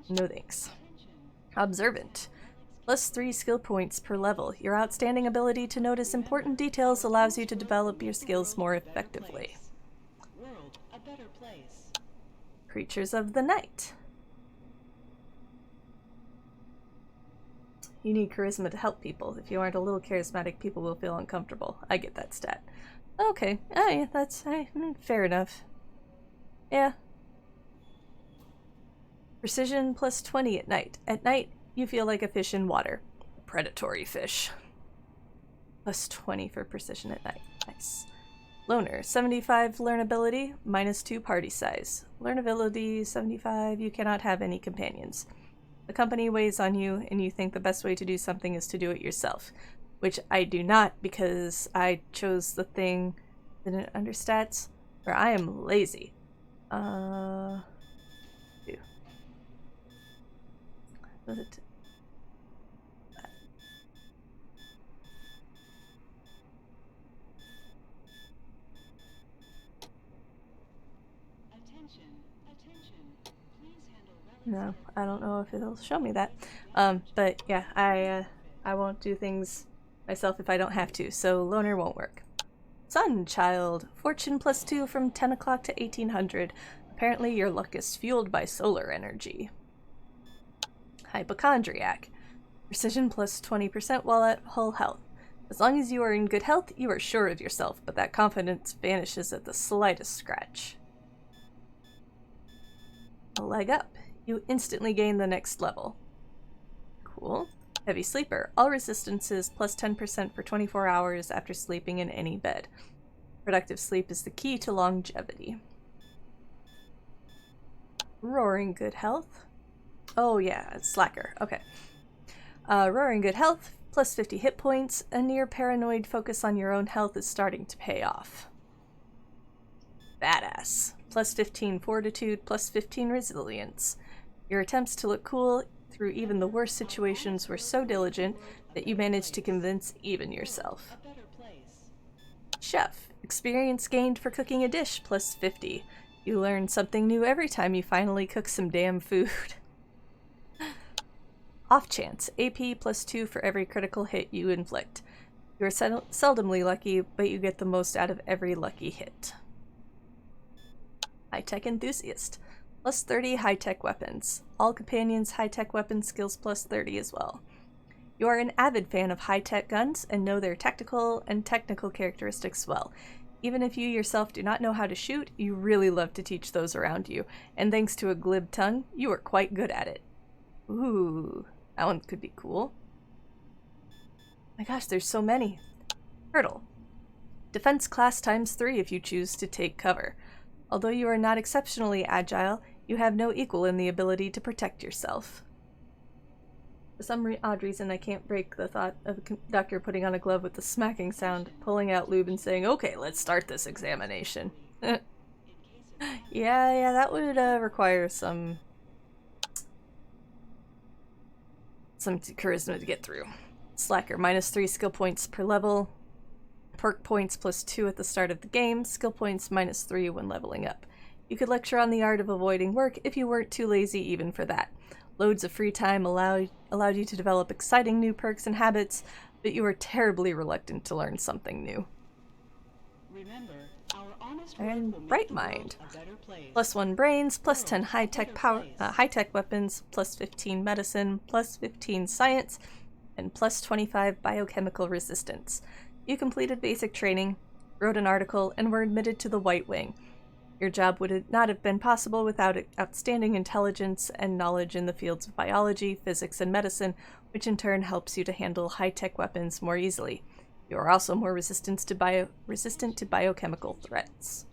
No thanks. Observant. +3 skill points per level. Your outstanding ability to notice important details allows you to develop your skills more effectively. Creatures of the Night. You need charisma to help people. If you aren't a little charismatic, people will feel uncomfortable. I get that stat. Okay. Yeah, that's fair enough. Yeah. Precision +20 at night. At night, you feel like a fish in water. Predatory fish. +20 for precision at night. Nice. Loner, 75 learnability, -2 party size. Learnability, 75, you cannot have any companions. The company weighs on you, and you think the best way to do something is to do it yourself. Which I do not, because I chose the thing in understats where I am lazy. Was it? No, I don't know if it'll show me that. But yeah, I won't do things myself if I don't have to, so loner won't work. Sun Child, fortune +2 from 10 o'clock to 1800. Apparently your luck is fueled by solar energy. Hypochondriac, precision +20% while at full health. As long as you are in good health, you are sure of yourself, but that confidence vanishes at the slightest scratch. A leg up. You instantly gain the next level. Cool. Heavy sleeper. All resistances +10% for 24 hours after sleeping in any bed. Productive sleep is the key to longevity. Roaring good health. Oh yeah, it's slacker. Okay. Roaring good health, +50 hit points. A near paranoid focus on your own health is starting to pay off. Badass. +15 fortitude, +15 resilience. Your attempts to look cool through even the worst situations were so diligent that you managed to convince even yourself. Chef. Experience gained for cooking a dish, +50. You learn something new every time you finally cook some damn food. Off chance. AP +2 for every critical hit you inflict. You are seldomly lucky, but you get the most out of every lucky hit. High-tech enthusiast. +30 high-tech weapons. All companions' high-tech weapon skills +30 as well. You are an avid fan of high-tech guns and know their tactical and technical characteristics well. Even if you yourself do not know how to shoot, you really love to teach those around you, and thanks to a glib tongue, you are quite good at it. Ooh, that one could be cool. My gosh, there's so many. Hurdle. Defense class ×3 if you choose to take cover. Although you are not exceptionally agile, you have no equal in the ability to protect yourself. For some odd reason, I can't break the thought of a conductor putting on a glove with the smacking sound, pulling out lube and saying, "Okay, let's start this examination." Yeah, that would require some charisma to get through. Slacker, -3 skill points per level. Perk points +2 at the start of the game. Skill points -3 when leveling up. You could lecture on the art of avoiding work if you weren't too lazy even for that. Loads of free time allowed you to develop exciting new perks and habits, but you were terribly reluctant to learn something new. Remember, our honest and Bright Mind. +1 brains, +10 high-tech weapons, +15 medicine, +15 science, and +25 biochemical resistance. You completed basic training, wrote an article, and were admitted to the White Wing. Your job would not have been possible without outstanding intelligence and knowledge in the fields of biology, physics, and medicine, which in turn helps you to handle high-tech weapons more easily. You are also more resistant to biochemical threats.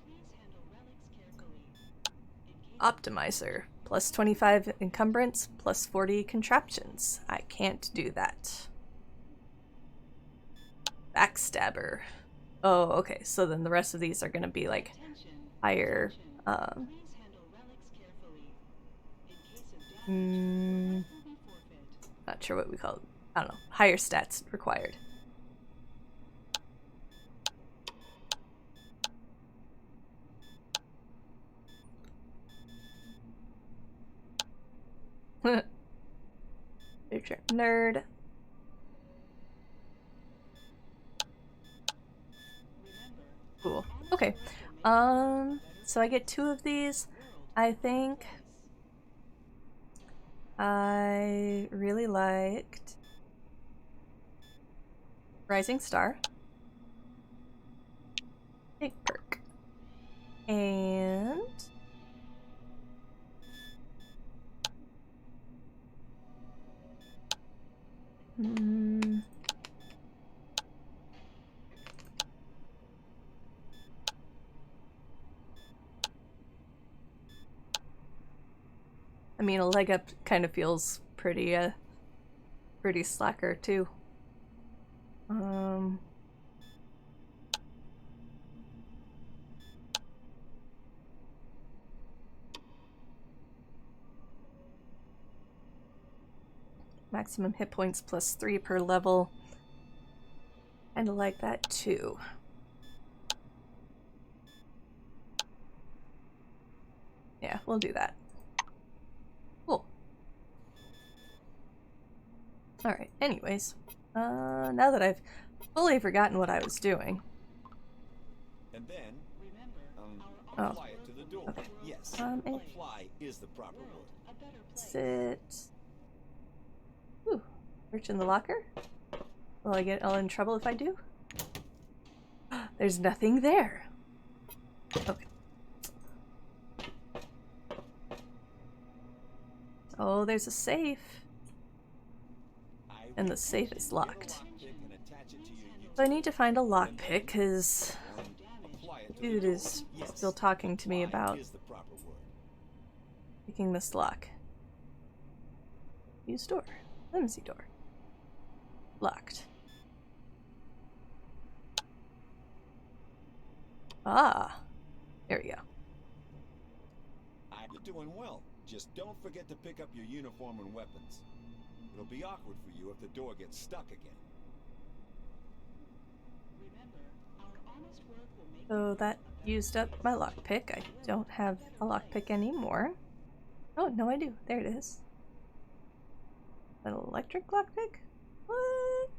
Optimizer. +25 encumbrance, +40 contraptions. I can't do that. Backstabber. Oh, okay, so then the rest of these are going to be like higher, not sure what we call it. I don't know. Higher stats required. Nerd. Cool. Okay. So I get 2 of these. I think I really liked Rising Star. Big perk. And mean, a leg up kind of feels pretty, pretty slacker, too. Maximum hit points +3 per level. Kinda like that, too. Yeah, we'll do that. Cool. Alright, anyways. Now that I've fully forgotten what I was doing. And then, Oh. apply it to the door. Okay. Yes, and apply is the proper word. sit. Ooh, search in the locker? Will I get all in trouble if I do? There's nothing there. Okay. Oh, there's a safe. And the safe is locked. So I need to find a lockpick, because the dude is still talking to me about picking this lock. Use door. Flimsy door. Locked. Ah. There we go. You're doing well. Just don't forget to pick up your uniform and weapons. It'll be awkward for you if the door gets stuck again. So that used up my lockpick. I don't have a lockpick anymore. Oh, no I do. There it is. An electric lockpick? What?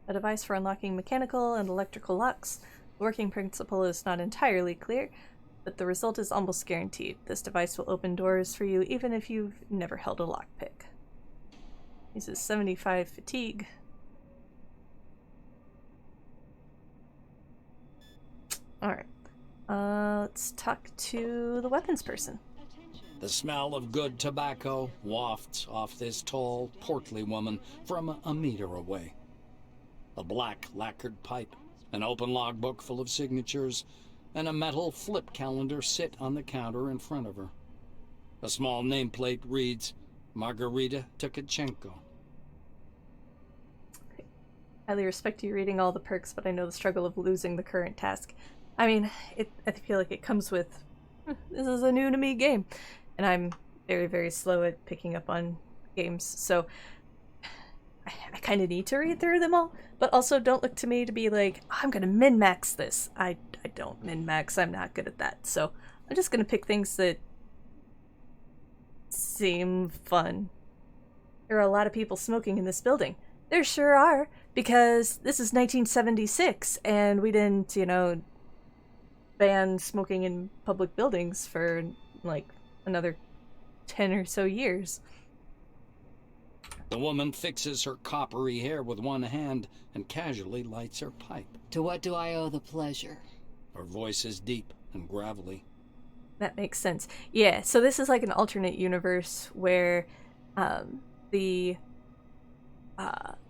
A device for unlocking mechanical and electrical locks. The working principle is not entirely clear, but the result is almost guaranteed. This device will open doors for you even if you've never held a lockpick. Uses 75 fatigue. Alright. Let's talk to the weapons person. The smell of good tobacco wafts off this tall, portly woman from a meter away. A black lacquered pipe, an open logbook full of signatures, and a metal flip calendar sit on the counter in front of her. A small nameplate reads, Margarita Tkachenko. Highly respect you reading all the perks, but I know the struggle of losing the current task. I mean, I feel like it comes with, this is a new to me game, and I'm very, very slow at picking up on games, so I kind of need to read through them all, but also don't look to me to be like, oh, I'm gonna min-max this. I don't min-max, I'm not good at that, so I'm just gonna pick things that seem fun. There are a lot of people smoking in this building. There sure are, because this is 1976, and we didn't, you know, ban smoking in public buildings for, like, another 10 or so years. The woman fixes her coppery hair with one hand and casually lights her pipe. To what do I owe the pleasure? Her voice is deep and gravelly. That makes sense. Yeah, so this is like an alternate universe where the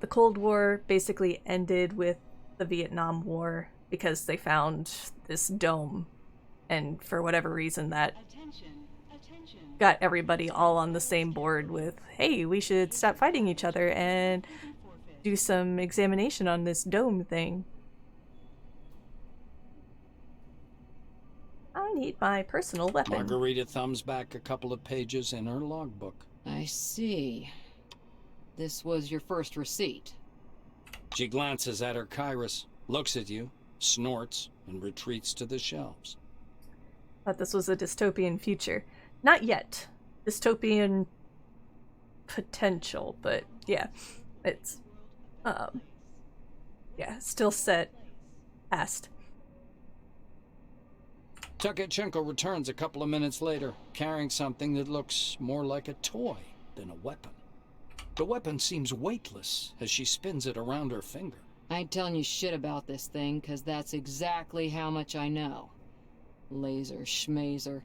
Cold War basically ended with the Vietnam War because they found this dome, and for whatever reason that got everybody all on the same board with, hey, we should stop fighting each other and do some examination on this dome thing. I need my personal weapon. Margarita thumbs back a couple of pages in her logbook. I see. This was your first receipt. She glances at her Kairos, looks at you, snorts, and retreats to the shelves. Thought this was a dystopian future. Not yet. Dystopian potential, but yeah. It's, yeah, still set past. Tkachenko returns a couple of minutes later, carrying something that looks more like a toy than a weapon. The weapon seems weightless as she spins it around her finger. I ain't telling you shit about this thing, because that's exactly how much I know. Laser, schmazer,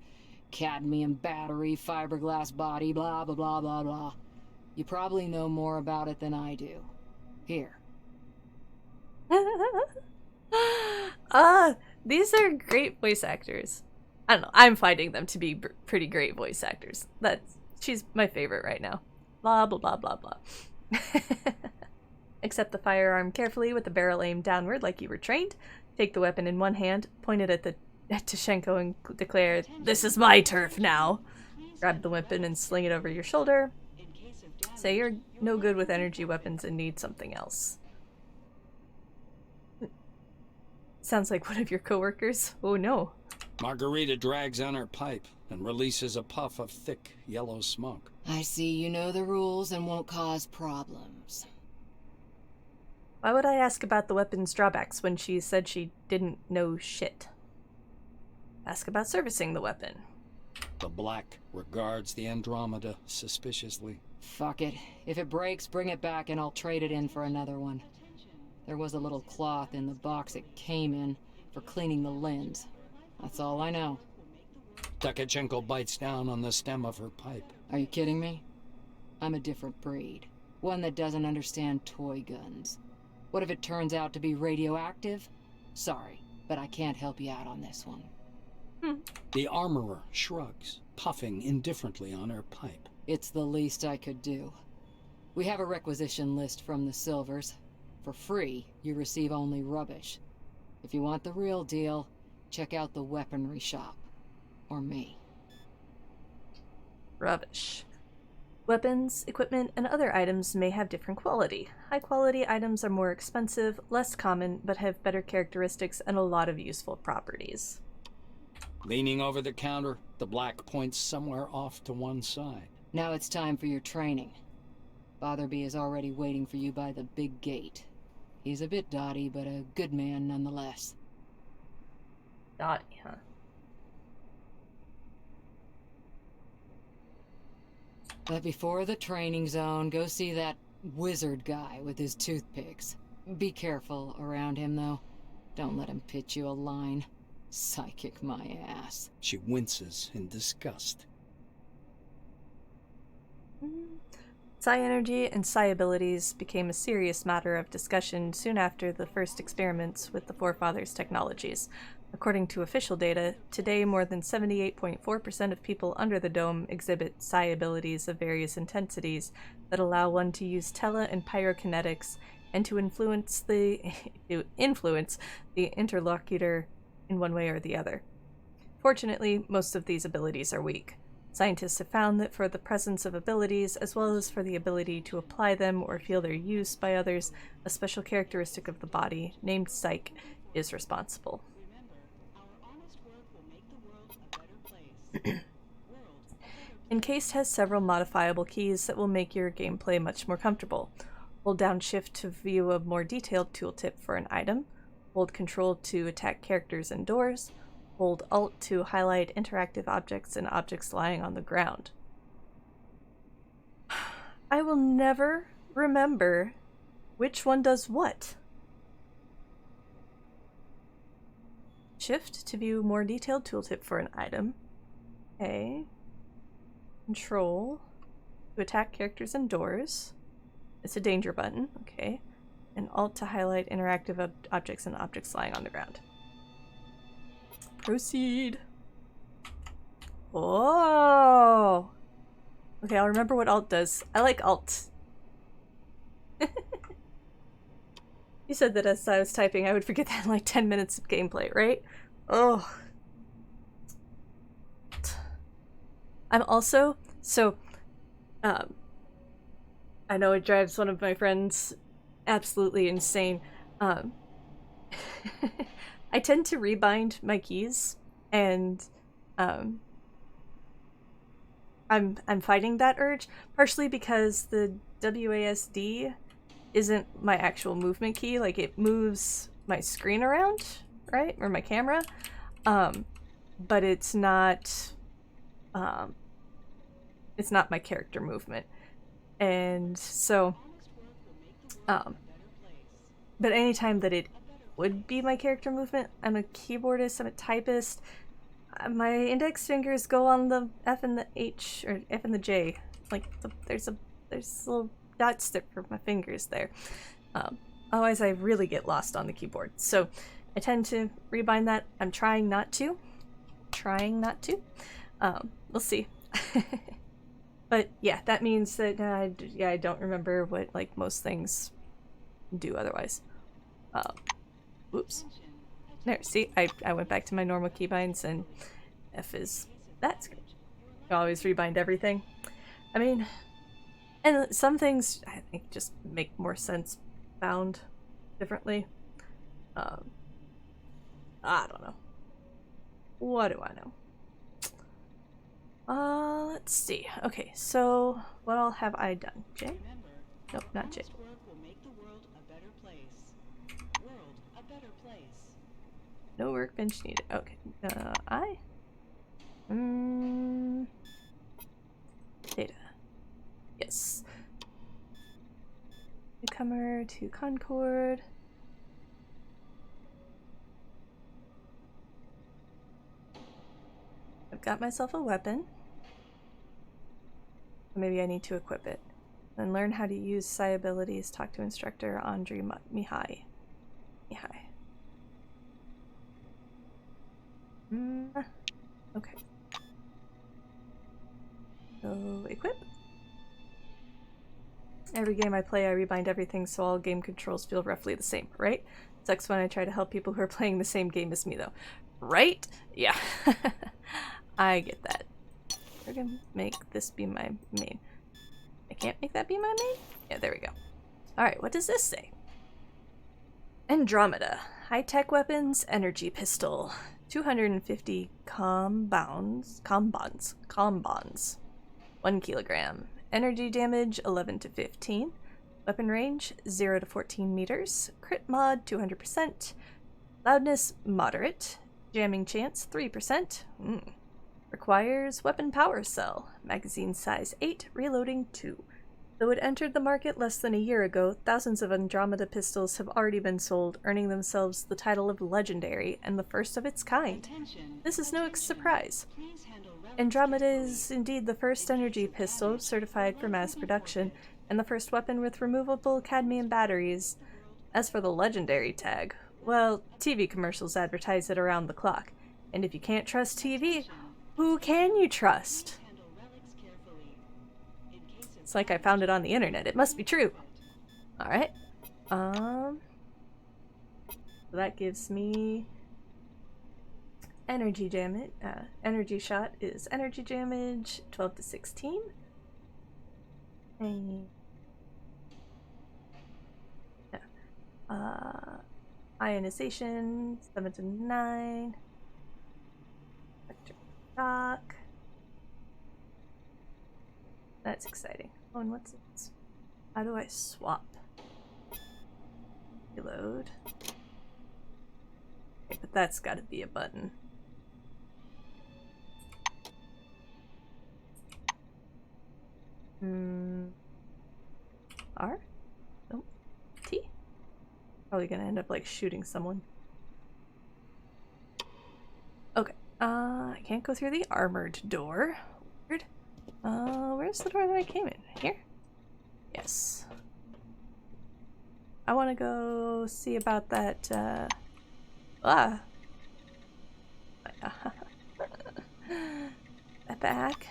cadmium battery, fiberglass body, blah, blah, blah, blah, blah. You probably know more about it than I do. Here. These are great voice actors. I don't know. I'm finding them to be pretty great voice actors. She's my favorite right now. Blah, blah, blah, blah, blah. Accept the firearm carefully with the barrel aimed downward like you were trained. Take the weapon in one hand, point it at Tashenko and declare, "This is my turf now." Grab the weapon and sling it over your shoulder. Say you're no good with energy weapons and need something else. Sounds like one of your coworkers. Oh no. Margarita drags on her pipe and releases a puff of thick, yellow smoke. I see you know the rules and won't cause problems. Why would I ask about the weapon's drawbacks when she said she didn't know shit? Ask about servicing the weapon. The Black regards the Andromeda suspiciously. Fuck it. If it breaks, bring it back and I'll trade it in for another one. There was a little cloth in the box it came in for cleaning the lens. That's all I know. Takachenko bites down on the stem of her pipe. Are you kidding me? I'm a different breed. One that doesn't understand toy guns. What if it turns out to be radioactive? Sorry, but I can't help you out on this one. The armorer shrugs, puffing indifferently on her pipe. It's the least I could do. We have a requisition list from the Silvers. For free, you receive only rubbish. If you want the real deal, check out the weaponry shop. Or me. Rubbish. Weapons, equipment, and other items may have different quality. High-quality items are more expensive, less common, but have better characteristics and a lot of useful properties. Leaning over the counter, the Black points somewhere off to one side. Now it's time for your training. Fatherby is already waiting for you by the big gate. He's a bit dotty, but a good man nonetheless. Dotty, huh? But before the training zone, go see that wizard guy with his toothpicks. Be careful around him, though. Don't let him pitch you a line. Psychic my ass. She winces in disgust. Psi energy and psi abilities became a serious matter of discussion soon after the first experiments with the Forefathers' technologies. According to official data, today more than 78.4% of people under the dome exhibit psi abilities of various intensities that allow one to use tele and pyrokinetics and to influence the interlocutor in one way or the other. Fortunately, most of these abilities are weak. Scientists have found that for the presence of abilities, as well as for the ability to apply them or feel their use by others, a special characteristic of the body, named psych, is responsible. Encased has several modifiable keys that will make your gameplay much more comfortable. Hold down Shift to view a more detailed tooltip for an item. Hold Control to attack characters and doors. Hold Alt to highlight interactive objects and objects lying on the ground. I will never remember which one does what. Shift to view more detailed tooltip for an item. Okay. Control to attack characters and doors. It's a danger button. Okay. And Alt to highlight interactive objects and objects lying on the ground. Proceed. Oh. Okay, I'll remember what Alt does. I like Alt. You said that as I was typing, I would forget that in like 10 minutes of gameplay, right? Oh. I'm also, I know it drives one of my friends absolutely insane. I tend to rebind my keys, and I'm fighting that urge, partially because the WASD isn't my actual movement key. Like, it moves my screen around, right? Or my camera. But it's not my character movement. And so, but anytime that it would be my character movement, I'm a keyboardist, I'm a typist, my index fingers go on the F and the H, or F and the J. Like, there's little dots there for my fingers there. Otherwise I really get lost on the keyboard. So I tend to rebind that. I'm trying not to. trying not to. We'll see. But yeah, that means that I don't remember what like most things do otherwise. Whoops. There, see, I went back to my normal keybinds, and F is that's good. You always rebind everything. I mean, and some things I think just make more sense bound differently. I don't know. What do I know? Let's see. Okay, so what all have I done? J? Nope, not J. No workbench needed. Okay. I? Data. Yes. Newcomer to Concord. I've got myself a weapon. Maybe I need to equip it. Then learn how to use psi abilities. Talk to instructor Andrei Mihai. Okay. So, equip. Every game I play, I rebind everything so all game controls feel roughly the same, right? Sucks when I try to help people who are playing the same game as me, though. Right? Yeah. I get that. We're gonna make this be my main. I can't make that be my main? Yeah, there we go. Alright, what does this say? Andromeda. High-tech weapons, energy pistol. 250 compounds. 1 kilogram. Energy damage 11 to 15. Weapon range 0 to 14 meters. Crit mod 200%. Loudness moderate. Jamming chance 3%. Requires weapon power cell. Magazine size 8, reloading 2. Though it entered the market less than a year ago, thousands of Andromeda pistols have already been sold, earning themselves the title of legendary and the first of its kind. This is no surprise. Andromeda is indeed the first energy pistol certified for mass production, and the first weapon with removable cadmium batteries. As for the legendary tag, well, TV commercials advertise it around the clock. And if you can't trust TV, who can you trust? It's like I found it on the internet. It must be true. Alright. So that gives me energy damage. Energy shot is energy damage 12 to 16. And ionization 7 to 9. Electric shock. That's exciting. Oh, and what's this? How do I swap? Reload. Okay, but that's gotta be a button. R? Nope. T? Probably gonna end up like shooting someone. Okay. I can't go through the armored door. Weird. Where's the door that I came in? Here? Yes. I want to go see about that, that back.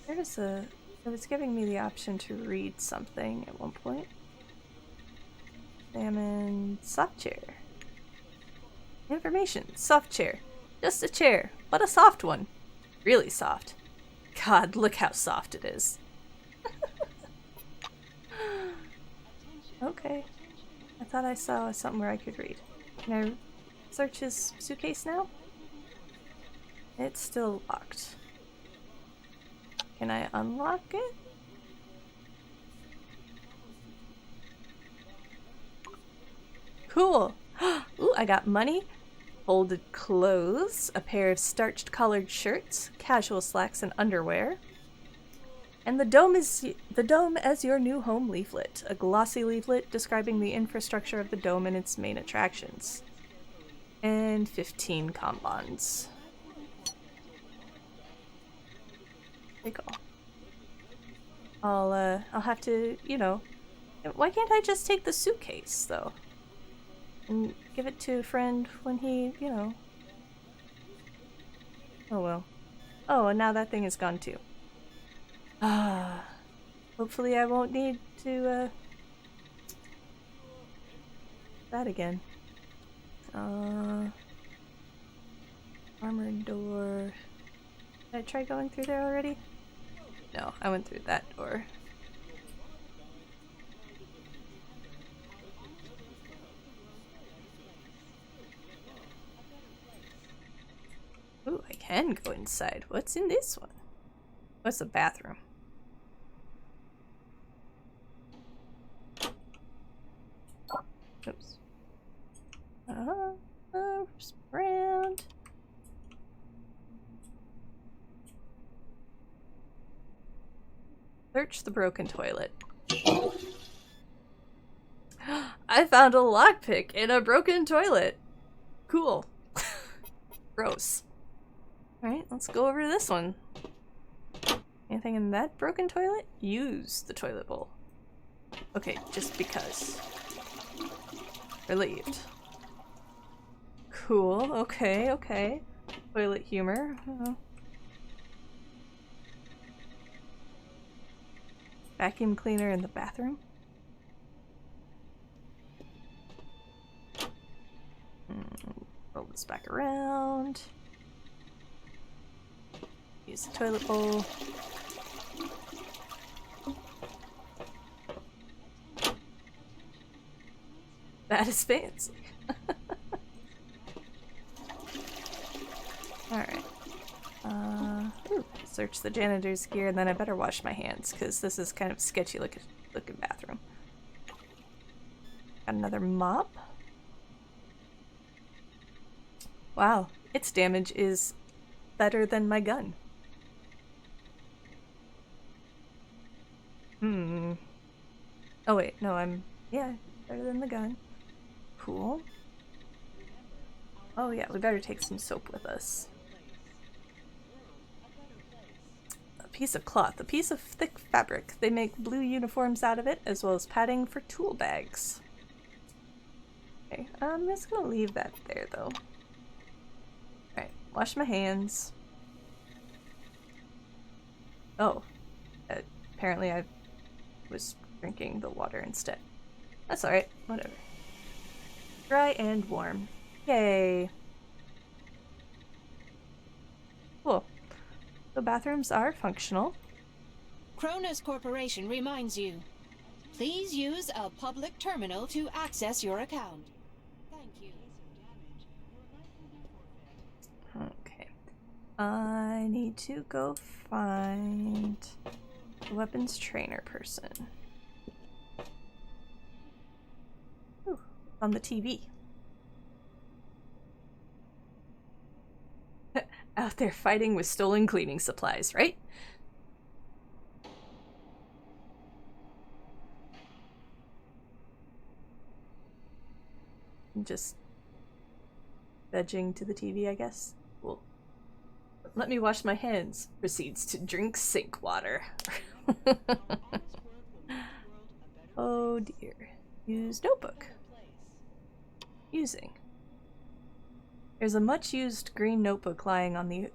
There's a... So it's giving me the option to read something at one point. Examine soft chair. Information. Soft chair. Just a chair, but a soft one. Really soft. God, look how soft it is. Okay. I thought I saw something where I could read. Can I search his suitcase now? It's still locked. Can I unlock it? Cool! Ooh, I got money, folded clothes, a pair of starched collared shirts, casual slacks and underwear. And the dome as your new home leaflet, a glossy leaflet describing the infrastructure of the dome and its main attractions. And 15 combons. Take all. I'll have to, you know, why can't I just take the suitcase, though? And give it to a friend when he, you know... Oh well. Oh, and now that thing is gone too. Ah. Hopefully I won't need to, that again. Armored door. Did I try going through there already? No, I went through that door. Ooh, I can go inside. What's in this one? What's the bathroom? Oops. Around. Search the broken toilet. I found a lockpick in a broken toilet. Cool. Gross. Alright, let's go over to this one. Anything in that broken toilet? Use the toilet bowl. Okay, just because. Relieved. Cool, okay, okay. Toilet humor. Vacuum cleaner in the bathroom? Roll this back around. Use the toilet bowl. That is fancy. Alright. Search the janitor's gear, and then I better wash my hands, because this is kind of sketchy looking bathroom. Got another mop. Wow, its damage is better than my gun. Oh wait, no, yeah, better than the gun. Cool. Oh yeah, we better take some soap with us. A piece of cloth, a piece of thick fabric. They make blue uniforms out of it, as well as padding for tool bags. Okay, I'm just gonna leave that there though. Alright, wash my hands. Oh, apparently I was drinking the water instead. That's alright, whatever. Dry and warm. Yay! Cool. The bathrooms are functional. Cronus Corporation reminds you, please use a public terminal to access your account. Thank you. Okay. I need to go find the weapons trainer person. Ooh, on the TV. Out there fighting with stolen cleaning supplies, right? I'm just vegging to the TV, I guess. Cool. Let me wash my hands. Proceeds to drink sink water. Oh dear. Use notebook. Using. There's a much-used green notebook lying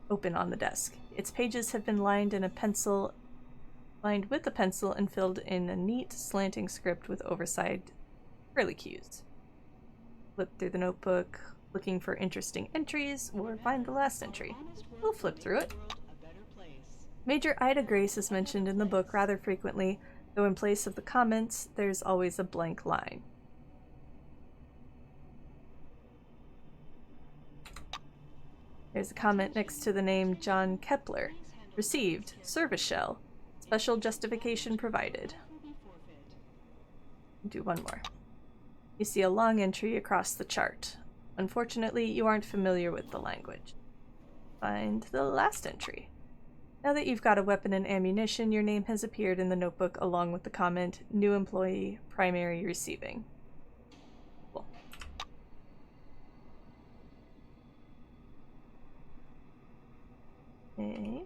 open on the desk. Its pages have been lined with a pencil and filled in a neat, slanting script with oversized curlicues. Flip through the notebook, looking for interesting entries, or find the last entry. We'll flip through it. Major Ida Grace is mentioned in the book rather frequently, though in place of the comments, there's always a blank line. There's a comment next to the name John Kepler. Received. Service shell. Special justification provided. Do one more. You see a long entry across the chart. Unfortunately, you aren't familiar with the language. Find the last entry. Now that you've got a weapon and ammunition, your name has appeared in the notebook along with the comment, New Employee, Primary Receiving. Cool. Okay.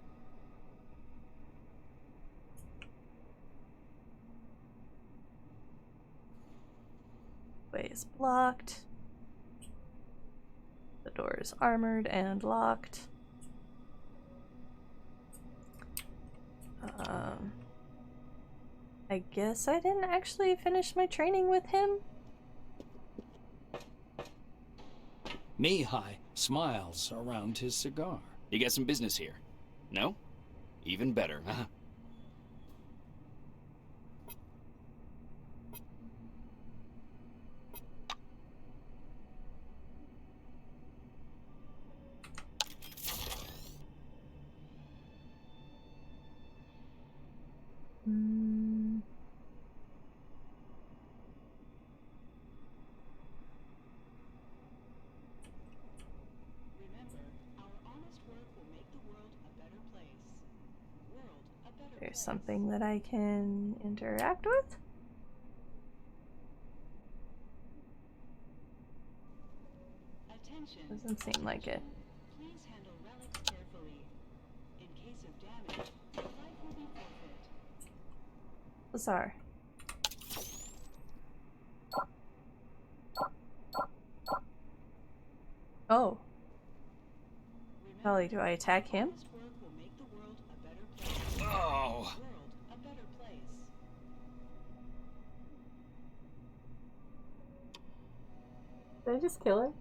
Way is blocked. The door is armored and locked. I guess I didn't actually finish my training with him. Mihai smiles around his cigar. You got some business here? No? Even better, huh? There's something that I can interact with? Doesn't seem like it. Please handle relics carefully. In case of damage, your life will be forfeit. Bizarre. Oh. Golly, do I attack him? Oh! Did I just kill him?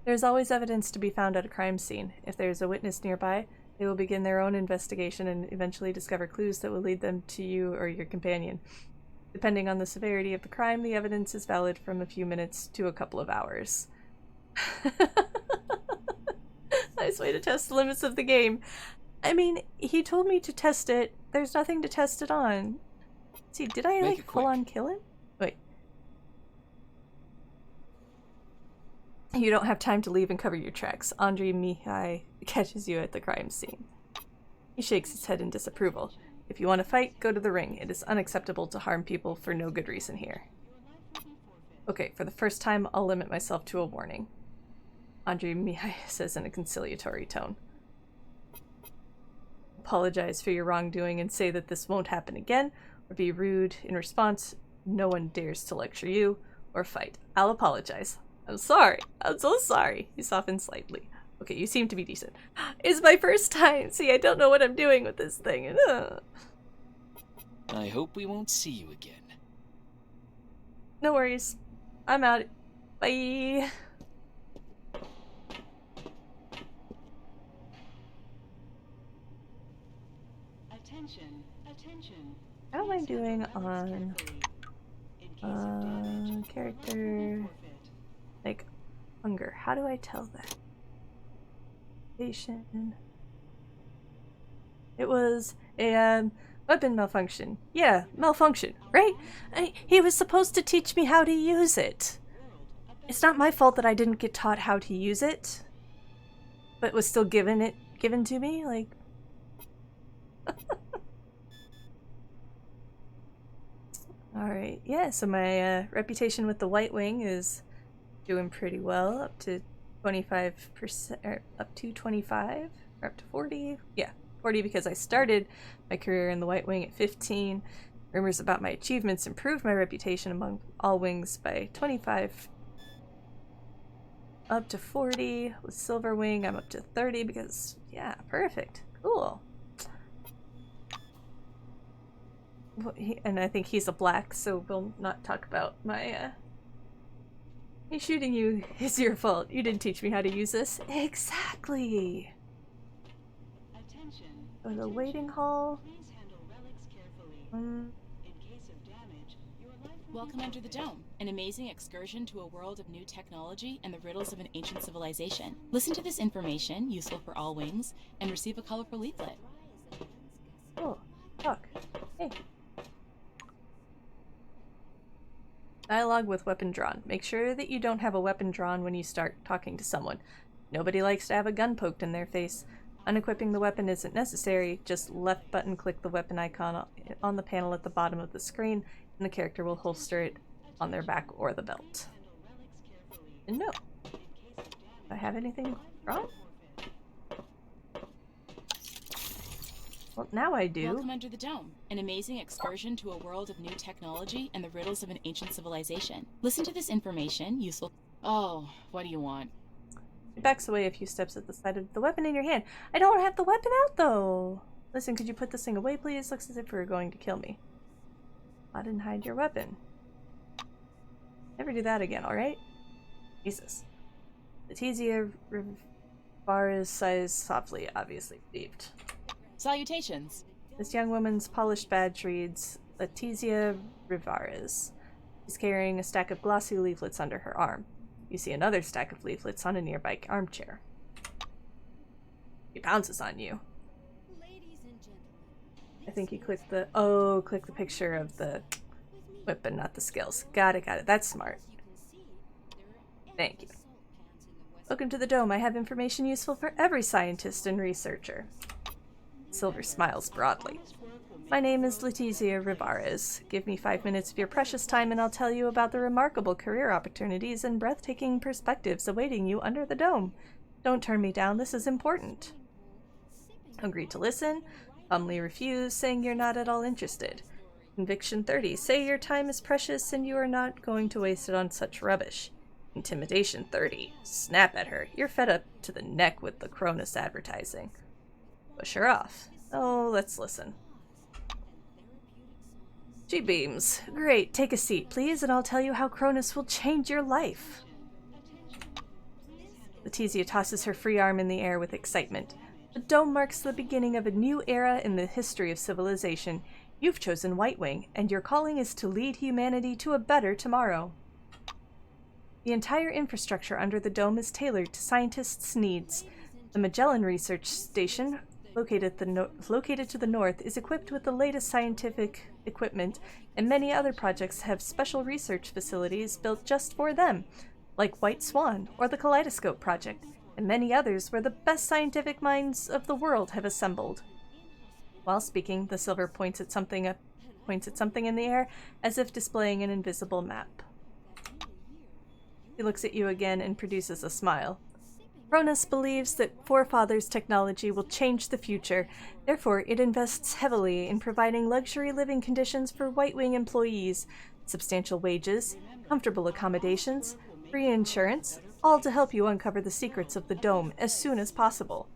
There's always evidence to be found at a crime scene. If there's a witness nearby, they will begin their own investigation and eventually discover clues that will lead them to you or your companion. Depending on the severity of the crime, the evidence is valid from a few minutes to a couple of hours. Nice way to test the limits of the game. I mean, he told me to test it. There's nothing to test it on. Let's see, did I like full on kill him? Wait. You don't have time to leave and cover your tracks. Andrei Mihai catches you at the crime scene. He shakes his head in disapproval. If you want to fight, go to the ring. It is unacceptable to harm people for no good reason here. Okay, for the first time, I'll limit myself to a warning. Andrei Mihai says in a conciliatory tone. Apologize for your wrongdoing and say that this won't happen again, or be rude in response. No one dares to lecture you or fight. I'll apologize. I'm sorry. I'm so sorry. He softens slightly. Okay, you seem to be decent. It's my first time. See, I don't know what I'm doing with this thing. I hope we won't see you again. No worries. I'm out. Bye. Attention, attention. How am I doing on character like hunger? How do I tell that? Patient. It was a weapon malfunction. Yeah, malfunction, right? He was supposed to teach me how to use it. It's not my fault that I didn't get taught how to use it, but was still given to me. Like. Alright, yeah, so my reputation with the White Wing is doing pretty well, up to 25%, or up to 25, or up to 40, yeah, 40 because I started my career in the White Wing at 15. Rumors about my achievements improved my reputation among all wings by 25, up to 40. With Silver Wing, I'm up to 30 because, yeah, perfect, cool. And I think he's a black, so we'll not talk about my, me shooting you is your fault. You didn't teach me how to use this. Exactly! Attention. Go to the waiting hall. Please handle relics carefully. In case of damage, your life will Welcome under the dome, an amazing excursion to a world of new technology and the riddles of an ancient civilization. Listen to this information, useful for all wings, and receive a colorful leaflet. Oh, fuck. Hey. Dialogue with weapon drawn. Make sure that you don't have a weapon drawn when you start talking to someone. Nobody likes to have a gun poked in their face. Unequipping the weapon isn't necessary. Just left button click the weapon icon on the panel at the bottom of the screen, and the character will holster it on their back or the belt. And no. Do I have anything wrong? Well, now I do. Welcome Under the Dome, an amazing excursion to a world of new technology and the riddles of an ancient civilization. Listen to this information, useful. Oh, what do you want? She backs away a few steps at the sight of the weapon in your hand. I don't have the weapon out, though. Listen, could you put this thing away, please? Looks as if you were going to kill me. I didn't hide your weapon. Never do that again, alright? Jesus. Letizia Rivara's sighs softly, obviously relieved. Salutations. This young woman's polished badge reads, Letizia Rivara's. She's carrying a stack of glossy leaflets under her arm. You see another stack of leaflets on a nearby armchair. He pounces on you. I think you click the... Oh, click the picture of the whip and not the skills. Got it, got it. That's smart. Thank you. Welcome to the Dome. I have information useful for every scientist and researcher. Silver smiles broadly. My name is Letizia Rivara's. Give me 5 minutes of your precious time and I'll tell you about the remarkable career opportunities and breathtaking perspectives awaiting you under the Dome. Don't turn me down, this is important. Agree to listen? Calmly refuse, saying you're not at all interested. Conviction 30. Say your time is precious and you are not going to waste it on such rubbish. Intimidation 30. Snap at her. You're fed up to the neck with the Cronus advertising. Push her off. Oh, let's listen. She beams. Great, take a seat, please, and I'll tell you how Cronus will change your life. Letizia tosses her free arm in the air with excitement. The Dome marks the beginning of a new era in the history of civilization. You've chosen White Wing, and your calling is to lead humanity to a better tomorrow. The entire infrastructure under the Dome is tailored to scientists' needs. The Magellan Research Station, located to the north, is equipped with the latest scientific equipment, and many other projects have special research facilities built just for them, like White Swan or the Kaleidoscope Project, and many others where the best scientific minds of the world have assembled. While speaking, the silver points at something in the air, as if displaying an invisible map. He looks at you again and produces a smile. Cronus believes that Forefathers' technology will change the future. Therefore, it invests heavily in providing luxury living conditions for White Wing employees, substantial wages, comfortable accommodations, free insurance, all to help you uncover the secrets of the Dome as soon as possible.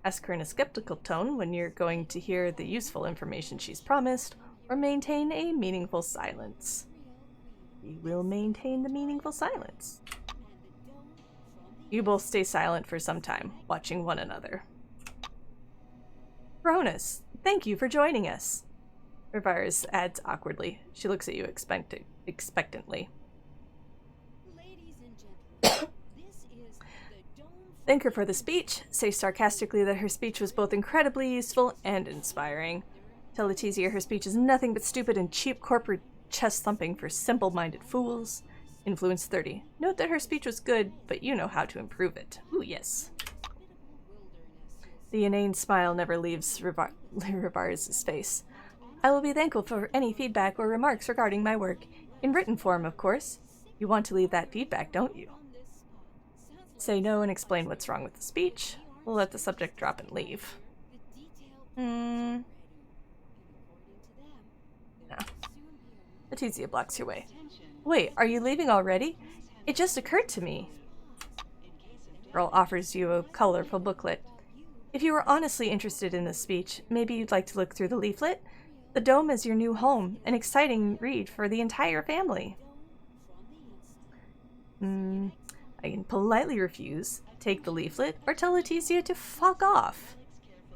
Ask her in a skeptical tone when you're going to hear the useful information she's promised, or maintain a meaningful silence. We will maintain the meaningful silence. You both stay silent for some time, watching one another. Cronus, thank you for joining us. Rivara's adds awkwardly. She looks at you expectantly. Thank her for the speech. Say sarcastically that her speech was both incredibly useful and inspiring. Tell Letizia her speech is nothing but stupid and cheap corporate chest-thumping for simple-minded fools. Influence 30. Note that her speech was good, but you know how to improve it. Ooh, yes. The inane smile never leaves Rivara's face. I will be thankful for any feedback or remarks regarding my work. In written form, of course. You want to leave that feedback, don't you? Say no and explain what's wrong with the speech. We'll let the subject drop and leave. No. Letizia blocks your way. Wait, are you leaving already? It just occurred to me. Girl offers you a colorful booklet. If you were honestly interested in this speech, maybe you'd like to look through the leaflet? The Dome is your new home, an exciting read for the entire family. I can politely refuse, take the leaflet, or tell Letizia to fuck off.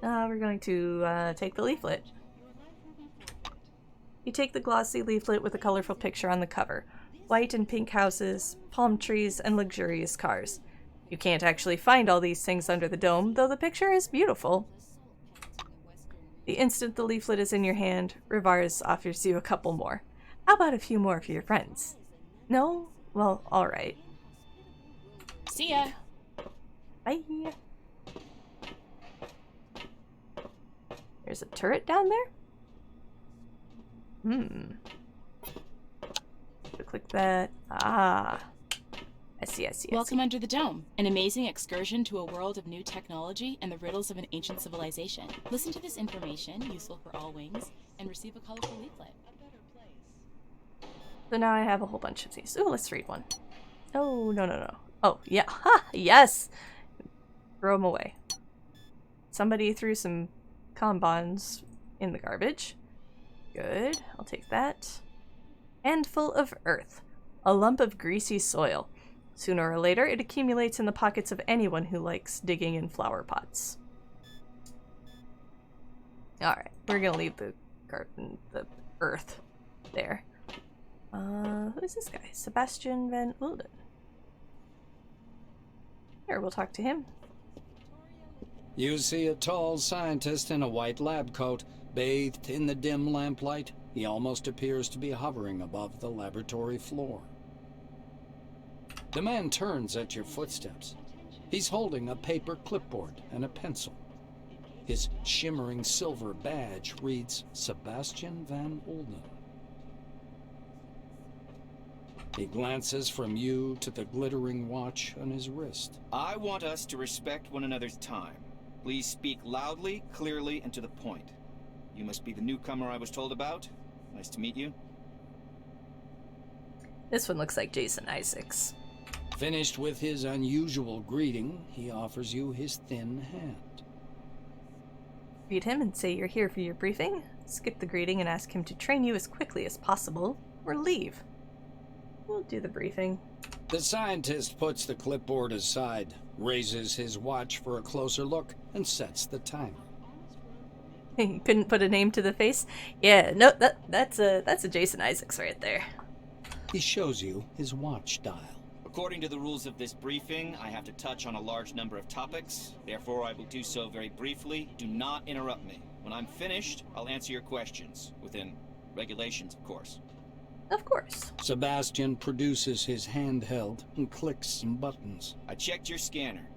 We're going to take the leaflet. You take the glossy leaflet with a colorful picture on the cover. White and pink houses, palm trees, and luxurious cars. You can't actually find all these things under the Dome, though the picture is beautiful. The instant the leaflet is in your hand, Rivara's offers you a couple more. How about a few more for your friends? No? Well, alright. See ya! Bye! There's a turret down there? Click that. I I see, I see. Welcome under the dome, an amazing excursion to a world of new technology and the riddles of an ancient civilization. Listen to this information, useful for all wings, and receive a colorful leaflet. So now I have a whole bunch of these. Ooh, let's read one. Oh, no. Oh, yeah. Ha! Yes! Throw them away. Somebody threw some bonbons in the garbage. Good. I'll take that. Handful of earth. A lump of greasy soil. Sooner or later, it accumulates in the pockets of anyone who likes digging in flower pots. Alright, we're gonna leave the garden, the earth there. Who is this guy? Sebastian van Ulden. Here, we'll talk to him. You see a tall scientist in a white lab coat, bathed in the dim lamplight. He almost appears to be hovering above the laboratory floor. The man turns at your footsteps. He's holding a paper clipboard and a pencil. His shimmering silver badge reads Sebastian van Ulden. He glances from you to the glittering watch on his wrist. I want us to respect one another's time. Please speak loudly, clearly, and to the point. You must be the newcomer I was told about. Nice to meet you. This one looks like Jason Isaacs. Finished with his unusual greeting, he offers you his thin hand. Greet him and say you're here for your briefing. Skip the greeting and ask him to train you as quickly as possible, or leave. We'll do the briefing. The scientist puts the clipboard aside, raises his watch for a closer look, and sets the timer. He couldn't put a name to the face? Yeah, no, that's a Jason Isaacs right there. He shows you his watch dial. According to the rules of this briefing, I have to touch on a large number of topics. Therefore, I will do so very briefly. Do not interrupt me. When I'm finished, I'll answer your questions. Within regulations, of course. Of course. Sebastian produces his handheld and clicks some buttons. I checked your scanner.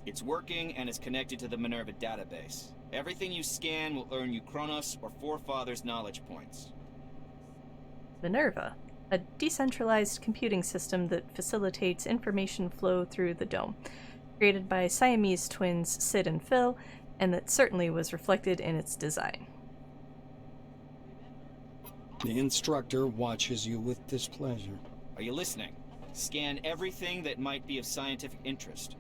It's working and is connected to the Minerva database. Everything you scan will earn you Kronos or Forefathers knowledge points. Minerva, a decentralized computing system that facilitates information flow through the dome, created by Siamese twins Sid and Phil, and that certainly was reflected in its design. The instructor watches you with displeasure. Are you listening? Scan everything that might be of scientific interest.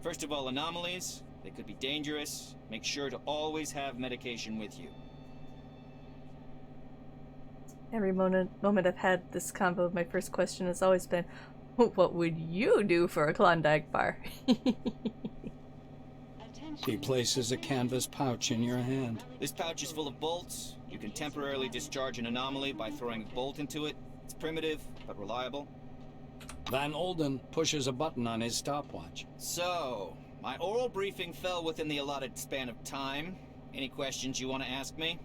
First of all, anomalies. They could be dangerous. Make sure to always have medication with you. Every moment I've had this convo, my first question has always been, what would you do for a Klondike bar? He places a canvas pouch in your hand. This pouch is full of bolts. You can temporarily discharge an anomaly by throwing a bolt into it. It's primitive, but reliable. Van Ulden pushes a button on his stopwatch. So, my oral briefing fell within the allotted span of time. Any questions you want to ask me?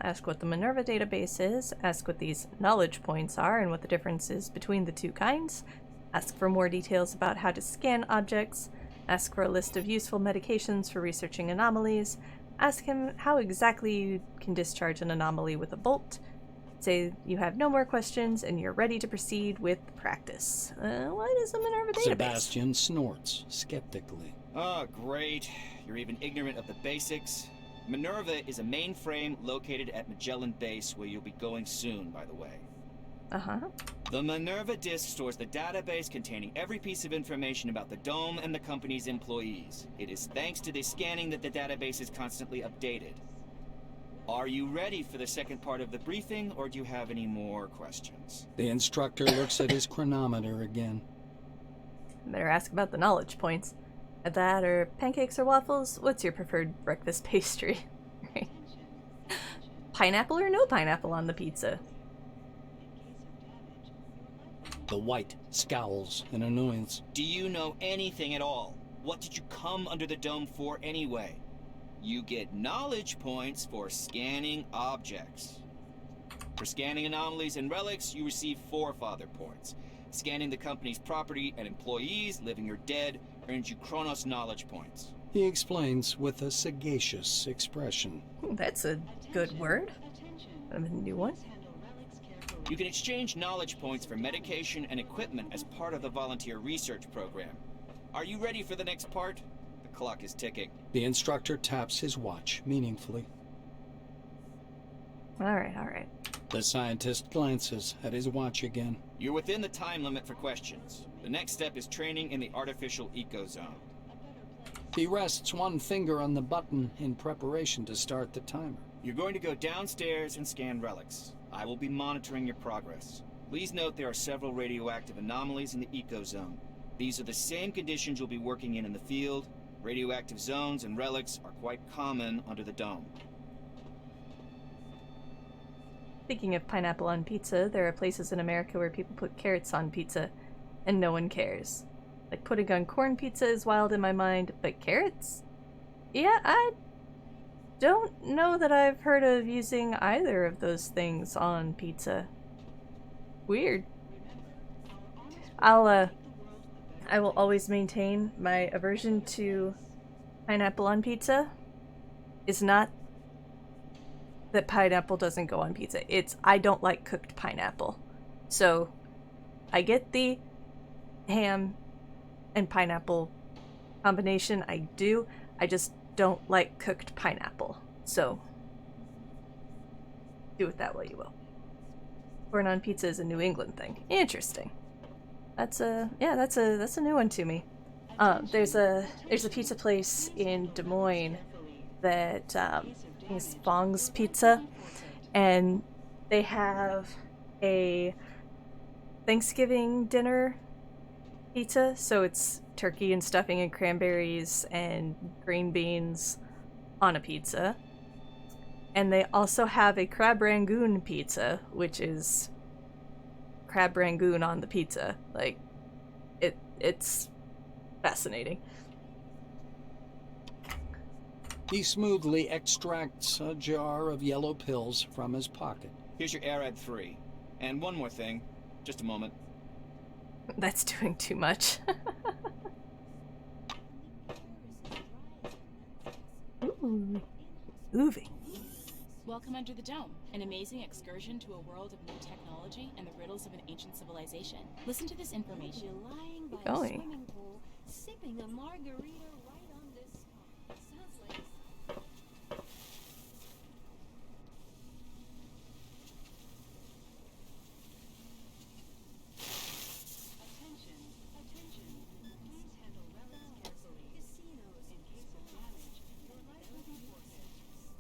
Ask what the Minerva database is, ask what these knowledge points are and what the difference is between the two kinds, ask for more details about how to scan objects, ask for a list of useful medications for researching anomalies, ask him how exactly you can discharge an anomaly with a bolt, say you have no more questions and you're ready to proceed with practice. What is the Minerva database? Sebastian snorts skeptically. Oh, great. You're even ignorant of the basics. Minerva is a mainframe located at Magellan Base, where you'll be going soon, by the way. Uh-huh. The Minerva disk stores the database containing every piece of information about the Dome and the company's employees. It is thanks to this scanning that the database is constantly updated. Are you ready for the second part of the briefing, or do you have any more questions? The instructor looks at his chronometer again. Better ask about the knowledge points. That or pancakes or waffles? What's your preferred breakfast pastry? Right. Pineapple or no pineapple on the pizza? The white scowls in annoyance. Do you know anything at all? What did you come under the Dome for anyway? You get knowledge points for scanning objects. For scanning anomalies and relics, you receive Forefather points. Scanning the company's property and employees, living or dead, earns you Kronos knowledge points. He explains with a sagacious expression. That's a good word. A new one. You can exchange knowledge points for medication and equipment as part of the volunteer research program. Are you ready for the next part? The clock is ticking. The instructor taps his watch meaningfully. Alright. The scientist glances at his watch again. You're within the time limit for questions. The next step is training in the artificial ecozone. He rests one finger on the button in preparation to start the timer. You're going to go downstairs and scan relics. I will be monitoring your progress. Please note there are several radioactive anomalies in the ecozone. These are the same conditions you'll be working in the field. Radioactive zones and relics are quite common under the dome. Speaking of pineapple on pizza, there are places in America where people put carrots on pizza, and no one cares. Like, putting on corn pizza is wild in my mind, but carrots? Yeah, I don't know that I've heard of using either of those things on pizza. Weird. I will always maintain my aversion to pineapple on pizza is not that pineapple doesn't go on pizza. It's I don't like cooked pineapple. So I get the ham and pineapple combination. I do. I just don't like cooked pineapple. So do with that what you will. Corn on pizza is a New England thing. Interesting. That's a new one to me. There's a pizza place in Des Moines that is Bong's Pizza, and they have a Thanksgiving dinner pizza, so it's turkey and stuffing and cranberries and green beans on a pizza. And they also have a crab rangoon pizza, which is crab rangoon on the pizza. Like, it's fascinating. He smoothly extracts a jar of yellow pills from his pocket. Here's your Arad 3. And one more thing. Just a moment. That's doing too much. Ooh. Moving. Welcome under the dome, an amazing excursion to a world of new technology and the riddles of an ancient civilization. Listen to this information. Lying by Going. a swimming pool, sipping a margarita right on this spot. Sounds like Attention. Please handle relics carefully. casinos. In case of damage, your life will be forfeit.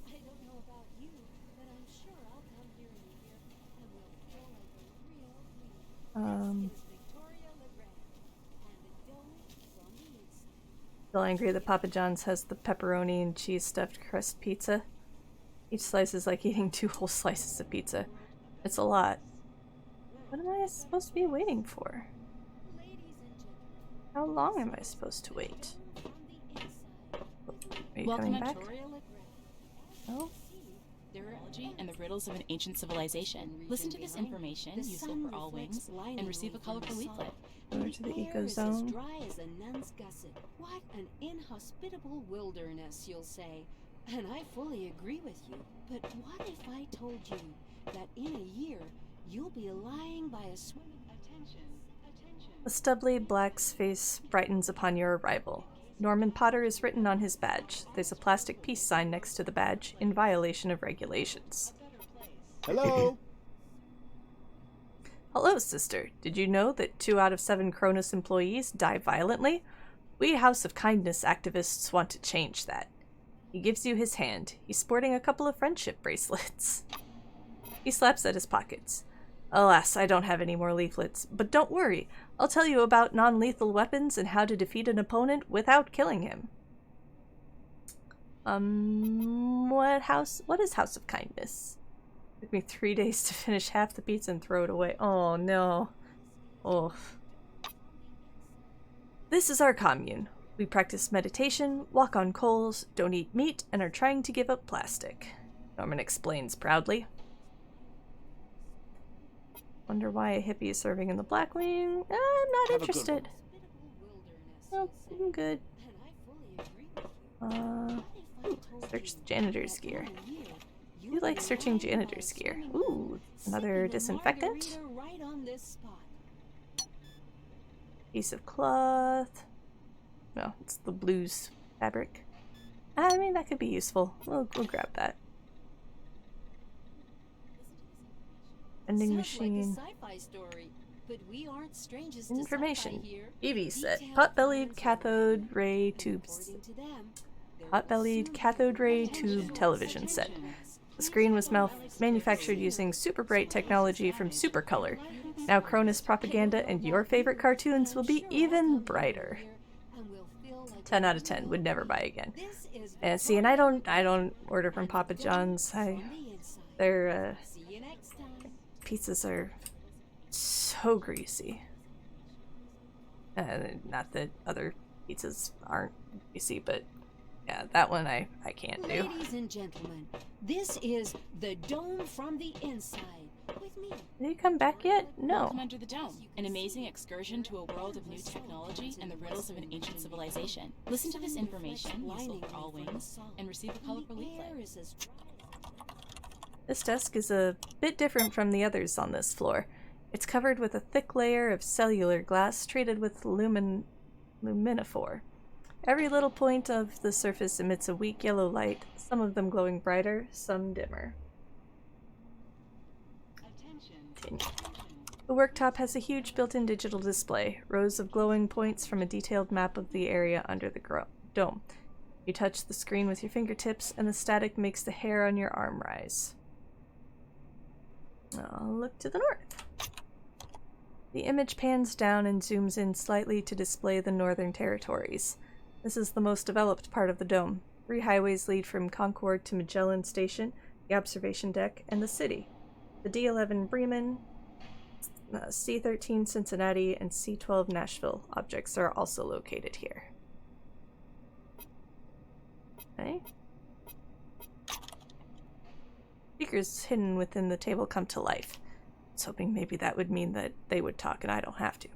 I don't know about you, but I'm sure I'll come here in a year and we'll feel like a real queen. This is Victoria LeGrand, and the dome from the inside. Still angry that Papa John's has the pepperoni and cheese stuffed crust pizza. Each slice is like eating 2 whole slices of pizza. It's a lot. What am I supposed to be waiting for? How long am I supposed to wait? Are you Welcome coming back? Victoria Oh, Technology and the riddles of an ancient civilization. Listen to this information, useful for all wings, and receive a colorful leaflet. over to the Air is as ecozone. dry as a nun's gusset. What an inhospitable wilderness, you'll say. And I fully agree with you. But what if I told you that in a year, you'll be lying by a swimming... Attention. A stubbly black's face brightens upon your arrival. Norman Potter is written on his badge. There's a plastic peace sign next to the badge, in violation of regulations. Hello? Hello, sister. Did you know that 2 out of 7 Cronus employees die violently? We House of Kindness activists want to change that. He gives you his hand. He's sporting a couple of friendship bracelets. He slaps at his pockets. Alas, I don't have any more leaflets, but don't worry. I'll tell you about non-lethal weapons and how to defeat an opponent without killing him. What is House of Kindness? Took me 3 days to finish half the pizza and throw it away. Oh no. Oh. This is our commune. We practice meditation, walk on coals, don't eat meat, and are trying to give up plastic. Norman explains proudly. Wonder why a hippie is serving in the Black Wing? I'm not interested. Nope, I'm good. Search the janitor's gear. You like searching janitor's gear. Ooh, another disinfectant. Right on this spot. Piece of cloth. No, it's the blues fabric. I mean, that could be useful. We'll grab that. Vending machine. Sounds like a sci-fi story, but we aren't strangers to Information. sci-fi here. EV set. Detailed Pot-bellied plans are cathode ready, ray and tubes. according to them, there will Pot-bellied soon be cathode ray a tube visual television set. attention. The screen was manufactured using super bright technology from Supercolor. Now Cronus propaganda and your favorite cartoons will be even brighter. 10 out of 10. Would never buy again. And see, and I don't order from Papa John's. Their pizzas are so greasy. Not that other pizzas aren't greasy, but yeah, that one I can't do. Ladies and gentlemen, this is the Dome from the Inside. With me. Did you come back yet? No. Welcome Under the Dome, an amazing excursion to a world of new technology and the riddles of an ancient civilization. Listen to this information, useful for all wings, and receive a colorful leaflet. This desk is a bit different from the others on this floor. It's covered with a thick layer of cellular glass treated with luminophore. Every little point of the surface emits a weak yellow light, some of them glowing brighter, some dimmer. The worktop has a huge built-in digital display, rows of glowing points from a detailed map of the area under the dome. You touch the screen with your fingertips, and the static makes the hair on your arm rise. I'll look to the north. The image pans down and zooms in slightly to display the Northern Territories. This is the most developed part of the dome. 3 highways lead from Concord to Magellan Station, the observation deck, and the city. The D11 Bremen, C13 Cincinnati, and C12 Nashville objects are also located here. Okay. Speakers hidden within the table come to life. I was hoping maybe that would mean that they would talk and I don't have to.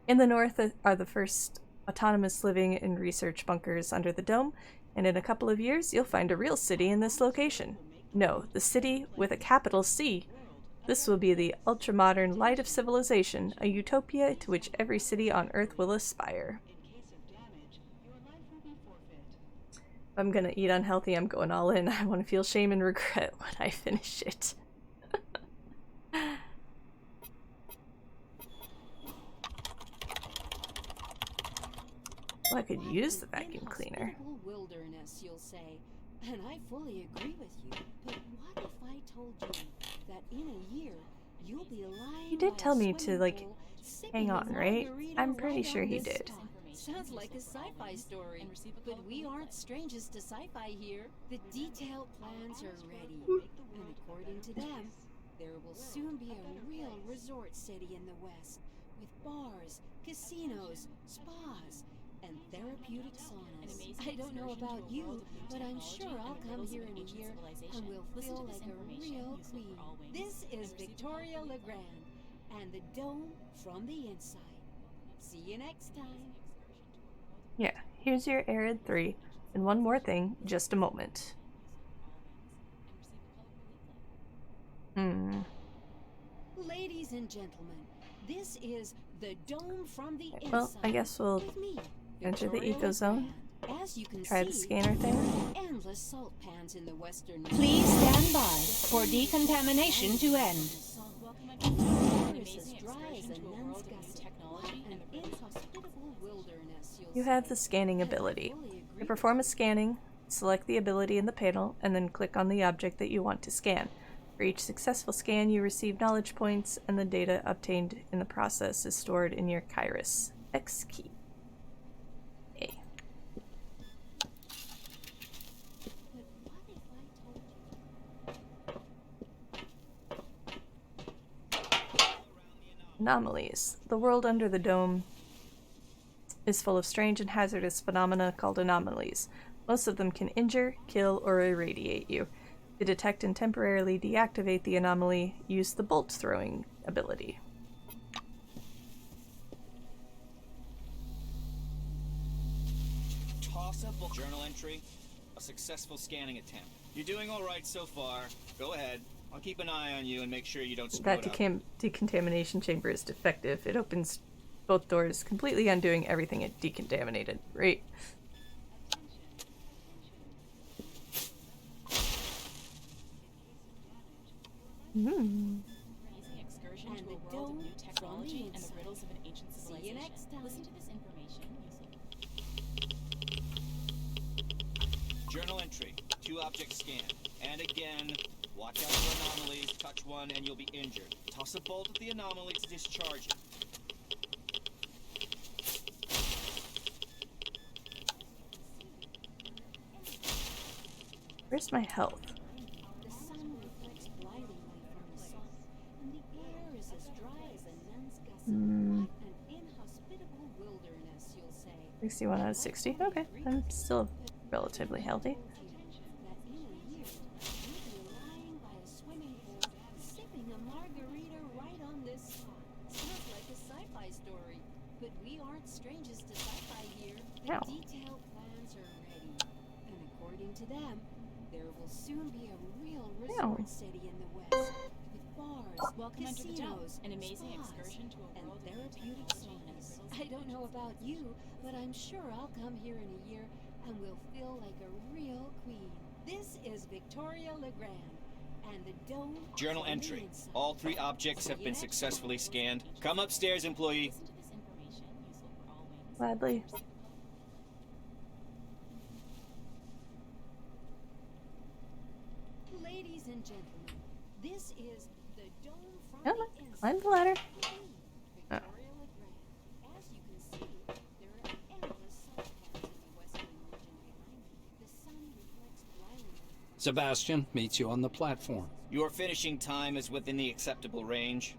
In the north are the first autonomous living and research bunkers under the dome, and in a couple of years you'll find a real city in this location. No, the city with a capital C. This will be the ultra-modern light of civilization, a utopia to which every city on Earth will aspire. If I'm gonna eat unhealthy, I'm going all in. I want to feel shame and regret when I finish it. Well, I could use the vacuum cleaner. Wilderness, you'll say, and I fully agree with you. But what if I told you that in a year you'll be lying? He did tell me to, like, hang on, right? I'm pretty sure he did. Sounds like a sci-fi story, but we aren't strangers to sci-fi here. The detailed plans are ready, and according to them, there will soon be a real resort city in the West, with bars, casinos, spas, and therapeutic saunas. I don't know about you, but I'm sure I'll come here in a year and will feel like a real queen. This is Victoria LeGrand, and the Dome from the Inside. See you next time. Yeah, here's your Arid 3. And one more thing, just a moment. Ladies and gentlemen, this is the Dome from the Inside. Well, I guess we'll enter the eco zone. As you can Try the scanner thing. Endless salt pans in the western. Please stand by for decontamination to end. You have the scanning ability. To perform a scanning, select the ability in the panel, and then click on the object that you want to scan. For each successful scan, you receive knowledge points, and the data obtained in the process is stored in your Kairos X key. Anomalies. The world under the dome is full of strange and hazardous phenomena called anomalies. Most of them can injure, kill, or irradiate you. To detect and temporarily deactivate the anomaly, use the bolt throwing ability. Toss up journal entry, a successful scanning attempt. You're doing all right so far. Go ahead. I'll keep an eye on you and make sure you don't screw That it up. decontamination chamber is defective. It opens both doors, completely undoing everything it decontaminated. Great. Amazing excursion to a world of new technology and the riddles of an ancient civilization. See you next time. Listen to this information. Journal entry. 2 objects scanned. And again, watch out for anomalies. Touch one and you'll be injured. Toss a bolt at the anomaly to discharge it. Where's my health? The sun reflects blindingly from the south, and the air is as dry as a nun's gusset. An inhospitable wilderness, you'll say. 61 out of 60. Okay, I'm still relatively healthy. That in a year, you'll be lying by a swimming pool, sipping a margarita right on this spot. Sounds like a sci-fi story, but we aren't strangers to sci-fi here. The Ow. detailed plans are ready, and according to them, there will soon be a real resort city in the west, with bars, Welcome under the dome, casinos, an amazing spas, excursion to a and world of new therapeutic technology and saunas. riddles I don't know about you, but I'm sure I'll come here in a year and will feel like a real queen. This is Victoria Legrand, and the dome. Journal is on the entry. inside. All 3 objects have been successfully scanned. Come upstairs, employee. Listen to this information, useful for all wings. Gladly. Ladies and gentlemen, this is the dome from Come the on, inside. climb the ladder. Victoria Legrand. As you can see, there are endless subplots in the western region behind me. The sun reflects blindingly. Sebastian meets you on the platform. Your finishing time is within the acceptable range.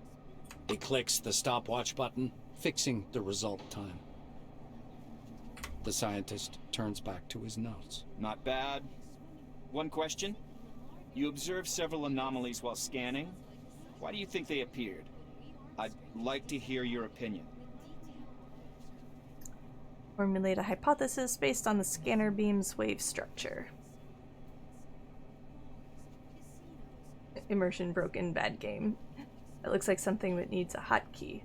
He clicks the stopwatch button, fixing the result time. The scientist turns back to his notes. Not bad. One question. You observed several anomalies while scanning. Why do you think they appeared? I'd like to hear your opinion. Formulate a hypothesis based on the scanner beam's wave structure. Immersion broken, bad game. It looks like something that needs a hotkey.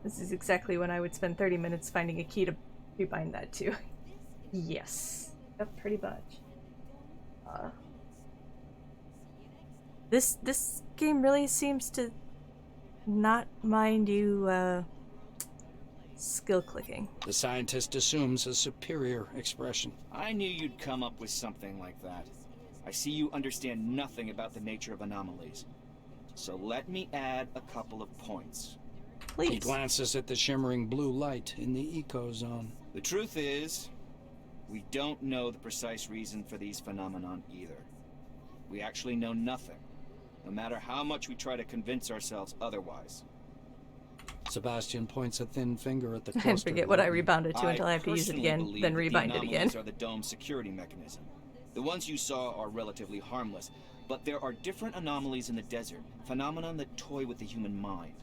This is exactly when I would spend 30 minutes finding a key to rebind that to. Yes. Yep, pretty much. This game really seems to not mind you skill clicking. The scientist assumes a superior expression. I knew you'd come up with something like that. I see you understand nothing about the nature of anomalies. So let me add a couple of points. Please. He glances at the shimmering blue light in the eco zone. The truth is, we don't know the precise reason for these phenomenon either. We actually know nothing, no matter how much we try to convince ourselves otherwise. Sebastian points a thin finger at the And cluster. forget what I button. rebound it to until I have to use it personally again, believe then that rebind the it again. anomalies are the dome's security mechanism. The ones you saw are relatively harmless, but there are different anomalies in the desert, phenomenon that toy with the human mind.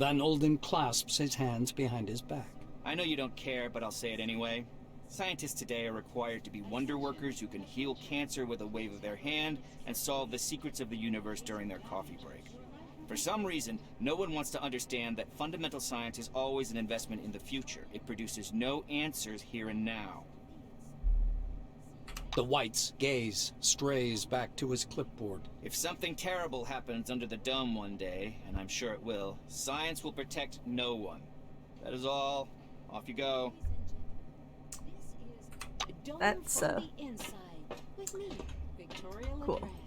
Van Olden clasps his hands behind his back. I know you don't care, but I'll say it anyway. Scientists today are required to be wonder workers who can heal cancer with a wave of their hand and solve the secrets of the universe during their coffee break. For some reason, no one wants to understand that fundamental science is always an investment in the future. It produces no answers here and now. The White's gaze strays back to his clipboard. If something terrible happens under the dome one day, and I'm sure it will, science will protect no one. That is all. Off you go. That's The inside with me, Victoria cool. Legrand.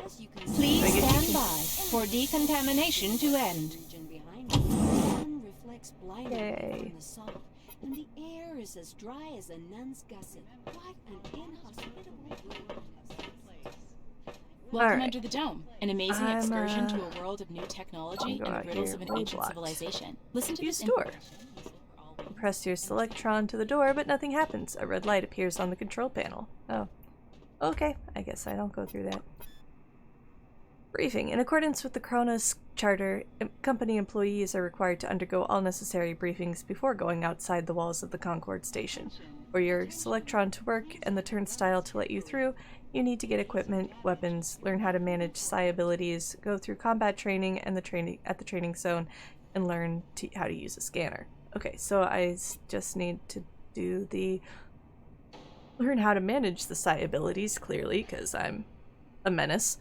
As you can Please see, stand by for decontamination to end. region behind me, the sun reflects blindingly Yay. from the south, and the air is as dry as a nun's gusset. What an inhospitable wilderness. Welcome Alright. under the dome, an amazing I'm, excursion to a world of new technology go and out the riddles here, of an road ancient blocked. civilization. Listen to Use this door. information, useful for all wings. Press your selectron to the door, but nothing happens. A red light appears on the control panel. Oh. Okay, I guess I don't go through that. Briefing. In accordance with the Kronos Charter, company employees are required to undergo all necessary briefings before going outside the walls of the Concorde station. For your Selectron to work and the turnstile to let you through, you need to get equipment, weapons, learn how to manage psi abilities, go through combat training and the training zone, and learn how to use a scanner. Okay, so I just need to do the learn how to manage the psi abilities, clearly, because I'm a menace,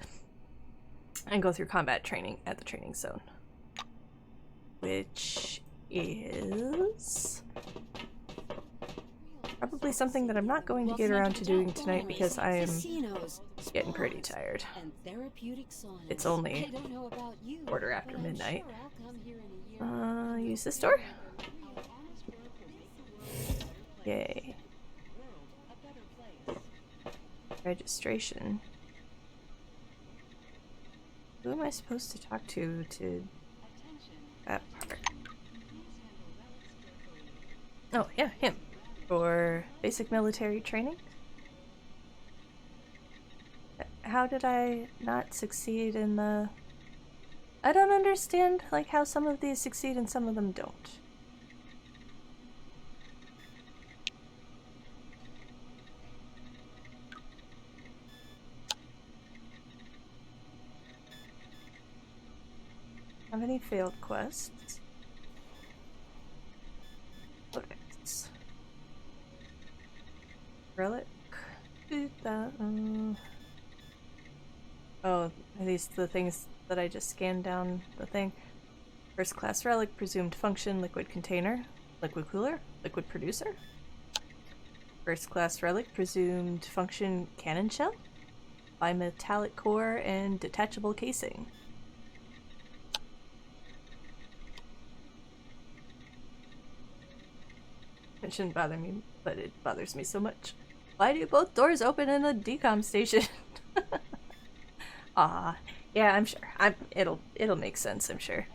and go through combat training at the training zone. Which is probably something that I'm not going to get around to doing tonight because I am getting pretty tired. It's only quarter after midnight. Use this door? Yay. Registration. Who am I supposed to talk to that part? Oh, yeah, him. For basic military training? How did I not succeed in the... I don't understand, like, how some of these succeed and some of them don't. Have any failed quests? Codex. Relic. Oh, are these the things that I just scanned down the thing? First class relic, presumed function, liquid container, liquid cooler, liquid producer. First class relic, presumed function, cannon shell, bimetallic core, and detachable casing. It shouldn't bother me, but it bothers me so much. Why do both doors open in a decom station? Ah, yeah, I'm sure. It'll make sense, I'm sure.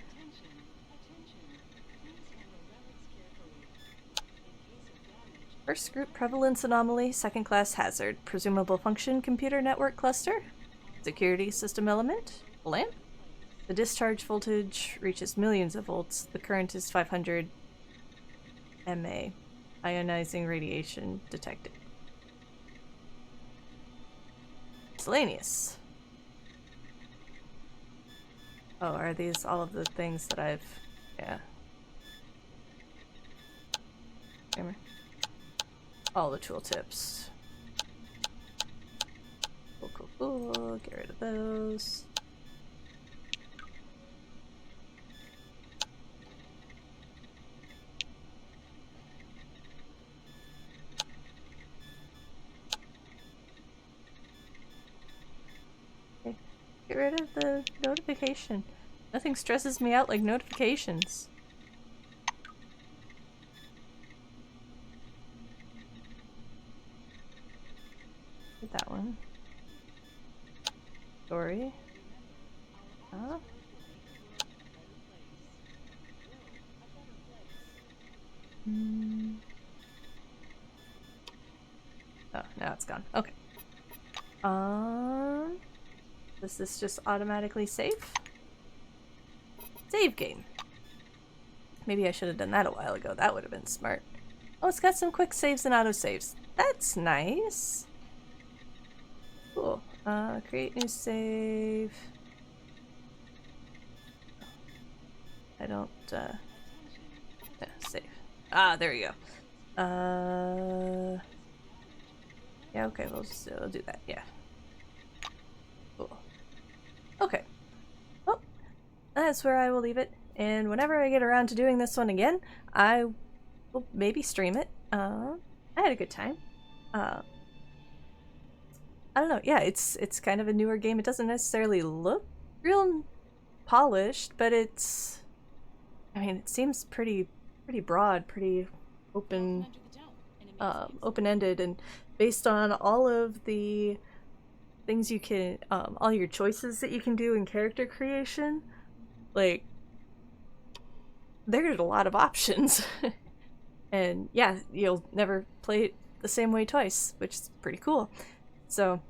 First group prevalence anomaly, second class hazard, presumable function, computer network cluster, security system element, lamp. The discharge voltage reaches millions of volts. The current is 500 mA. Ionizing radiation detected. Miscellaneous. Oh, are these all of the things that I've... yeah. Hammer. All the tooltips. Cool. Get rid of those. Get rid of the notification. Nothing stresses me out like notifications. Get that one. Story. Huh? Oh, now it's gone. Okay. Does this just automatically save? Save game. Maybe I should have done that a while ago. That would have been smart. Oh, it's got some quick saves and autosaves. That's nice. Cool. Create new save. I don't, yeah, save. Ah, there you go. Yeah, okay, we'll do that, yeah. Cool. Okay. Well, that's where I will leave it. And whenever I get around to doing this one again, I will maybe stream it. I had a good time. I don't know, yeah, it's kind of a newer game. It doesn't necessarily look real polished, but it's... I mean, it seems pretty broad, pretty open, open-ended, and based on all of the things you can, all your choices that you can do in character creation, like, there's a lot of options. And yeah, you'll never play it the same way twice, which is pretty cool. So,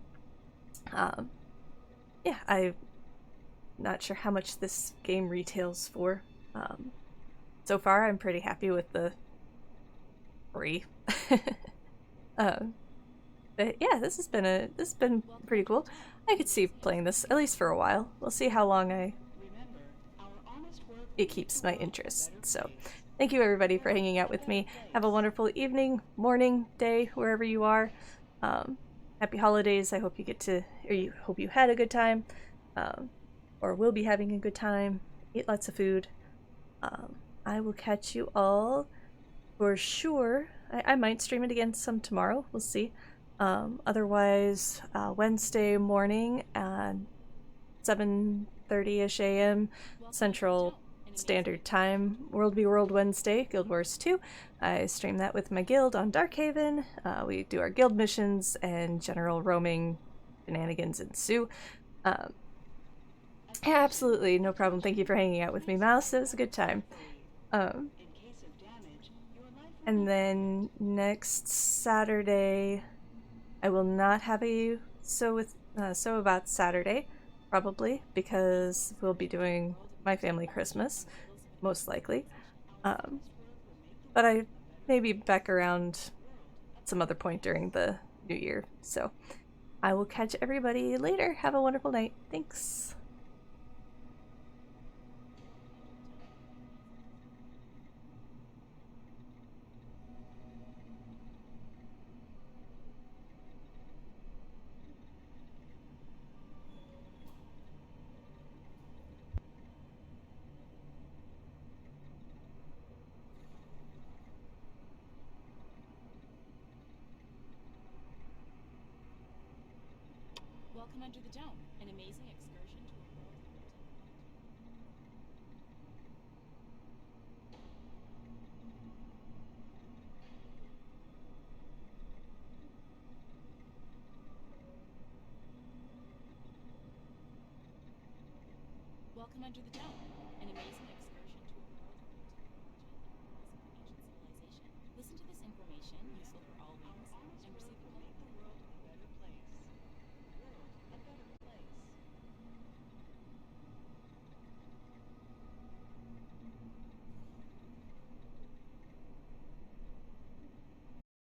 yeah, I'm not sure how much this game retails for. So far, I'm pretty happy with the free. But yeah, this has been pretty cool. I could see playing this at least for a while. We'll see how long it keeps my interest. So, thank you everybody for hanging out with me. Have a wonderful evening, morning, day, wherever you are. Happy holidays. I hope you hope you had a good time, or will be having a good time. Eat lots of food. I will catch you all for sure. I might stream it again some tomorrow. We'll see. Otherwise, Wednesday morning at 7:30ish a.m. Central Standard Time, World v World Wednesday, Guild Wars 2. I stream that with my guild on Darkhaven. We do our guild missions and general roaming shenanigans ensue. Yeah, absolutely, no problem. Thank you for hanging out with me, Mouse. It was a good time. And then next Saturday, I will not have a So About Saturday, probably, because we'll be doing my family Christmas, most likely. But I may be back around some other point during the new year. So I will catch everybody later. Have a wonderful night. Thanks. Welcome under the dome, an amazing excursion to a world of new technology. Welcome under the dome, an amazing